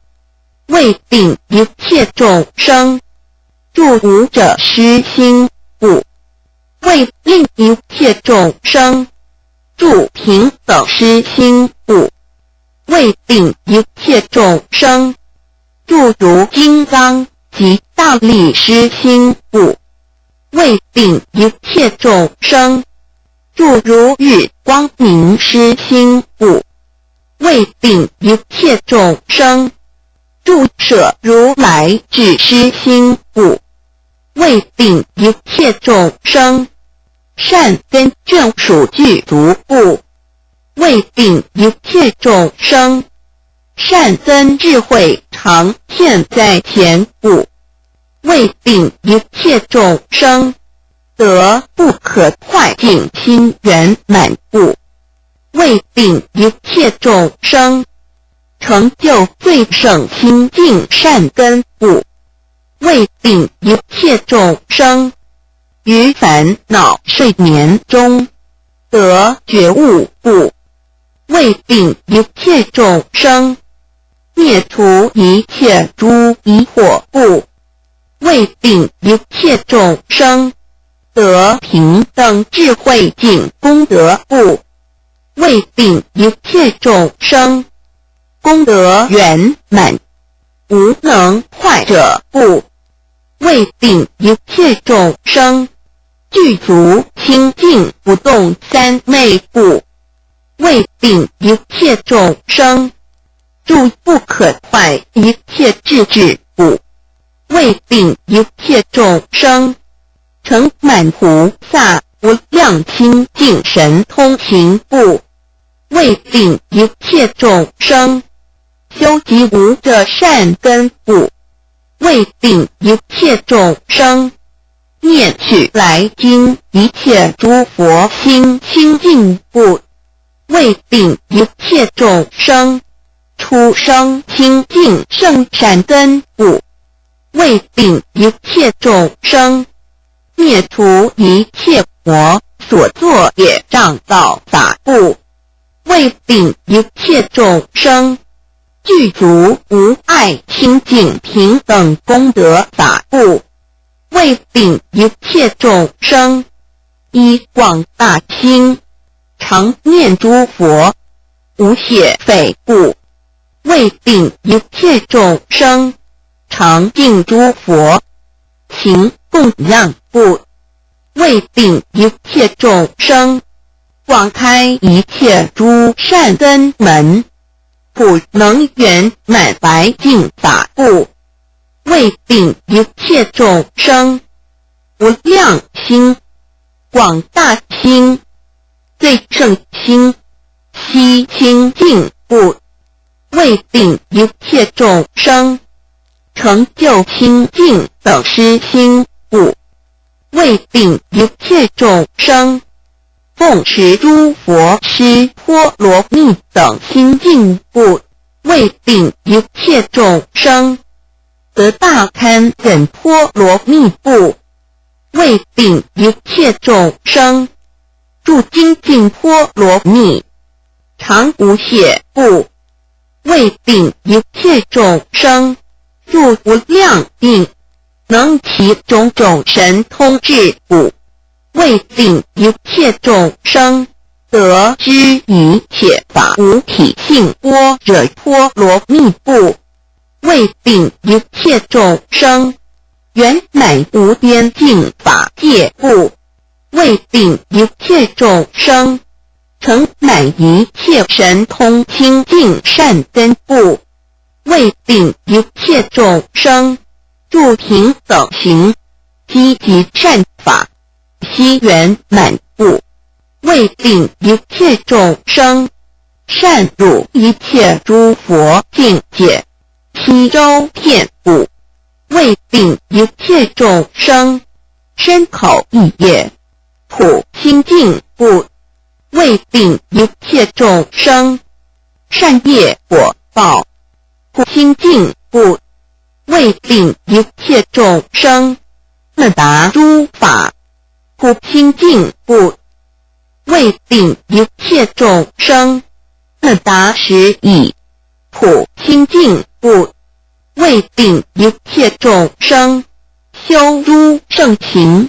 为令一切众生住无者施心故，为令一切众生住平等施心故，为令一切众生住如金刚及大力施心故，为令一切众生住如日光明施心故，为令一切众生住舍如来智施心故，为令一切众生善根正属具足故，为令一切众生善根智慧常现在前故，为令一切众生得不可坏净心圆满故，为令一切众生成就最胜清净善根故，为令一切众生于烦恼睡眠中得觉悟故，为令一切众生灭除一切诸疑惑故，为令一切众生得平等智慧净功德故，为令一切众生功德圆满无能坏者故，为令一切众生具足清净不动三昧故，为令一切众生住不可坏一切智智故，为令一切众生成满菩萨无量清净神通行故，为令一切众生修集无者善根故，为令一切众生念取来经一切诸佛心清净故，为令一切众生出生清净圣善根故，为令一切众生灭除一切佛所作业障道法故，为令一切众生具足无碍清净平等功德法故，为令一切众生以广大心常念诸佛无懈废故，为令一切众生常敬诸佛勤供养故，为令一切众生广开一切诸善根门普能圆满白净法故，为令一切众生无量心广大心最胜心悉清净故，为令一切众生成就清净等施心故，为令一切众生奉持诸佛施波罗蜜等心净故，为令一切众生得大堪忍波罗蜜故，为令一切众生住精进波罗蜜常无懈故，为令一切众生住无量定能其种种神通智故，为令一切众生得知一切法无体性般若波罗蜜故，为令一切众生原乃无边尽法界故，为令一切众生成乃一切神通清净善根故，为令一切众生住平等行积极善法悉圆满故，为令一切众生善入一切诸佛境界悉周遍故，为令一切众生身口意业普清净故，为令一切众生善业果报普清净故，为令一切众生能达诸法普清净故，为令一切众生能达十意普清净故，为令一切众生修诸圣行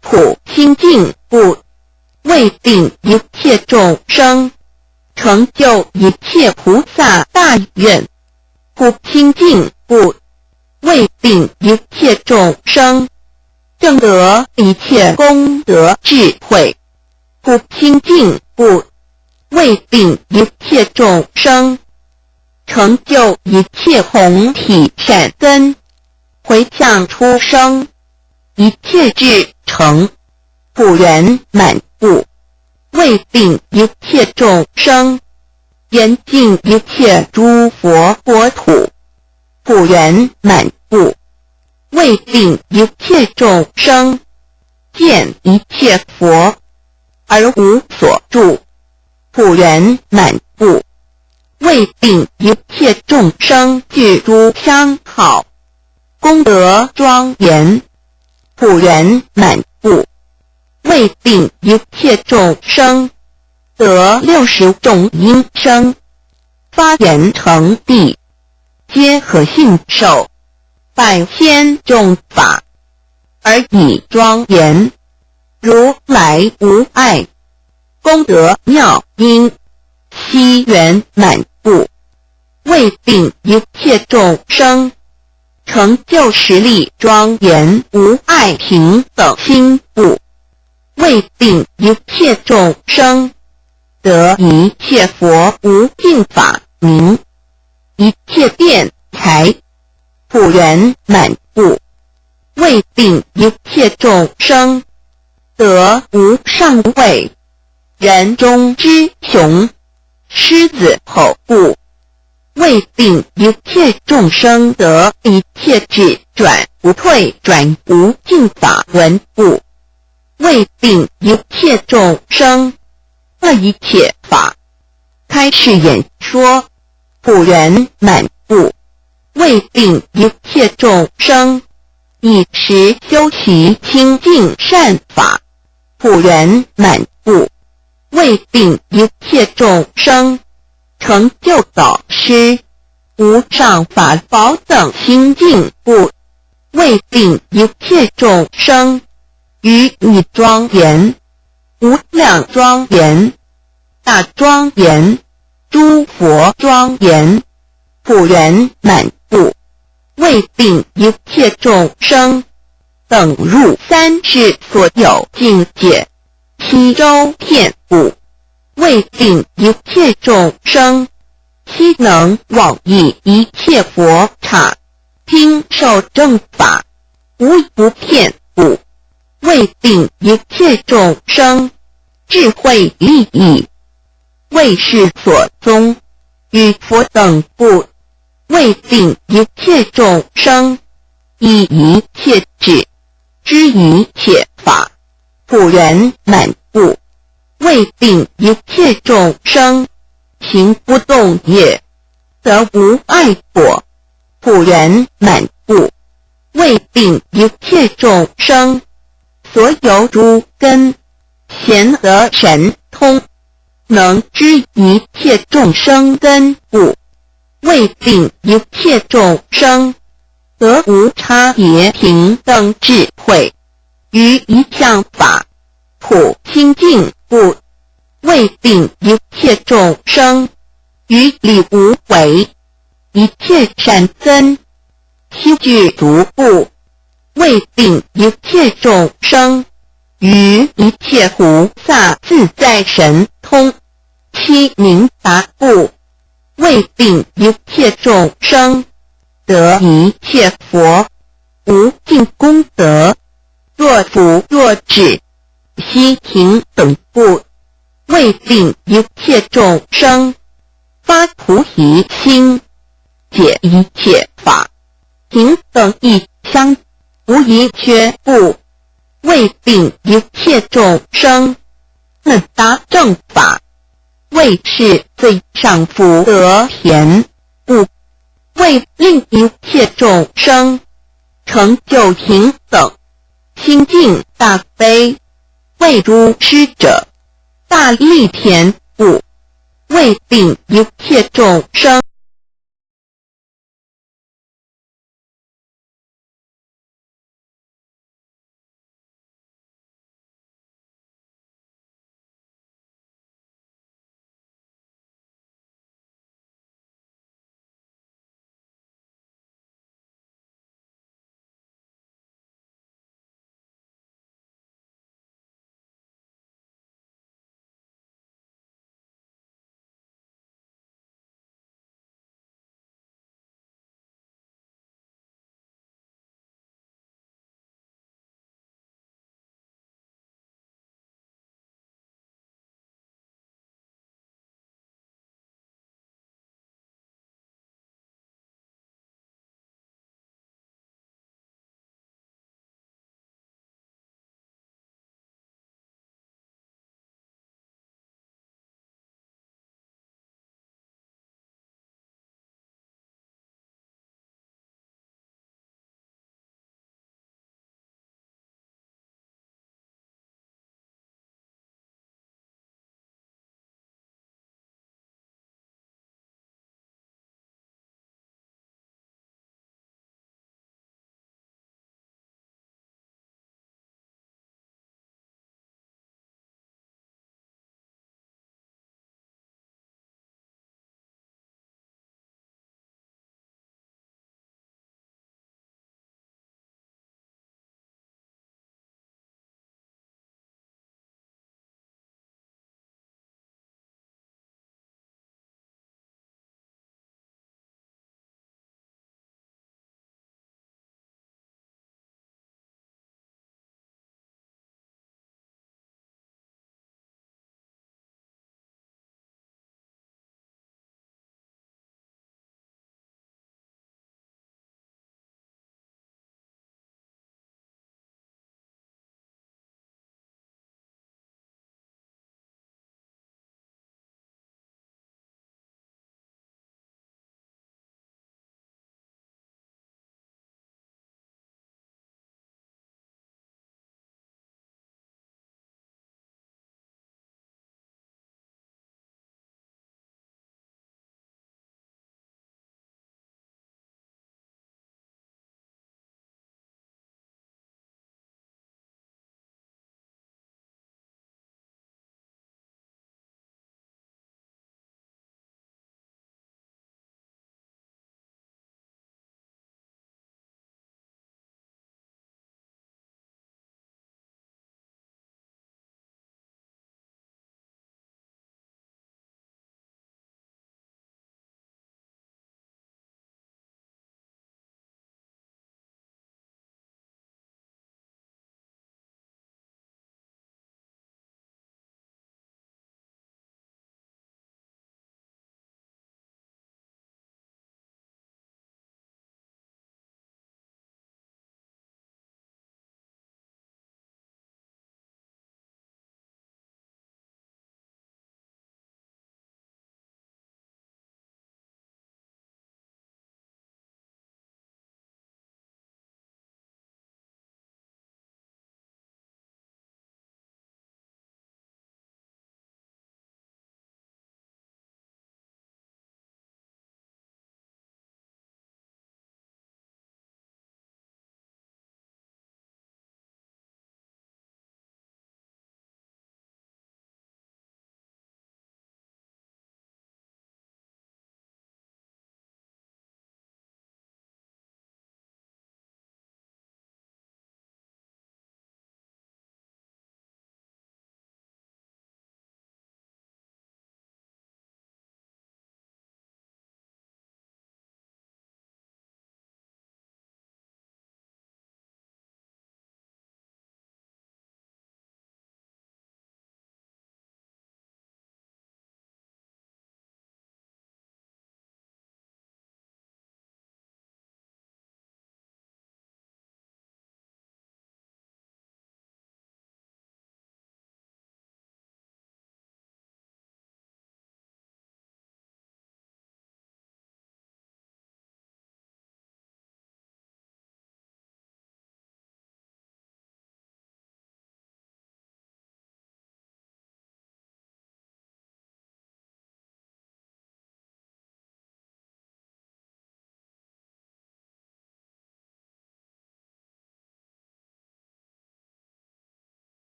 普清净故，为令一切众生成就一切菩萨大愿普清净故，为令一切众生证得一切功德智慧普清净故，为令一切众生成就一切同体善根回向出生一切智成普圆满故，为令一切众生严净一切诸佛国土普圆满故，为令一切众生见一切佛而无所住普圆满故，为令一切众生具诸相好功德庄严普圆满故，为令一切众生得60种因生发言成地皆可信受百千种法而以庄严如来无碍功德妙因悉圆满故，为令一切众生成就实力庄严无碍平等心故，为令一切众生得一切佛无尽法明一切辩才普圆满故，为令一切众生得无上位人中之雄狮子吼故，为令一切众生得一切智转不退转无尽法轮故，为令一切众生得一切法开示演说普圆满故，为令一切众生以时修习清净善法普圆满故，为令一切众生成就导师无上法宝等清净故，为令一切众生于你庄严无量庄严大庄严诸佛庄严普圆满故，为令一切众生等入三世所有境界悉周遍故，为令一切众生悉能往诣一切佛刹听受正法无不骗故，为令一切众生智慧利益为是所宗与佛等故，为令一切众生以一切智知一切法普圆满故，为令一切众生行不动业得无碍果普圆满故，为令一切众生所有诸根贤得神通能知一切众生根故，为令一切众生得无差别平等智慧于一向法普清净故，为令一切众生于理无为一切善根悉具足故，为令一切众生于一切菩萨自在神通七明达故，为令一切众生得一切佛无尽功德，若福若智悉停等故，为令一切众生发菩提心，解一切法平等一相，无一缺故，为令一切众生能达正法，为是最上福德田故，为令一切众生成就平等心净大悲，为诸师者大利田故，为令一切众生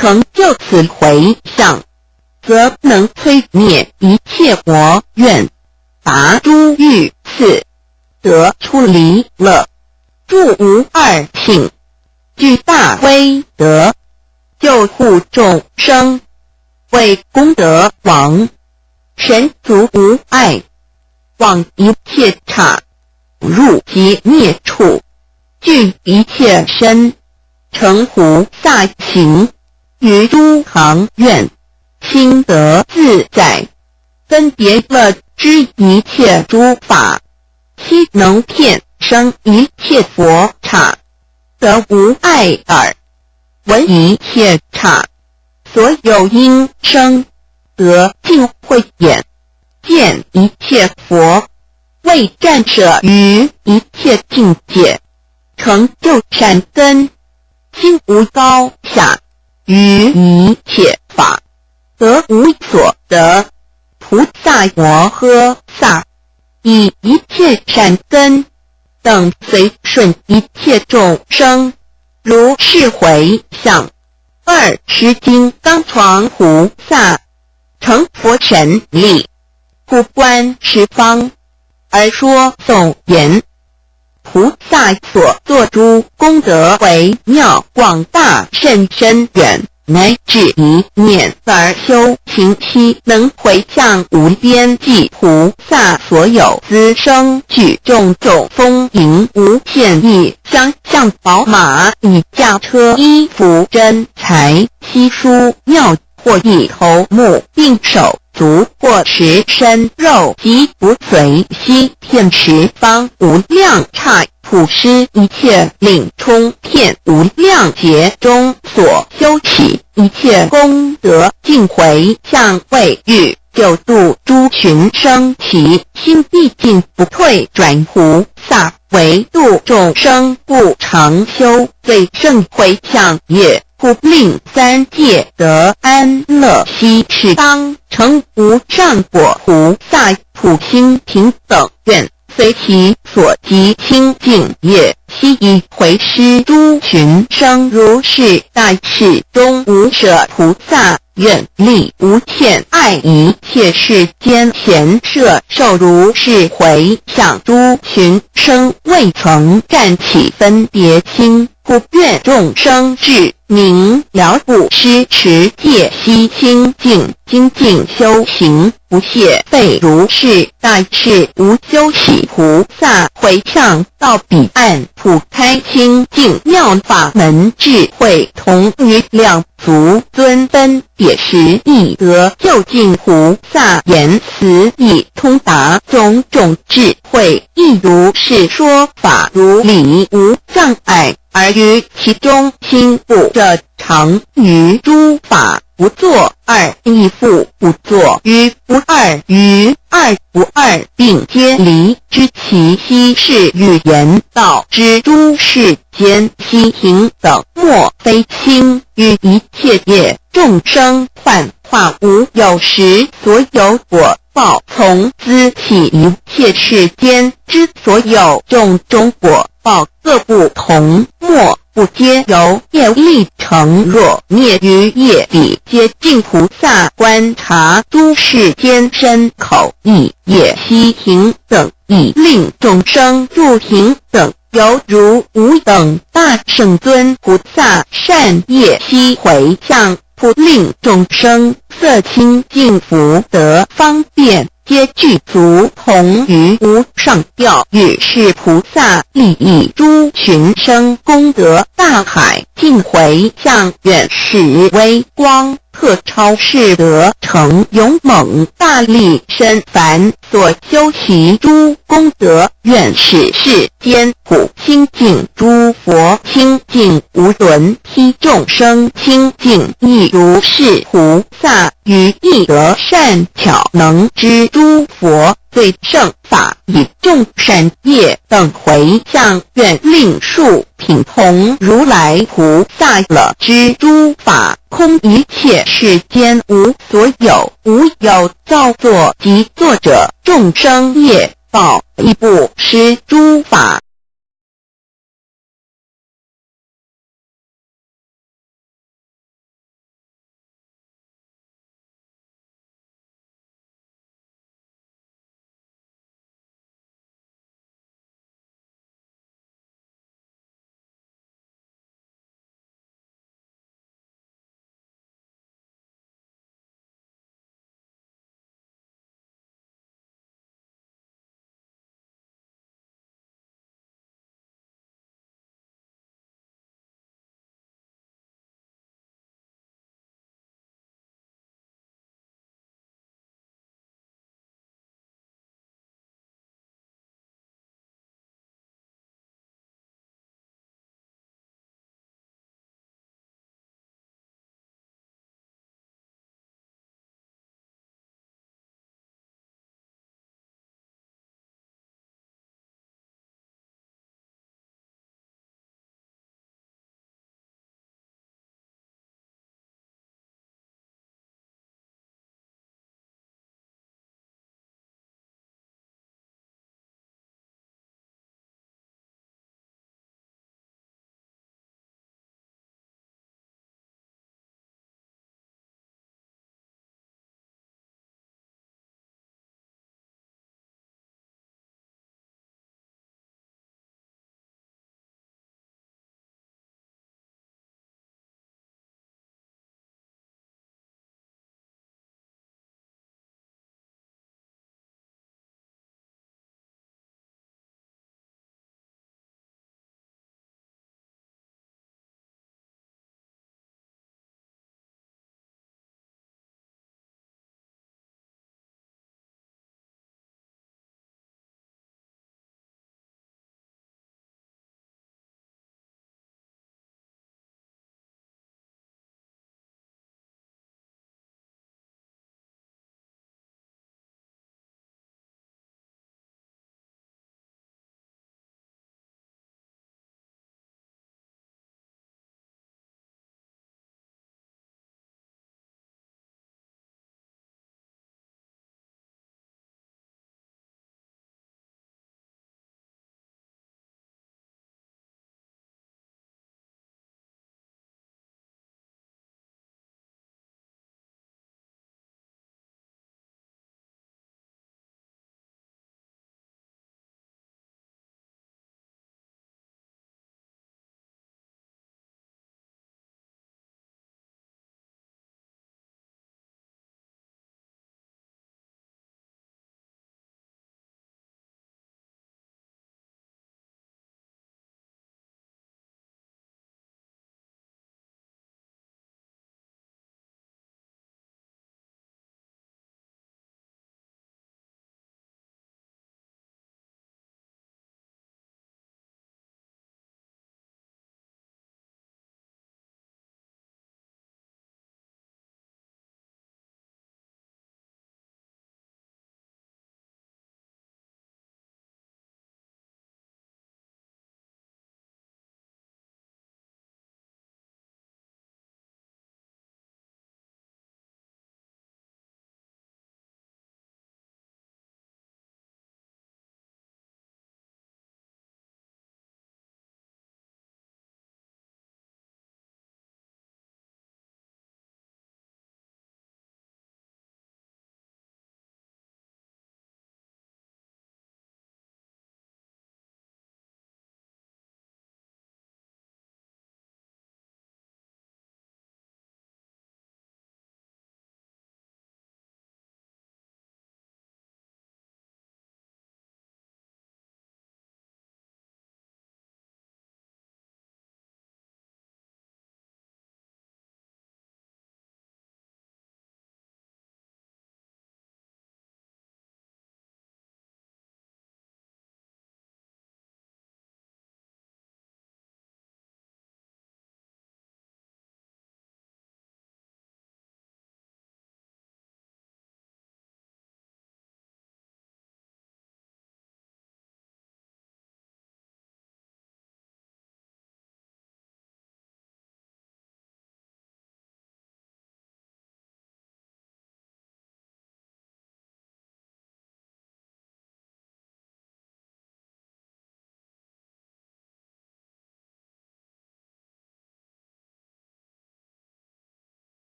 成就此回向，则能摧灭一切我愿，达诸欲次，得出离乐，住无二性，具大威德，救护众生，为功德王，神足无碍，往一切刹，入极灭处，具一切身，成菩萨行，于诸行愿，心得自在，分别乐知一切诸法，悉能遍生一切佛刹，得无碍耳。闻一切刹，所有因生，得尽慧眼，见一切佛，为战舍于一切境界，成就善根，心无高下，于一切法，得无所得。菩萨摩诃萨，以一切善根，等随顺一切众生，如是回向。20金刚幢菩萨，成佛神力，故观十方，而说颂言。菩萨所作诸功德为妙广大甚深远，乃至一念而修行期，能回向无边际菩萨所有资生具种种丰盈无限意，相向宝马以驾车衣服真财悉书妙，或一头目并手足或持身肉，及不随悉遍十方无量刹，普施一切领充遍无量劫中所修起一切功德，尽回向为欲救度诸群生，其心必尽不退转菩萨，唯度众生不常修最胜回向业，故令三界得安乐，悉是当成无上果菩萨普心平等愿，随其所及清净业，悉以回施诸群生。如是大士中无舍菩萨，愿力无欠爱一切世间贤摄受如是回向，诸群生未曾占起分别心，故愿众生至明了不施持戒悉清净，精进修行，不懈废如是大士无休息菩萨，回向到彼岸，普开清净妙法门，智慧同于两足尊分别时，亦得究竟菩萨言辞，以通达种种智慧，亦如是说法如理无障碍，而于其中心不着常于诸法不作二，亦复不作于不二，于二不二并皆离知其悉是语言道之诸世间悉平等，莫非轻于一切业众生幻化无有时，所有果报从资起一切世间之所有种种果报各不同，莫不皆由业力成，若灭于业力，皆尽菩萨观察诸世间身口意业悉平等，以令众生入平等，犹如无等大圣尊菩萨善业悉回向，普令众生色清净福德方便，皆具足同于无上调与是菩萨利益诸群生功德大海，尽回向远视微光，特超世德成勇猛大力身，凡所修习诸功德，愿使世间普清净诸佛清净无伦披众生清净，亦如是菩萨于亦得善巧能知诸佛对圣法以众善业等回向，愿令数品同如来菩萨乐知诸法空，一切世间无所有，无有造作及作者，众生业报亦不施诸法。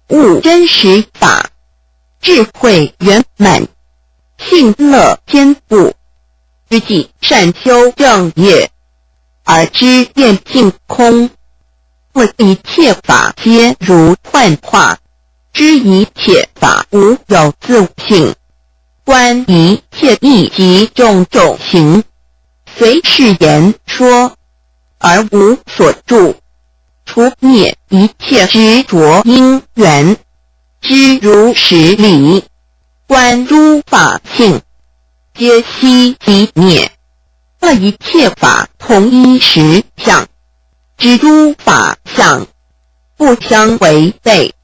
悟真实法，智慧圆满，性乐坚固，知己善修正业，而知愿净空。问一切法皆如幻化，知一切法无有自性，观一切义及种种行，随是言说，而无所住，除灭一切执着因缘，知如实理，观诸法性，皆悉即灭，乐一切法同一实相，知诸法相不相违背，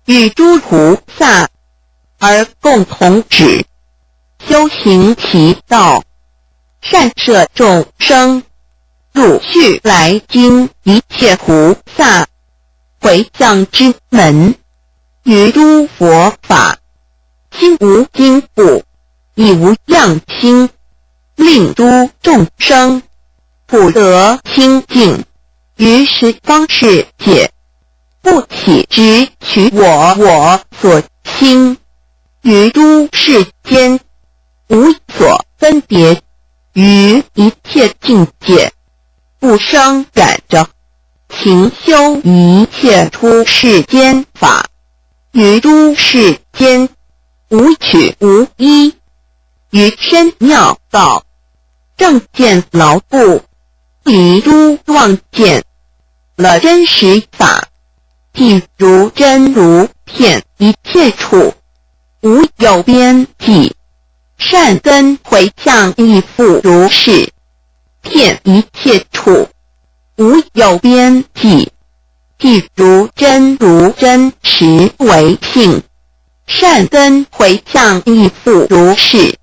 与诸菩萨而共同止，修行其道，善摄众生，入续来经一切菩萨回向之门，于诸佛法心无经故，亦无样心，令诸众生普得清净，于十方世界不起执取我所心，于诸世间无所分别，于一切境界不生染着，勤修一切出世间法，于诸世间无取无依，于深妙道正见牢固，离诸妄见，了真实法，譬如真如遍一切处，无有边际，善根回向亦复如是，遍一切处，无有边际，譬如真如真实为性，善根回向亦复如是，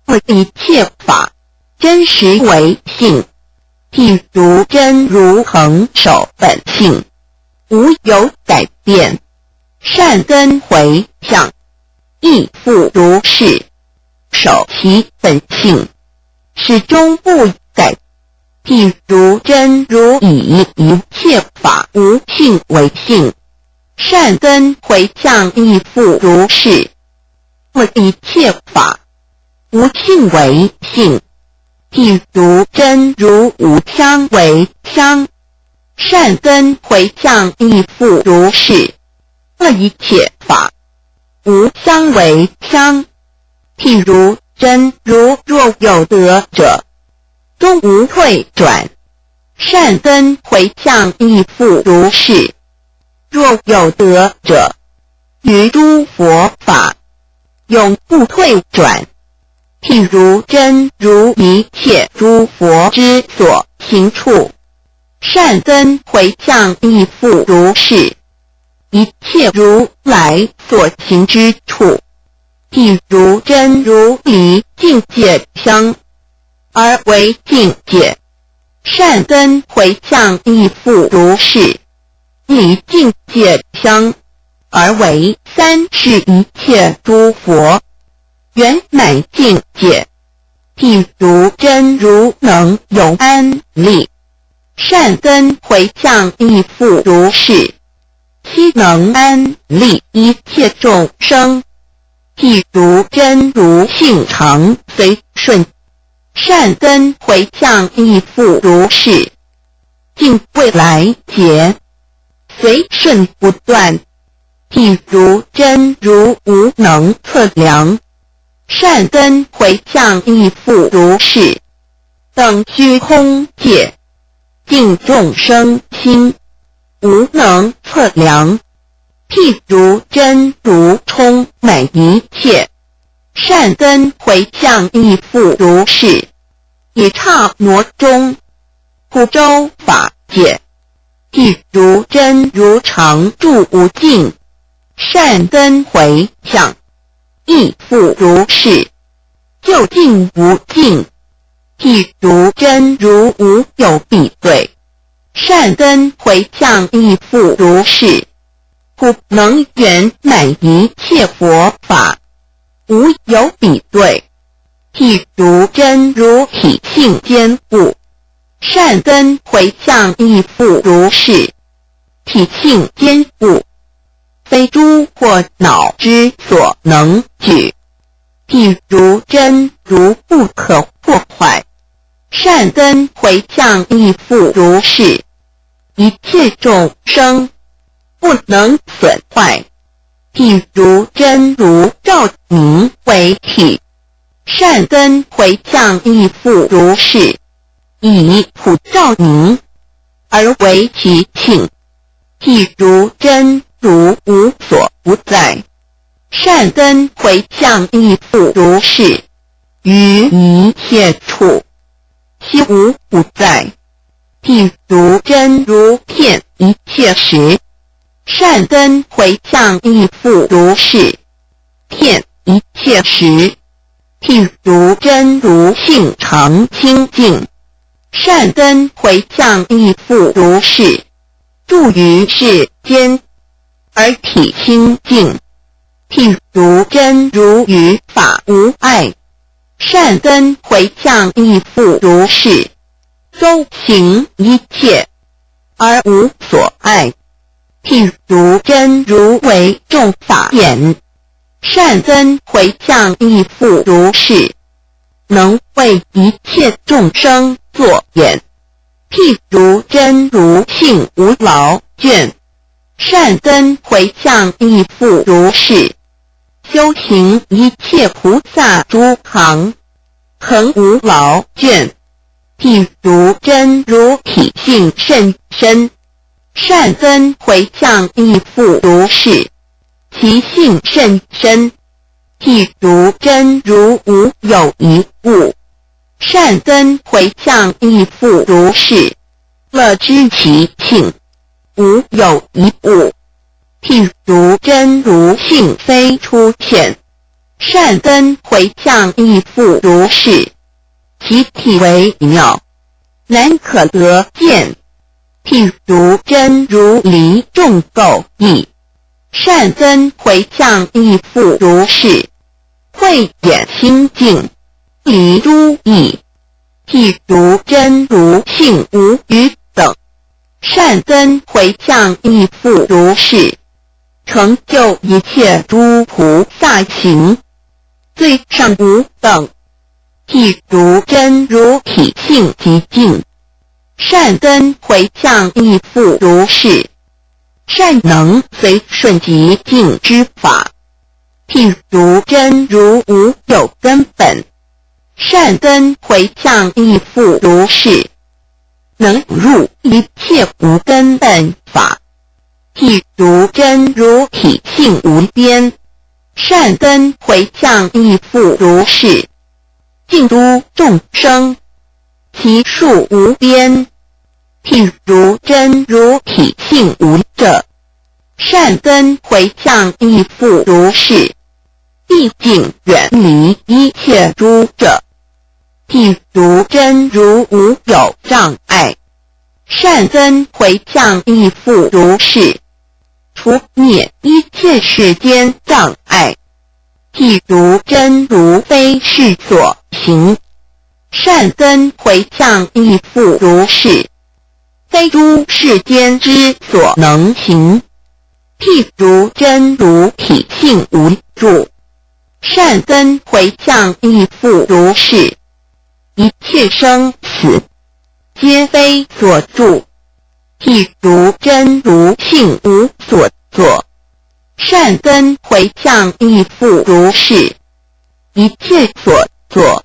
或一切法真实为性，譬如真如恒守本性，无有改变，善根回向亦复如是，守其本性，始终不改。譬如真如以一切法无性为性，善根回向亦复如是，或一切法无性为性，譬如真如无相为相，善根回向亦复如是，或一切法无相为相，譬如真如若有得者，终无退转，善根回向亦复如是，若有得者，于诸佛法永不退转，譬如真如一切诸佛之所行处，善根回向亦复如是，一切如来所行之处，譬如真如离境界相而为境界，善根回向亦复如是，离境界相而为三世一切诸佛圆满境界，譬如真如能有安立，善根回向亦复如是，悉能安立一切众生，譬如真如性常随顺，善根回向亦复如是，尽未来劫随顺不断，譬如真如无能测量，善根回向亦复如是，等虚空界尽众生心无能测量，譬如真如充满一切，善根回向亦复如是，以刹那中普周法界，譬如真如常住无尽，善根回向亦复如是，究竟无尽，譬如真如无有比对，善根回向亦复如是，故能圆满一切佛法，无有比对，譬如真如体性坚固，善根回向亦复如是，体性坚固，非诸或脑之所能举。譬如真如不可破坏，善根回向亦复如是。一切众生不能损坏，譬如真如照明为体，善根回向亦复如是。以普照明而为其庆，譬如真如无所不在，善根回向亦复如是。于一切处悉无不在，譬如真如遍一切时，善根回向亦复如是。遍一切时，譬如真如性常清净，善根回向亦复如是。住于世间而体清净，譬如真如于法无碍，善根回向亦复如是。周行一切而无所碍，譬如真如为众法眼，善根回向亦复如是。能为一切众生作眼，譬如真如性无劳倦，善根回向亦复如是。修行一切菩萨诸行，恒无劳倦，譬如真如体性甚深，善根回向亦复如是。其性甚深，譬如真如无有一物，善根回向亦复如是。乐知其性无有一物，譬如真如性非出现，善根回向亦复如是。其体为妙，难可得见，譬如真如离众垢异，善根回向亦复如是。慧眼清净，离诸异，譬如真如性无余等，善根回向亦复如是。成就一切诸菩萨行，最上无等，譬如真如体性极净，善根回向亦复如是。善能随顺极净之法，譬如真如无有根本，善根回向亦复如是。能入一切无根本法，譬如真如体性无边，善根回向亦复如是。尽诸众生，其数无边，譬如真如体性无者，善根回向亦复如是。毕竟远离一切诸者，譬如真如无有障碍，善根回向亦复如是。除灭一切世间障碍，譬如真如非是所行，善根回向亦复如是。非诸世间之所能行，譬如真如体性无住，善根回向亦复如是。一切生死皆非所住，譬如真如性无所作，善根回向亦复如是。一切所作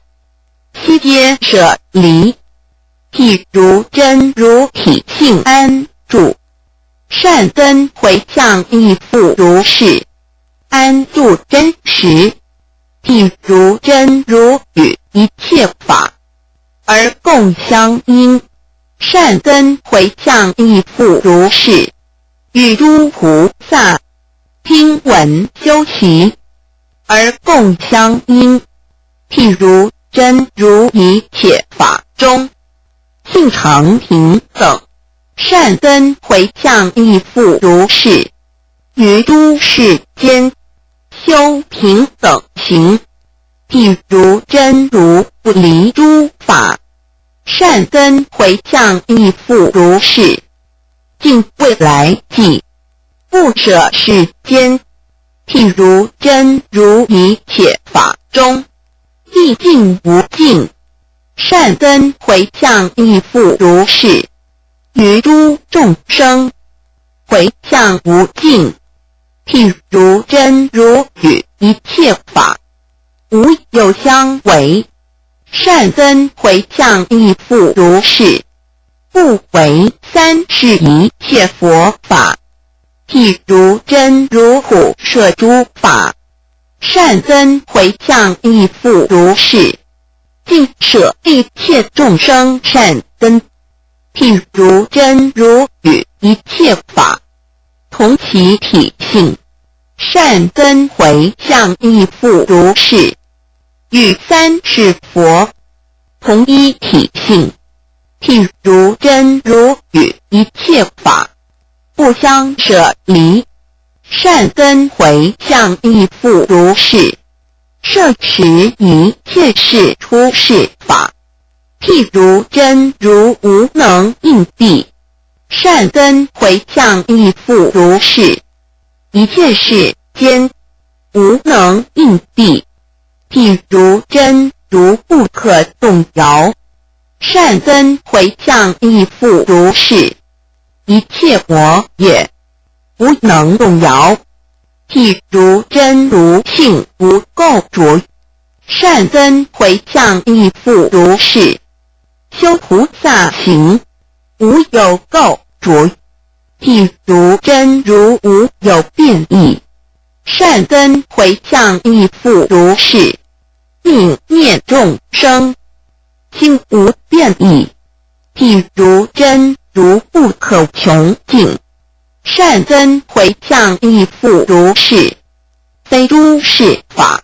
悉皆舍离，譬如真如体性安住，善根回向亦复如是。安住真实，譬如真如与一切法而共相应，善根回向亦复如是。与诸菩萨听闻修习而共相应，譬如真如一切法中性常平等，善根回向亦复如是。于诸世间修平等行，譬如真如不离诸法，善根回向亦复如是。尽未来际不舍世间。譬如真如一切法中，意境无尽，善根回向亦复如是。于诸众生，回向无尽。譬如真如与一切法，无有相违，善根回向亦复如是。不为三世一切佛法。譬如真如普摄诸法，善根回向亦复如是。尽摄一切众生善根。譬如真如与一切法，同其体性，善根回向亦复如是。与三世佛，同一体性。譬如真如与一切法，不相舍离，善根回向亦复如是。摄持一切事出世法，譬如真如无能应地，善根回向亦复如是。一切世间无能应地，譬如真如不可动摇，善根回向亦复如是。一切我也无能动摇，譬如真如性无垢浊，善根回向亦复如是。修菩萨行，无有垢浊，譬如真如无有变异，善根回向亦复如是。应念众生，心无变异，譬如真如不可穷尽，善根回向亦复如是。非诸世法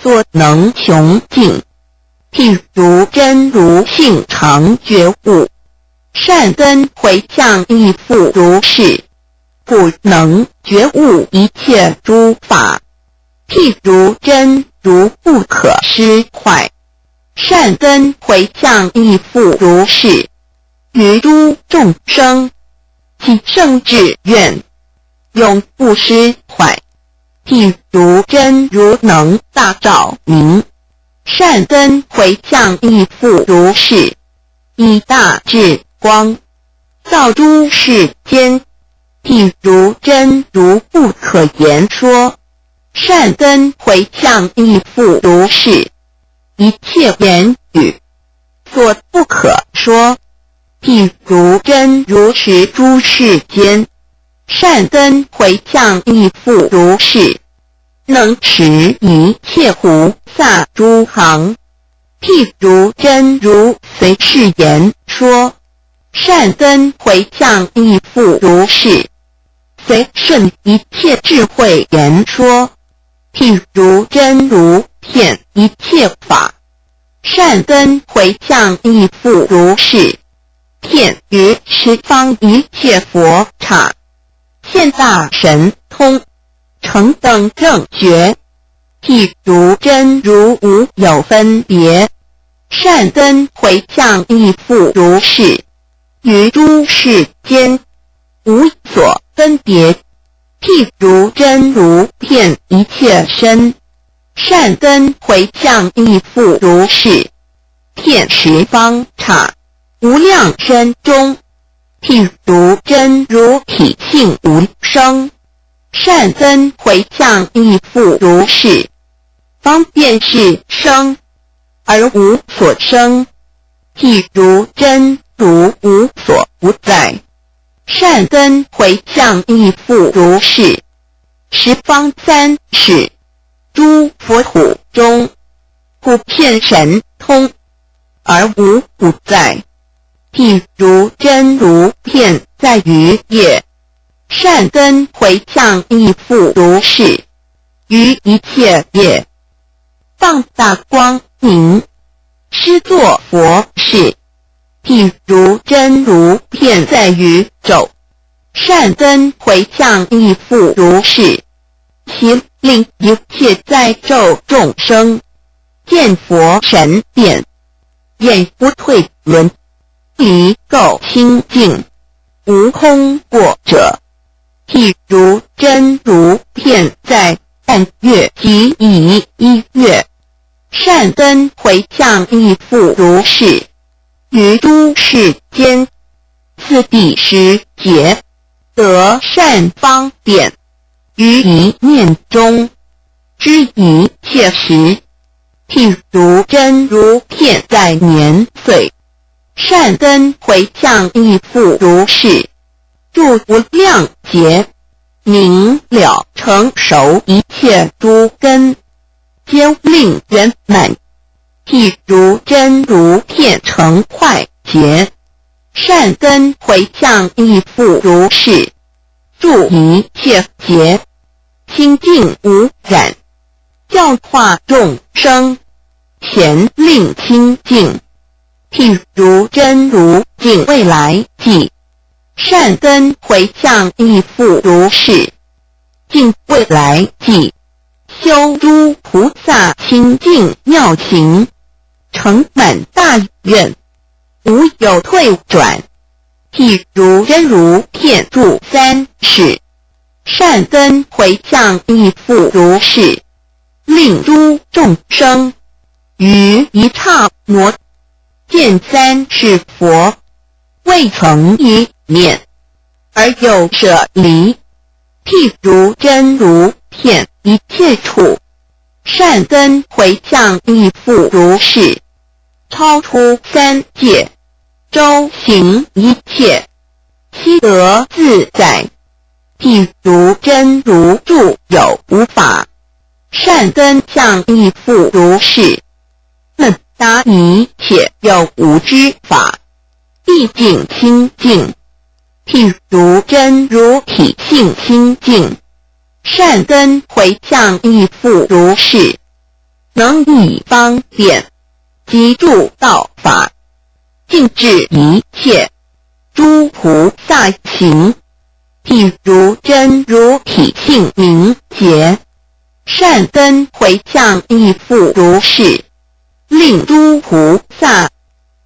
所能穷尽，譬如真如性常觉悟，善根回向亦复如是。不能觉悟一切诸法，譬如真如不可失坏，善根回向亦复如是。于诸众生，其圣志愿，永不失坏。譬如真如能大照明，善根回向亦复如是。以大智光，照诸世间，譬如真如不可言说，善根回向亦复如是。一切言语，所不可说，譬如真如持诸世间，善根回向亦复如是。能持一切菩萨诸行，譬如真如随世言说，善根回向亦复如是。随顺一切智慧言说，譬如真如遍一切法，善根回向亦复如是。遍于十方一切佛刹，现大神通，成等正觉，譬如真如无有分别，善根回向亦复如是。于诸世间，无所分别，譬如真如遍一切身，善根回向亦复如是。遍十方刹无量身中，譬如真如体性无生，善根回向亦复如是。方便是生，而无所生，譬如真如无所不在，善根回向亦复如是。十方三世诸佛土中，普遍神通，而无不在，譬如真如遍在于业，善根回向亦复如是。于一切业，放大光明，施作佛事，譬如真如遍在于宙，善根回向亦复如是。其令一切在宙众生，见佛神变，眼不退轮，离垢清净，无空过者。譬如真如片在3月即以1月，善根回向亦复如是。于诸世间，次第时节，得善方便，于一念中，知一切时。譬如真如片在年岁，善根回向亦复如是。住无量劫，明了成熟一切诸根，皆令圆满。譬如真如片成坏劫，善根回向亦复如是。住一切劫，清净无染，教化众生，咸令清净。譬如真如尽未来际，善根回向亦复如是。尽未来际，修诸菩萨清净妙行，成满大愿，无有退转。譬如真如片住3世，善根回向亦复如是。令诸众生于一刹那见3世佛，未曾一念而有舍离。譬如真如片一切处，善根回向亦复如是。超出3界，周行一切，悉得自在。譬如真如住有无法，善根向亦复如是。能达一切有无之法，毕竟清净。譬如真如体性清净，善根回向亦复如是。能以方便，即住道法，尽至一切诸菩萨行。譬如真如体性明洁，善根回向亦复如是。令诸菩萨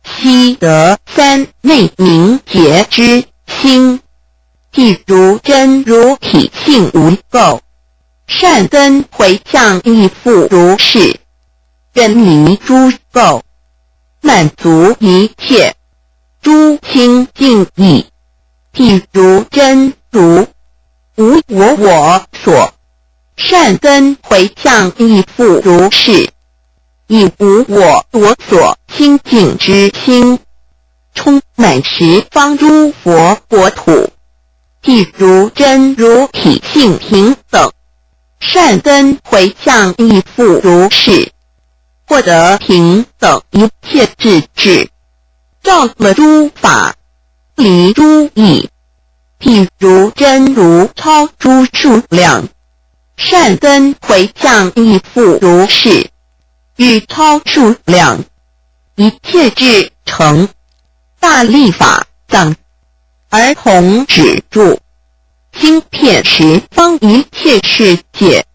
悉得3昧明洁之心。譬如真如体性无垢，善根回向亦复如是。远离诸垢，满足一切诸清净意。譬如真如无我所，善根回向亦复如是。以无我所清净之心，充满十方诸佛国土。譬如真如体性平等，善根回向亦复如是。获得平等一切智智，照了诸法，离诸义。譬如真如超诸数量，善根回向亦复如是。与超数量一切智成大力法藏，而同止住，经遍十方一切世界，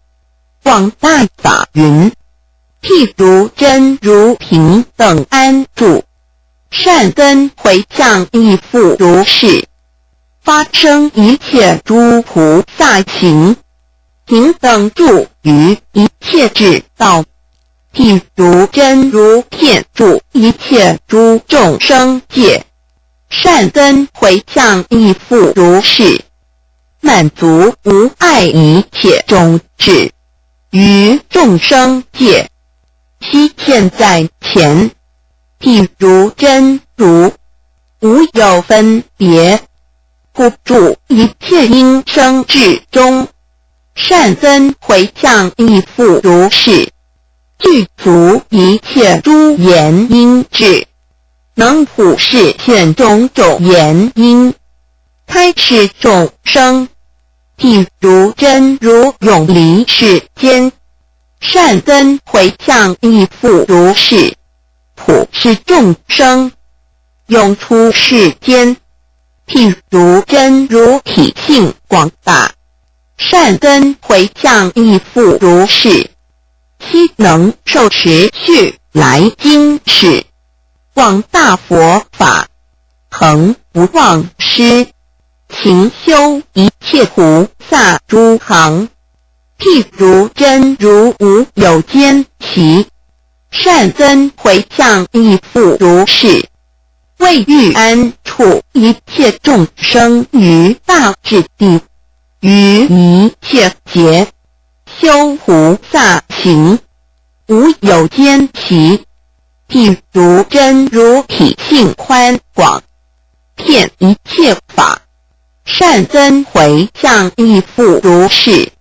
广大法云。譬如真如平等安住，善根回向亦复如是。发生一切诸菩萨行，平等住于一切智道。譬如真如片住一切诸众生界，善根回向亦复如是。满足无碍一切种智，于众生界悉现在前。譬如真如无有分别，故住一切因生智中，善根回向亦复如是。具足一切诸言因智，能普示现种种言因，开示众生。譬如真如永离世间，善根回向亦复如是。普示众生，永出世间。譬如真如体性广大，善根回向亦复如是。悉能受持续来经世，广大佛法，恒不忘失。勤修一切菩萨诸行，譬如真如无有间期，善根回向亦复如是。为欲安处一切众生于大智地，于一切劫修菩萨行，无有间期。譬如真如体性宽广，遍一切法，善根回向亦复如是。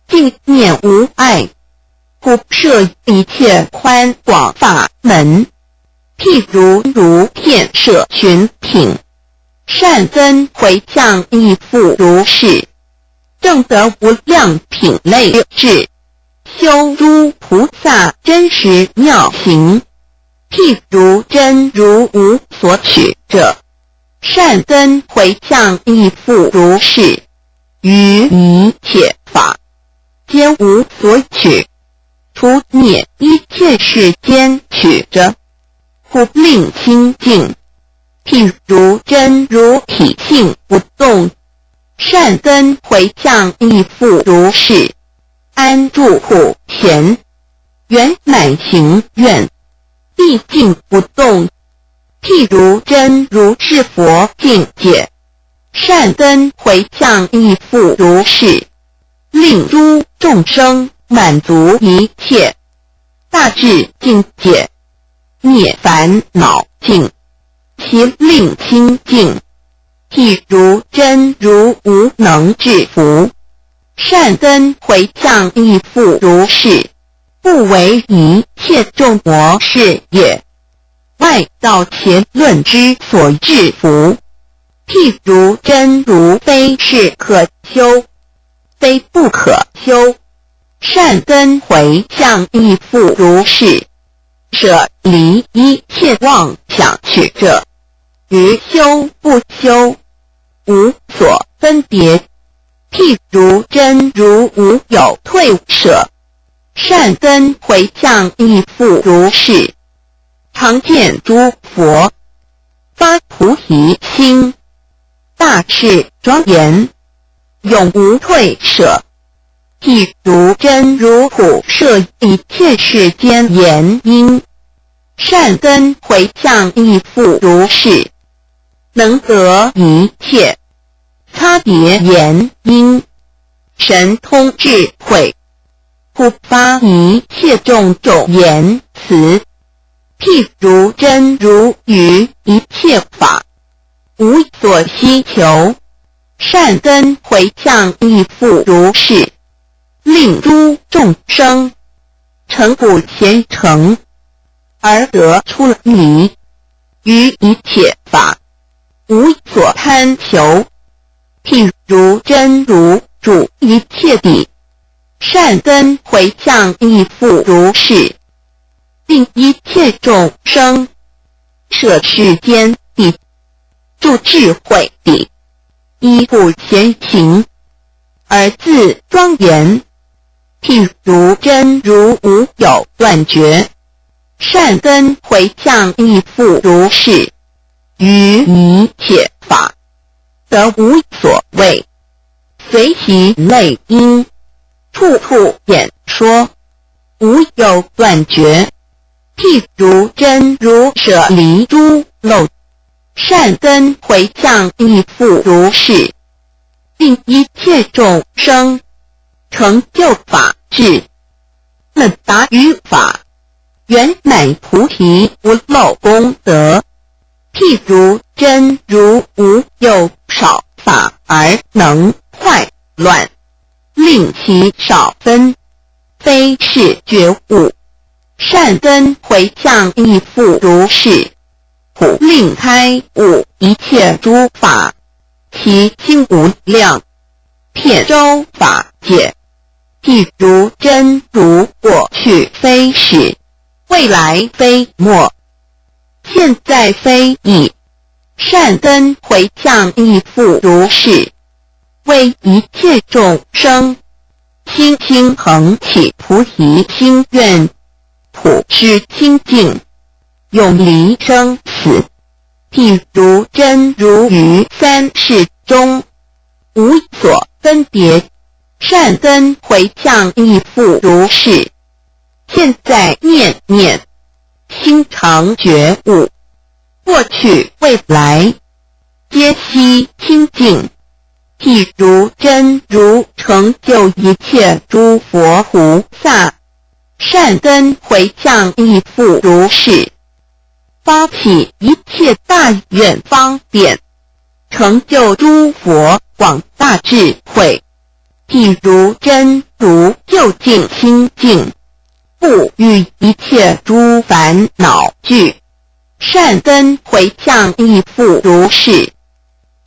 净念无碍，故设一切宽广法门。譬如片舍群品，善根回向亦复如是。正得无量品类智，修诸菩萨真实妙行。譬如真如无所取者，善根回向亦复如是。于一切法皆无所取，除灭一切世间取者，故令清净。譬如真如体性不动，善根回向亦复如是。安住普贤，圆满行愿，毕竟不动。譬如真如是佛境界，善根回向亦复如是。令诸众生满足一切大智境界，灭烦恼尽，其令清净。譬如真如无能制服，善根回向亦复如是。不为一切众魔事也，外道邪论之所制服。譬如真如非是可修，非不可修，善根回向亦复如是。舍离一切妄想取者，于修不修，无所分别。譬如真如无有退舍，善根回向亦复如是。常见诸佛发菩提心，大誓庄严，永无退舍。譬如真如普摄一切世间言因，善根回向亦复如是。能得一切差别言因，神通智慧，故发一切种种言辞。譬如真如于一切法无所希求，善根回向亦复如是。令诸众生成不虔诚，而得出离，于一切法无所贪求。譬如真如主一切地，善根回向亦复如是。令一切众生摄世间地，住智慧地，依不前行，而自庄严。譬如真如无有断绝，善根回向亦复如是。于一切法得无所谓，随其类因，处处演说，无有断绝。譬如真如舍离诸漏，善根回向亦复如是。令一切众生成就法智，能达于法，圆满菩提无漏功德。譬如真如无有少法而能坏乱，令其少分，非是觉悟。善根回向亦复如是。普令开悟一切诸法，其心无量，遍周法界。譬如真如过去非始，未来非末，现在非已，善根回向亦复如是。为一切众生心心恒起菩提心愿，普施清净，永离生死。譬如真如于三世中无所分别，善根回向亦复如是。现在念念，心常觉悟，过去未来，皆悉清净。譬如真如成就一切诸佛菩萨，善根回向亦复如是。发起一切大愿方便，成就诸佛广大智慧。譬如真如究竟清净，不与一切诸烦恼俱，善根回向亦复如是。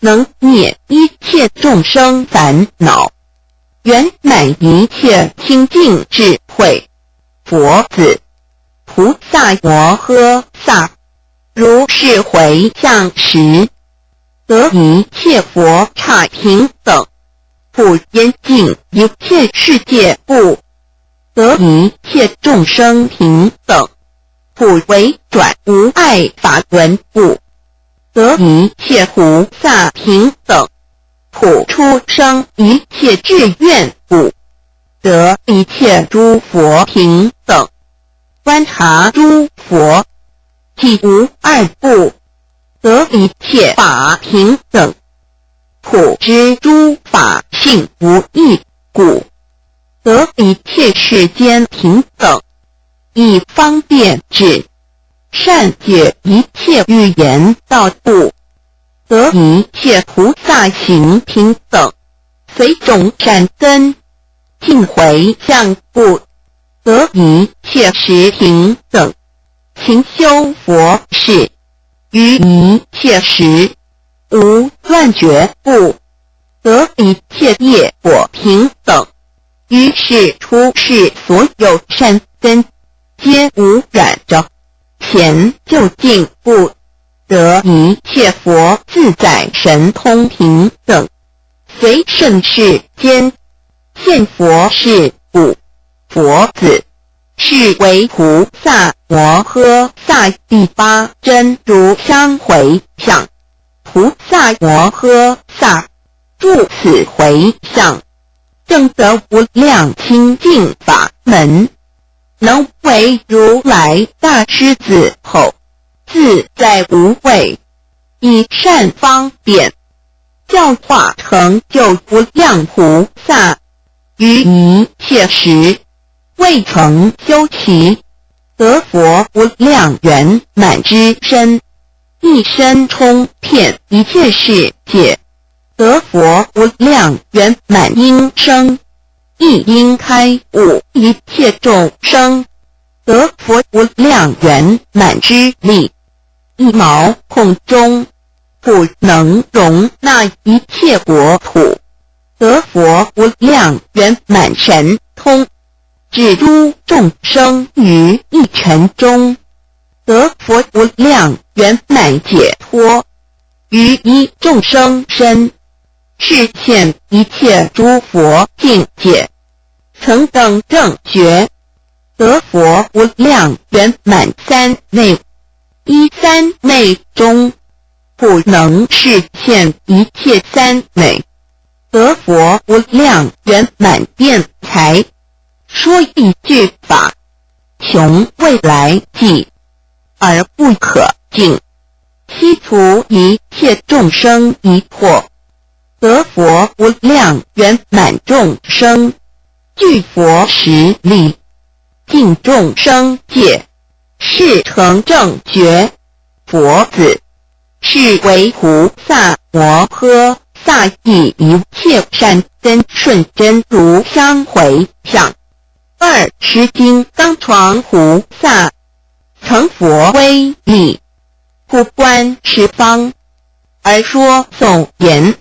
能灭一切众生烦恼，圆满一切清净智慧。佛子菩萨摩诃萨，如是回向时，得一切佛刹平等，普严净一切世界不，得一切众生平等，普为转无碍法轮不，得一切菩萨平等，普出生一切志愿不，得一切诸佛平等。观察诸佛，即无二不，得一切法平等，普知诸法性无异故，得一切世间平等，以方便智，善解一切语言道不，得一切菩萨行平等，随种善根，尽回向不，得一切时平等，勤修佛事，于一切时无断绝不，得一切业果平等，于是出世所有善根，皆无染着，前就近不，得一切佛自在神通平等，随盛世间现佛事故。佛子是为菩萨摩诃萨第八真如相回向。菩萨摩诃萨住此回向，正得无量清净法门，能为如来大狮子吼，自在无畏，以善方便，教化成就无量菩萨，于一切时未曾修习，得佛无量圆满之身，一身充遍一切世界，得佛无量圆满音声，一因开悟一切众生，得佛无量圆满之力，一毛空中不能容纳一切国土，得佛无量圆满神通，指诸众生于一尘中，得佛无量圆满解脱，于一众生身，示现一切诸佛境界，曾等正觉，得佛无量圆满三昧，一三昧中不能示现一切三昧，得佛无量圆满辩才，说一句法，穷未来际而不可尽，悉除一切众生疑惑，得佛无量圆满众生，具佛实力，尽众生界，是成正觉。佛子是为菩萨摩诃萨以一切善根顺真如相回向。二十金刚幢菩萨成佛威力，不观十方，而说颂言：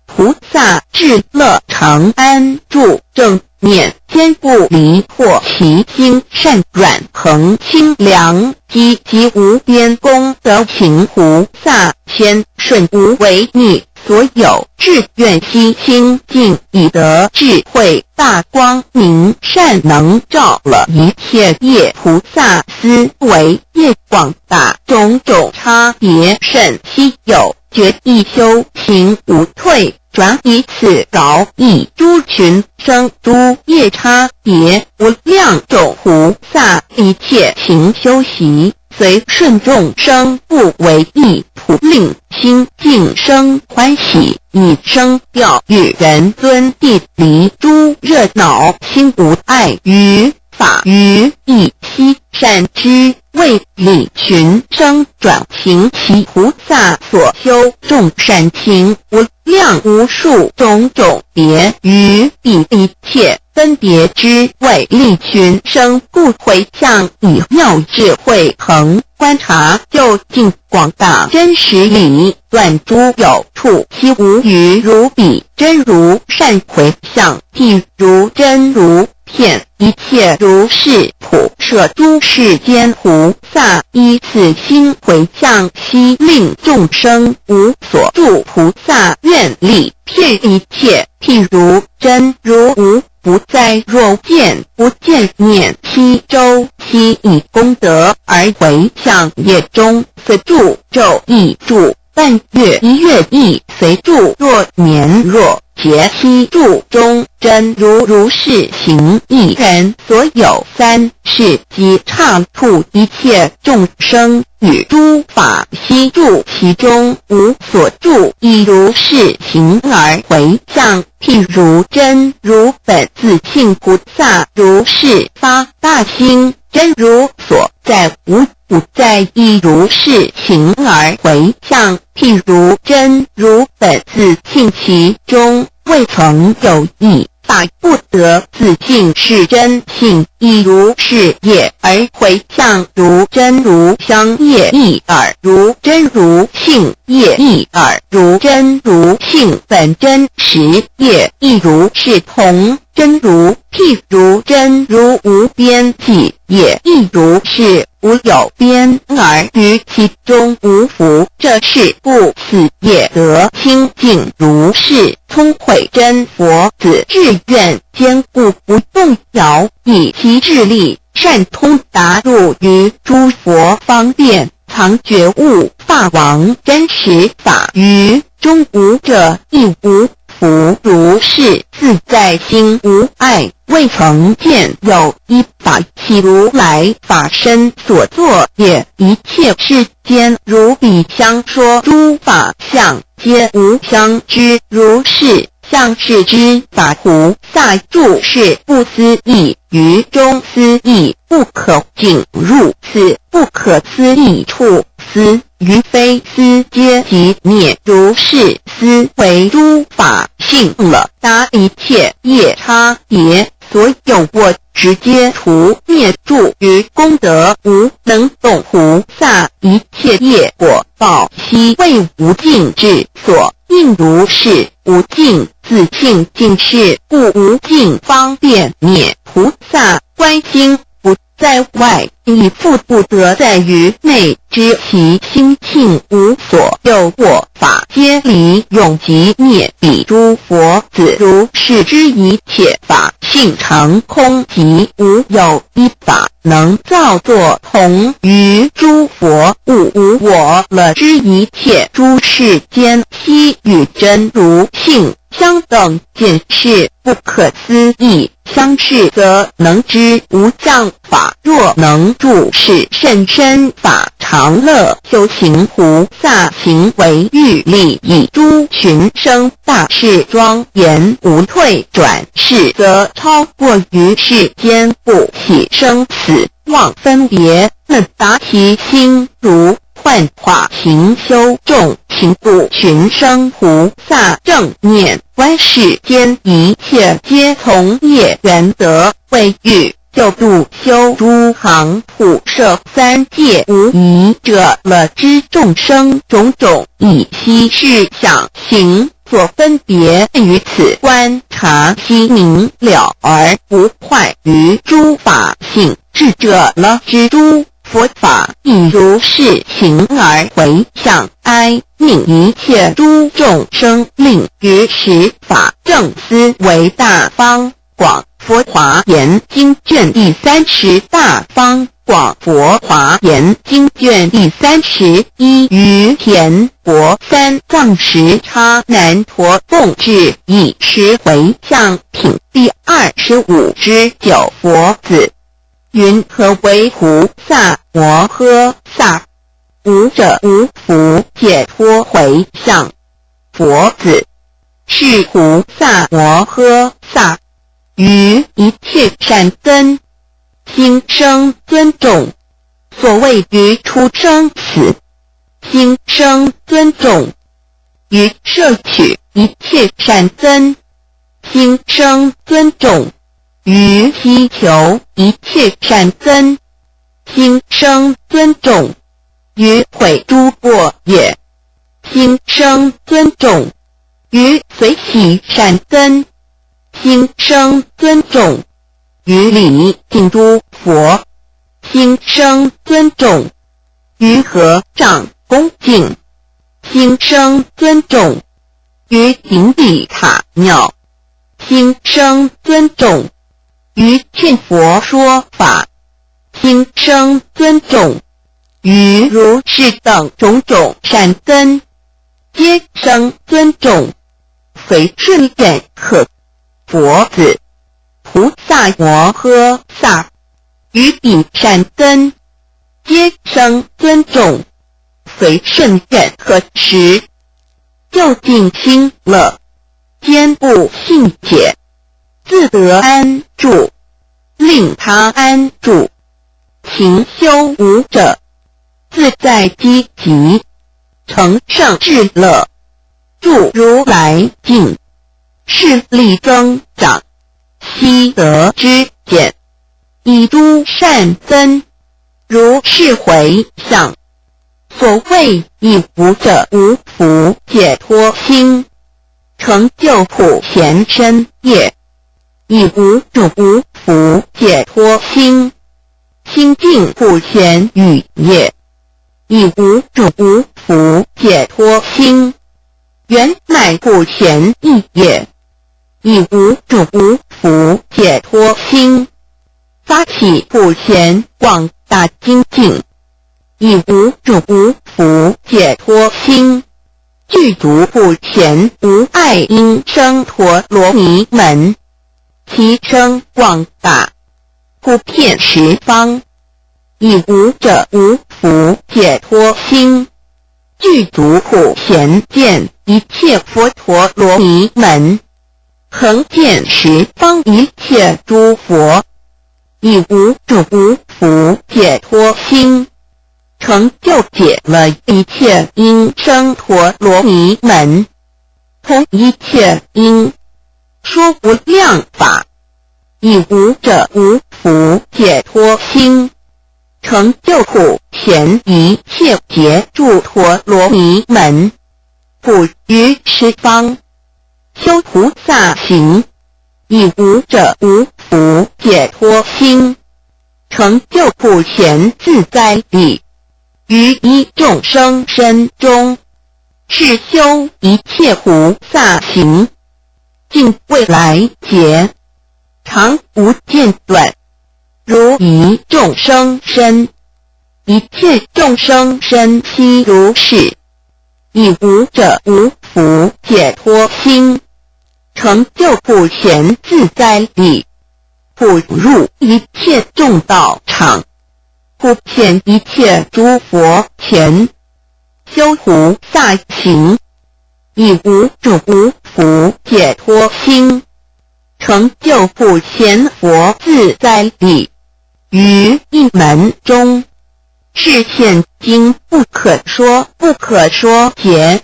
菩萨至乐常安住正念，坚不离惑，其心善软恒清凉，积极无边功德行菩萨，先顺无为逆，所有志愿悉清净，以得智慧大光明，善能照了一切业。菩萨思维业广大，种种差别甚稀有，决意修行无退转以此饶益诸群生诸业差别无量众菩萨一切行修习，随顺众生不为意，普令心净生欢喜，以生调与人尊地离诸热恼，心无爱于法于义，悉善知为理群生转行其菩萨所修众善行无量无数种种别于彼一切分别之为利群生，故回向以妙智慧恒观察究竟广大真实理，断诸有处，悉无余如彼真如善回向，譬如真如骗一切如是普摄诸世间菩萨，依此心回向，悉令众生无所住菩萨愿力，骗一切譬如真如无不在若见不见念七周，悉以功德而回向业中，随住昼亦住，半月一月亦随住，若年若节悉住中，真如是行一人所有三世及刹处一切众生与诸法悉住其中，无所住，亦如是行而回向，譬如真如本自性菩萨如是发大心，真如所在无不在，亦如是行而回向，譬如真如本自性其中未曾有异法不得自性是真性，亦如是业而回向，如真如相业异耳，如真如性业异耳，如真如性本真实业亦如是同，真如譬如真如无边际业亦如是无有边而于其中无福，这是故此业得清净如是，聪慧真佛子志愿坚固不动摇，以其智力善通达入于诸佛方便藏觉悟法王真实法于中无者亦无福，如是自在心无碍，未曾见有一法其如来法身所作业，一切世间如彼相说诸法相，皆无相知，如是相是之法菩萨住是不思议，于中思议不可进入，此不可思议处，思于非思皆即灭，如是思为诸法性了达一切业差别，所有我直接除灭住于功德无能动菩萨，一切业果报悉为无尽之所应，如是无尽自性尽是故无尽方便灭菩萨观心不在外，亦复不得在于内，知其心性无所有我法，皆离永即灭彼诸佛子，如是之一切法性常空，即无有一法能造作同于诸佛物无我了之一切诸世间，悉与真如性相等，见是不可思议，相视则能知无相法，若能注视甚深法常乐，修行菩萨行为欲利益诸群生，大事庄严无退转，是则超过于世间不起生死妄分别，能达其心如幻化行修众行故群生菩萨正念观世间一切皆从业缘得，为欲救度修诸行普摄三界无疑者了之众生，种种以悉事想行所分别，于此观察悉明了而不坏于诸法性，智者了知诸佛法亦如是行而回向，哀悯一切诸众生，令于十法正思维大方广。佛华严经卷第30大方广佛华严经卷第31于田国三藏时叉难陀共制以十回向品第25之9佛子。云何为菩萨摩诃萨？无者无福解脱回向。佛子是菩萨摩诃萨，于一切善根心生尊重。所谓于出生死心生尊重，于摄取一切善根心生尊重，于希求一切善根心生尊重，于毁诸过业心生尊重，于随喜善根心生尊重，于礼敬诸佛心生尊重，于合掌恭敬心生尊重，于顶礼塔庙心生尊重，于劝佛说法心生尊重，于如是等种种善根皆生尊重，随顺愿可。佛子菩萨摩诃萨于彼善根皆生尊重，随顺愿可时，就近心乐，坚不信解，自得安住，令他安住。勤修无者，自在积极，成圣至乐，住如来境，势力增长，悉得知见，以诸善根如是回向。所谓以无者无福解脱心，成就普贤身业。以无种无福解脱心，清净普贤语业。以无种无福解脱心，圆满普贤意业。以无种无福解脱心，发起普贤广大精进。以无种无福解脱心，具足普贤无碍因生陀罗尼门，其声广大，普遍十方。以无者无福解脱心，具足普贤见一切佛陀罗尼门，恒见十方一切诸佛。以无种无福解脱心，成就解了一切因生陀罗尼门，通一切因，说无量法。以无者无福解脱心，成就普贤一切劫住陀罗尼门，普于十方，修菩萨行。以无者无福解脱心，成就普贤自在力，于一众生身中，是修一切菩萨行，尽未来劫，常无间断，如一众生身，一切众生身悉如是。以无者无福解脱心，成就普贤自在力，普入一切众道场，普遍一切诸佛前，修菩萨行。以无种无福解脱心，成就普贤佛自在力，于一门中，是现今不可说不可说劫，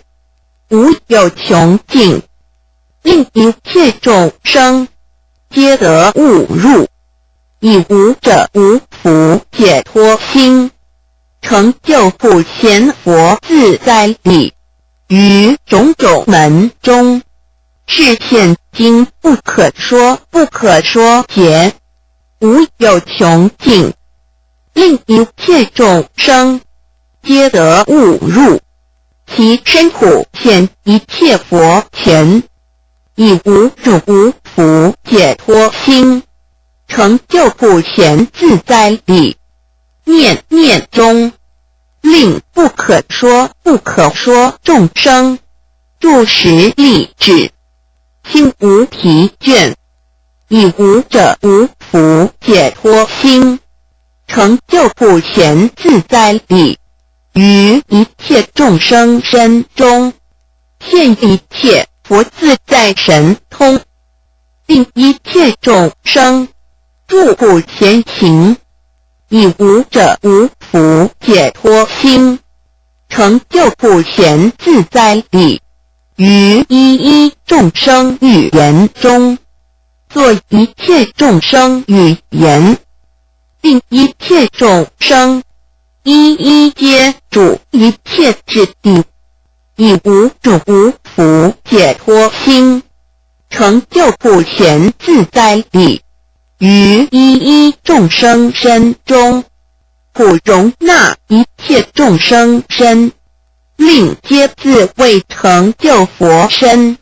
无有穷尽，令一切众生皆得悟入。以无者无福解脱心，成就普贤佛自在力，于种种门中，是现今不可说不可说劫，无有穷尽，令一切众生皆得悟入。其身普现一切佛前，以无种无福解脱心，成就普贤自在力，念念中，令不可说不可说众生入实立志，心无疲倦，以无者无福解脱心，成就不闲自在力，于一切众生身中，现一切佛自在神通，令一切众生入不前行，以无者无福解脱心，成就不闲自在力，于一一众生语言中，作一切众生语言，令一切众生一一皆主一切之地，以无主无福解脱心，成就不闲自在力，于一一众生身中，不容纳一切众生身，令皆自为成就佛身，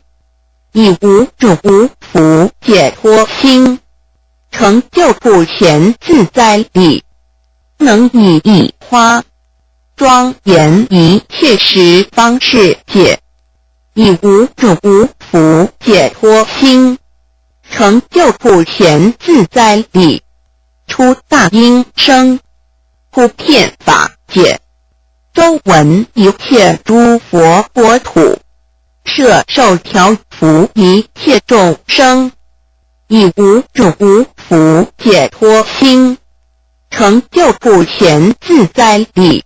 以无主无福解脱心，成就不闲自在力，能以一花庄严一切十方世界，以无主无福解脱心，成就不闲自在力，出大音声，普遍法界，周闻一切诸佛国土，摄受调伏一切众生，以无主无福解脱心，成就不闲自在力，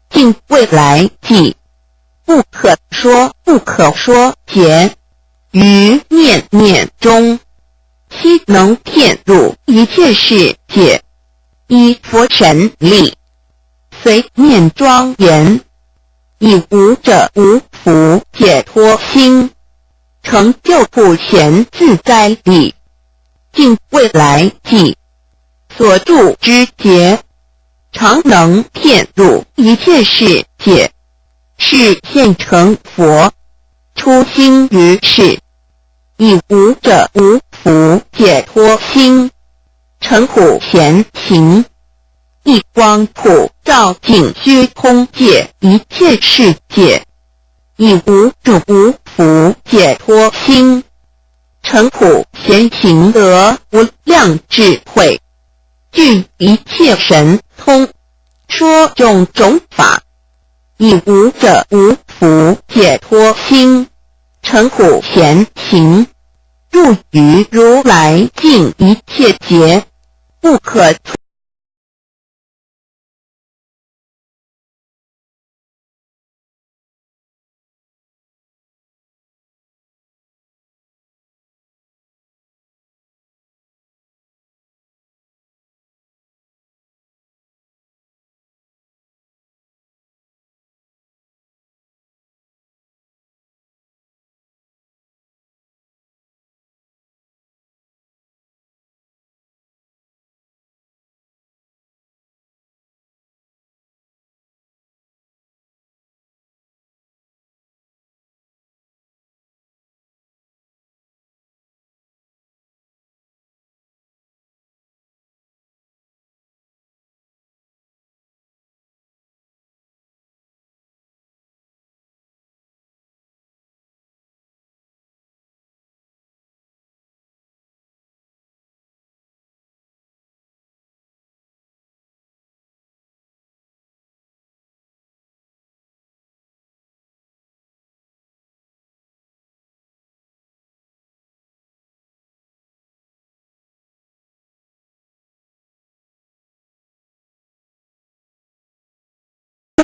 尽未来际，不可说不可说劫，于念念中，悉能遍入一切世界，以佛神力，随念庄严，以无者无福解脱心，成就不闲自在力，尽未来际，所住之劫，常能遍入一切世界，是现成佛，出心于世，以无者无福解脱心，成普贤行，一光普照尽虚空界一切世界，以无主无福解脱心，成普贤行得无量智慧，具一切神通，说种种法，以无者无福解脱心，成普贤行，入于如来尽一切劫，不可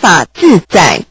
法自在。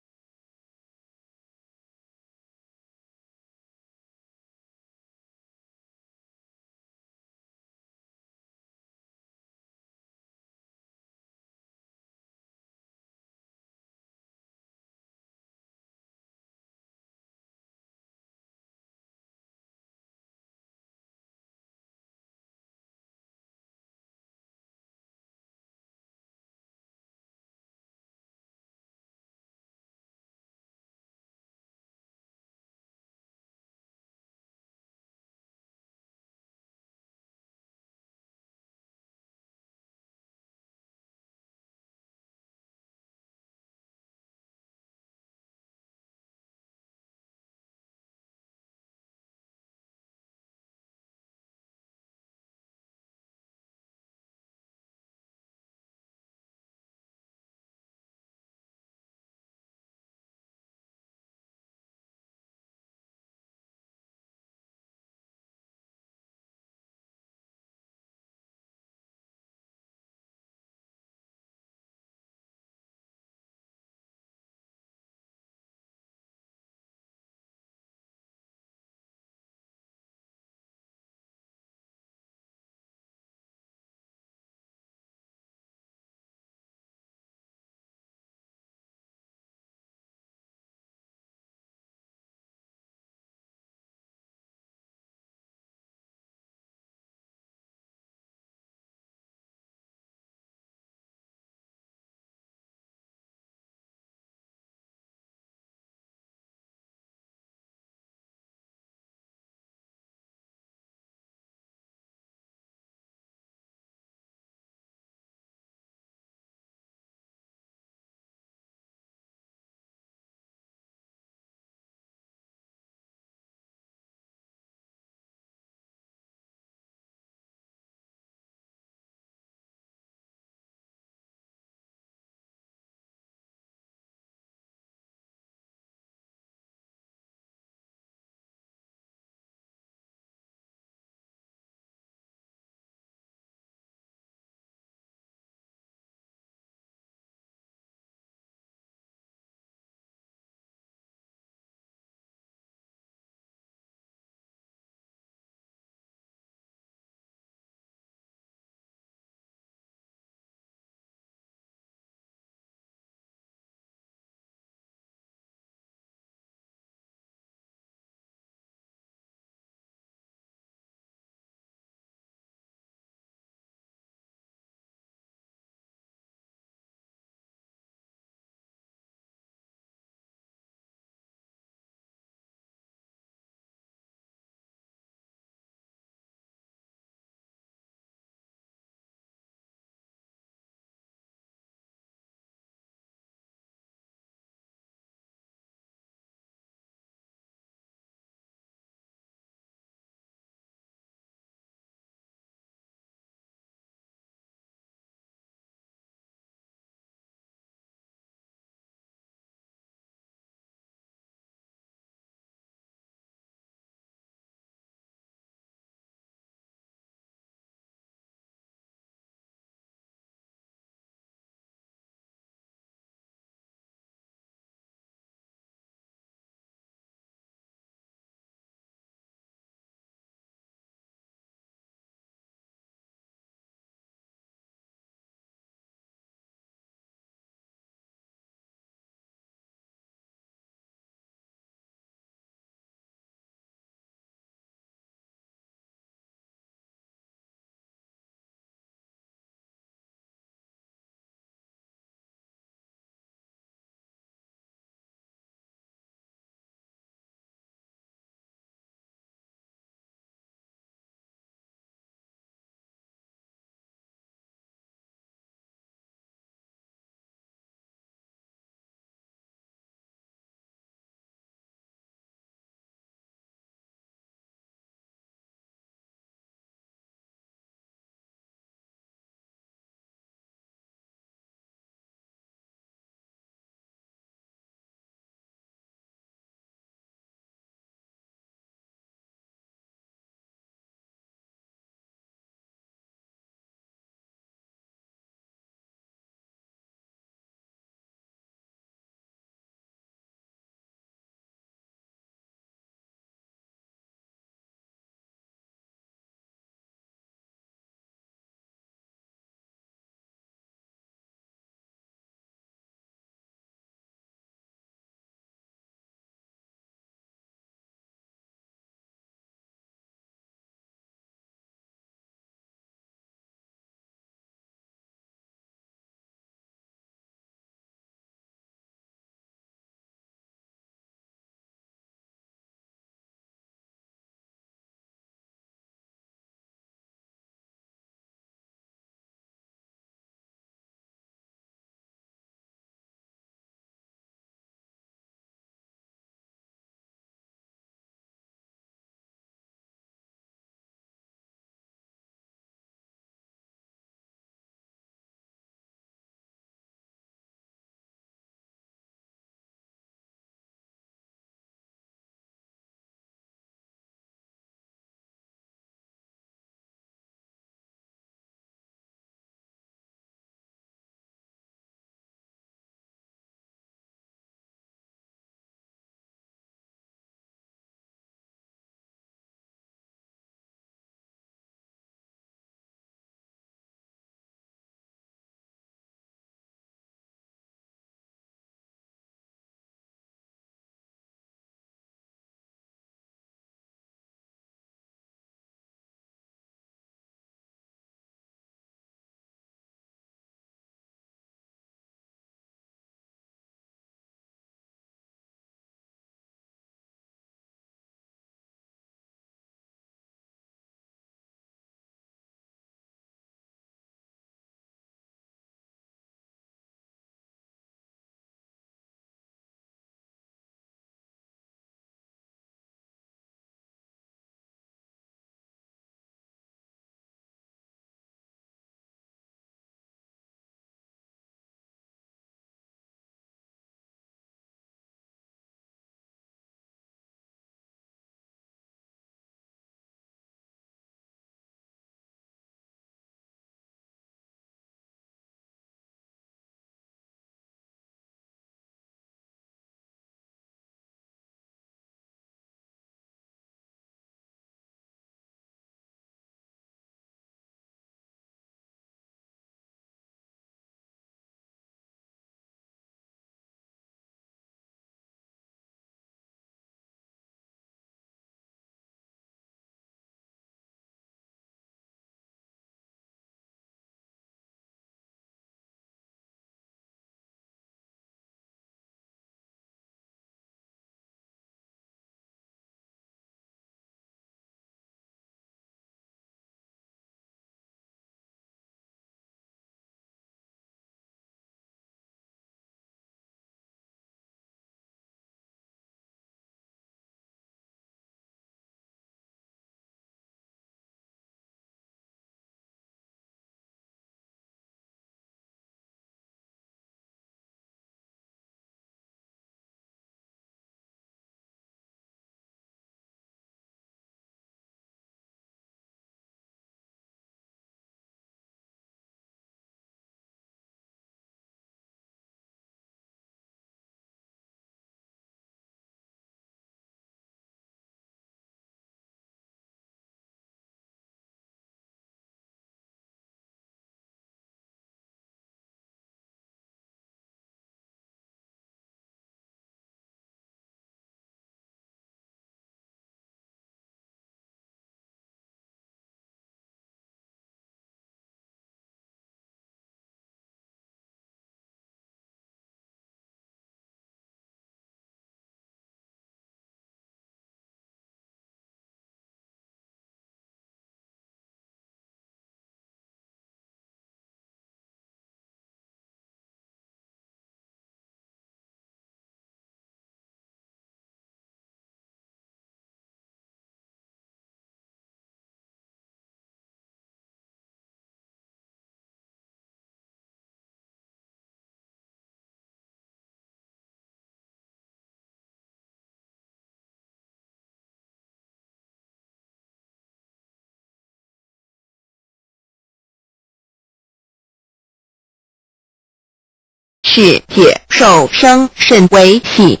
是解受生甚为喜。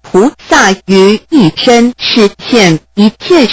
菩萨于一身实现一切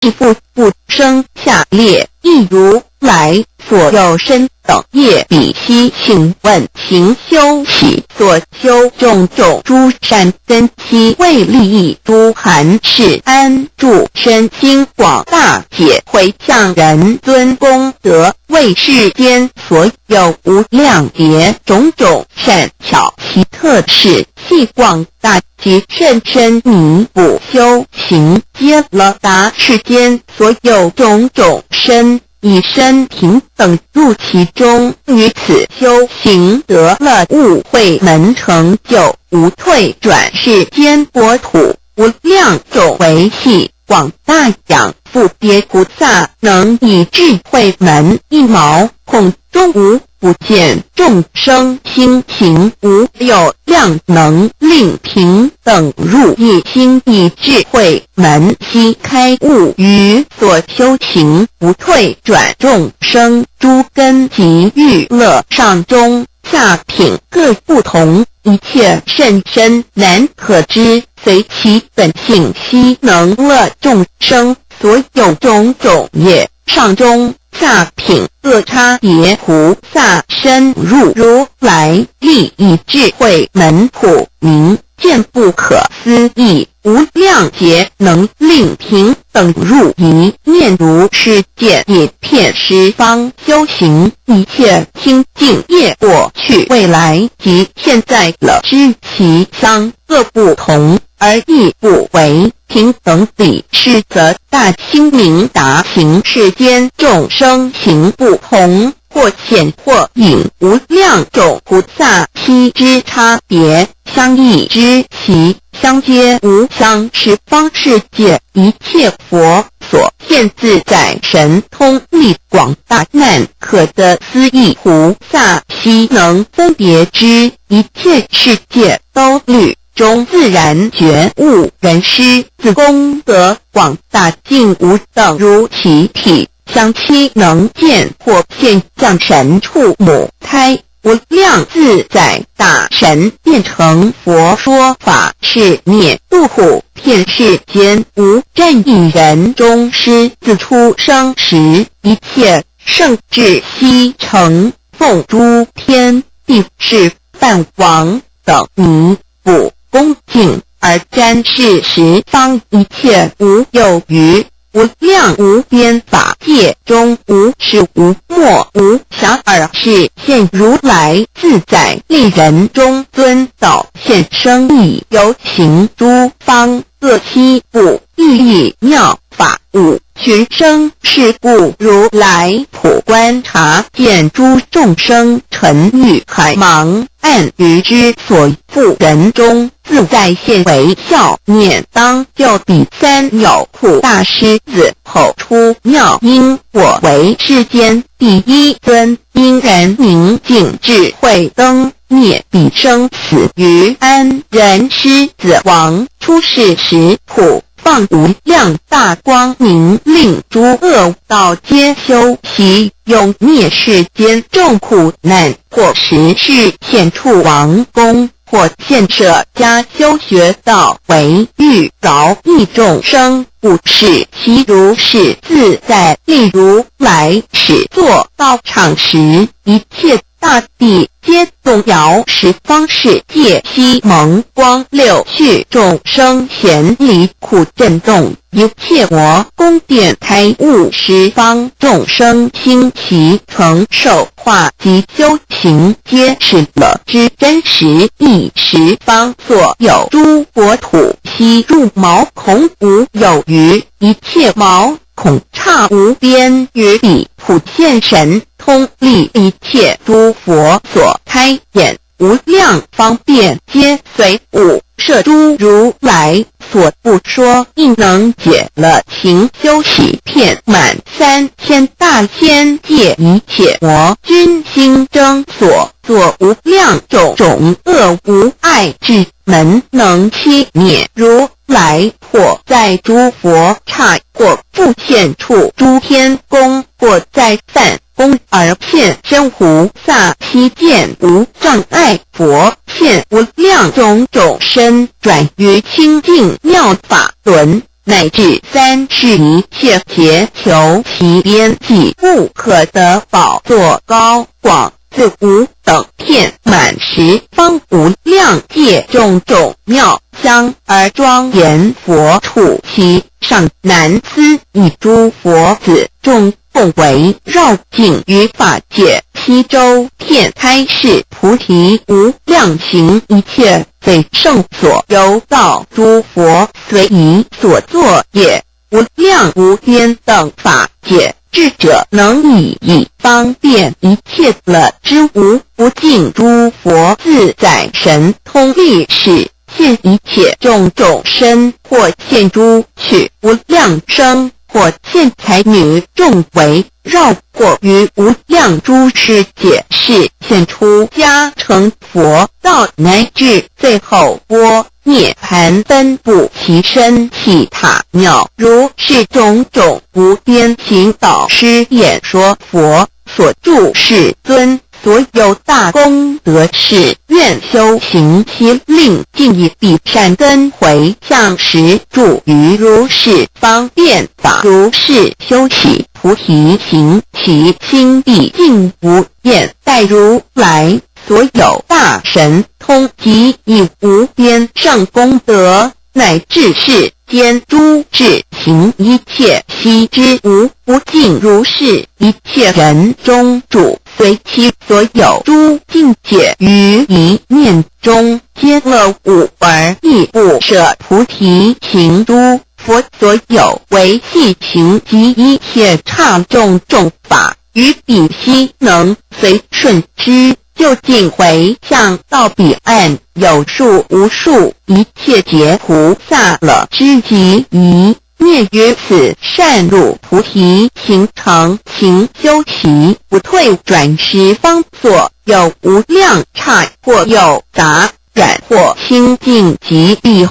复不生下列，亦如来所有身等业比悉。请问行修习所修种种诸善根基，为利益诸含世安住身心广大解回向人尊功德，为世间所有无量别种种善巧奇特事，系广大及甚深弥补修行，皆了达世间所有种种身以身平等入其中，于此修行得了悟慧门成就，无退转世间国土无量种维系广大养复别菩萨，能以智慧门一毛孔中无不见众生心行，无有量能令平等入一心，以智慧门悉开悟，于所修行不退转众生诸根及欲乐上中下品各不同，一切甚深难可知，随其本性悉能乐众生所有种种业，上中下品各差别菩萨深入如来利益智慧门普明，见不可思议无量劫，能令平等入一念，如世界一片十方修行，一切清净业过去未来及现在了知其相各不同，而亦不为平等理是，则大清明达行世间众生行不同，或显或隐无量种菩萨悉之差别，相异之其相皆无相，十方世界一切佛所现自在神通力广大难可得思议菩萨悉能分别之，一切世界都律中自然觉悟人师自功德广大尽无等如其体相期能见或现象神处母胎无量自在大神变成佛说法是灭度苦遍世间无占一人中师自出生时，一切圣智悉成奉诸天地是梵王等弥补恭敬而瞻视十方一切无有余无量无边法界中无始无末无暇，而是现如来自在利人中尊导现生意，有情诸方各悉不寓意妙法五寻生，是故如来普观察见诸众生沉郁海茫暗于之所复人中，自在现为笑念，当就第三有苦大狮子口出妙音，我为世间第一尊，因然明净智慧灯灭彼生死于安人狮子王，出世时普放无量大光明，令诸恶道皆修习，永灭世间众苦难，或时是现处王宫，或现舍家修学道，为欲饶益众生，不是其如是自在。例如来始作道场时，一切大地皆动摇，十方世界悉蒙光，六趣众生咸离苦震动，一切魔宫殿开悟，十方众生心其曾受化及修行，皆是了知真实义，十方所有诸国土悉入毛孔无有余，一切毛孔刹无边，于彼普现神通力，一切诸佛所开眼无量方便，皆随五摄诸如来所不说，亦能解了情修习遍满3000大千界，一切魔君心争所作无量种种恶无碍之门，能熄灭如来或在诸佛刹，或复现处诸天宫，或在梵宫而现身菩萨，悉见无障碍佛现无量种种身，转于清净妙法轮，乃至三世一切皆求其边际不可得宝座高广自无等遍满十方无量界种种妙香而庄严佛处，其上南思以诸佛子众共围绕境于法界，西周遍开示菩提无量行一切非圣所由道诸佛随宜所作也，无量无边等法界。智者能以方便一切乐之无不尽诸佛自在神通力士，现一切种种身，或现诸趣无量生，或现才女众围绕过于无量诸世界，是现出家成佛道，乃至最后波涅盘分布其身其他妙，如是种种无边行导师演说佛所著世尊所有大功德是，愿修行其令尽以彼善根回向时，住于如是方便法，如是修起菩提行，其心必尽无厌，待如来所有大神通及以无边上功德，乃至世间诸智行一切悉知无不尽，如是一切人中主随其所有诸境界于一念中，皆乐悟而亦不舍菩提行，诸佛所有为细行及一切刹众众法，于彼悉能随顺之，就近回向到彼岸，有数无数一切劫菩萨乐之极宜，灭于此善入菩提行常行修习，不退转十方所有无量刹，或有杂染或清净及一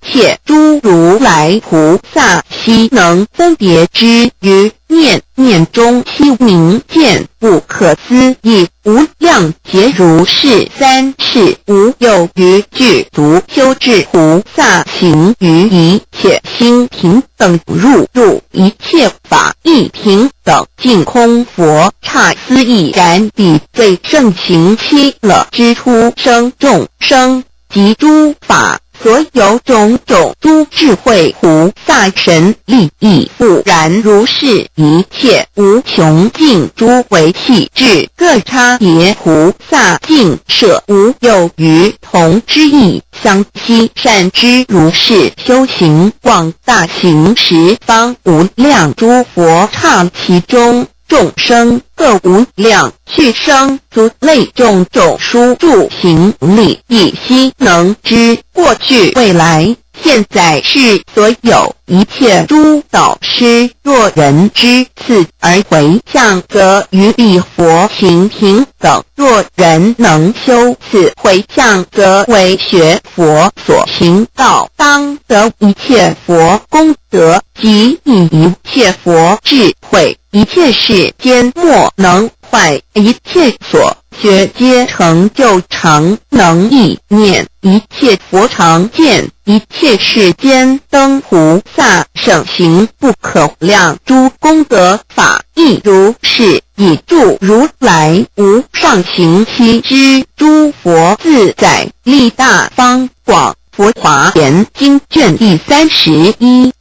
切诸如来菩萨悉能分别之，于念念中悉明见不可思议无量劫如是三世无有余具足修治菩萨行于一切心平等，入一切法亦平等，尽空佛刹思亦然，彼最胜行希乐之出生众生及诸法所有种种诸智慧菩萨神力亦复然如是，一切无穷尽诸为气质各差别菩萨尽舍无有余同之意，相悉善知如是修行，广大行十方无量诸佛刹其中众生各无量去生族类种种殊住行力，亦悉能知过去未来现在是所有一切诸导师，若人知此而回向，则于彼佛行平等；若人能修此回向，则为学佛所行道，当得一切佛功德，及以一切佛智慧，一切世间莫能坏，一切所学皆成就常能意念，一切佛常见，一切世间灯菩萨省行不可量诸功德法，亦如是，以助如来无上行悉知诸佛自在力大方广。佛华严经卷第31。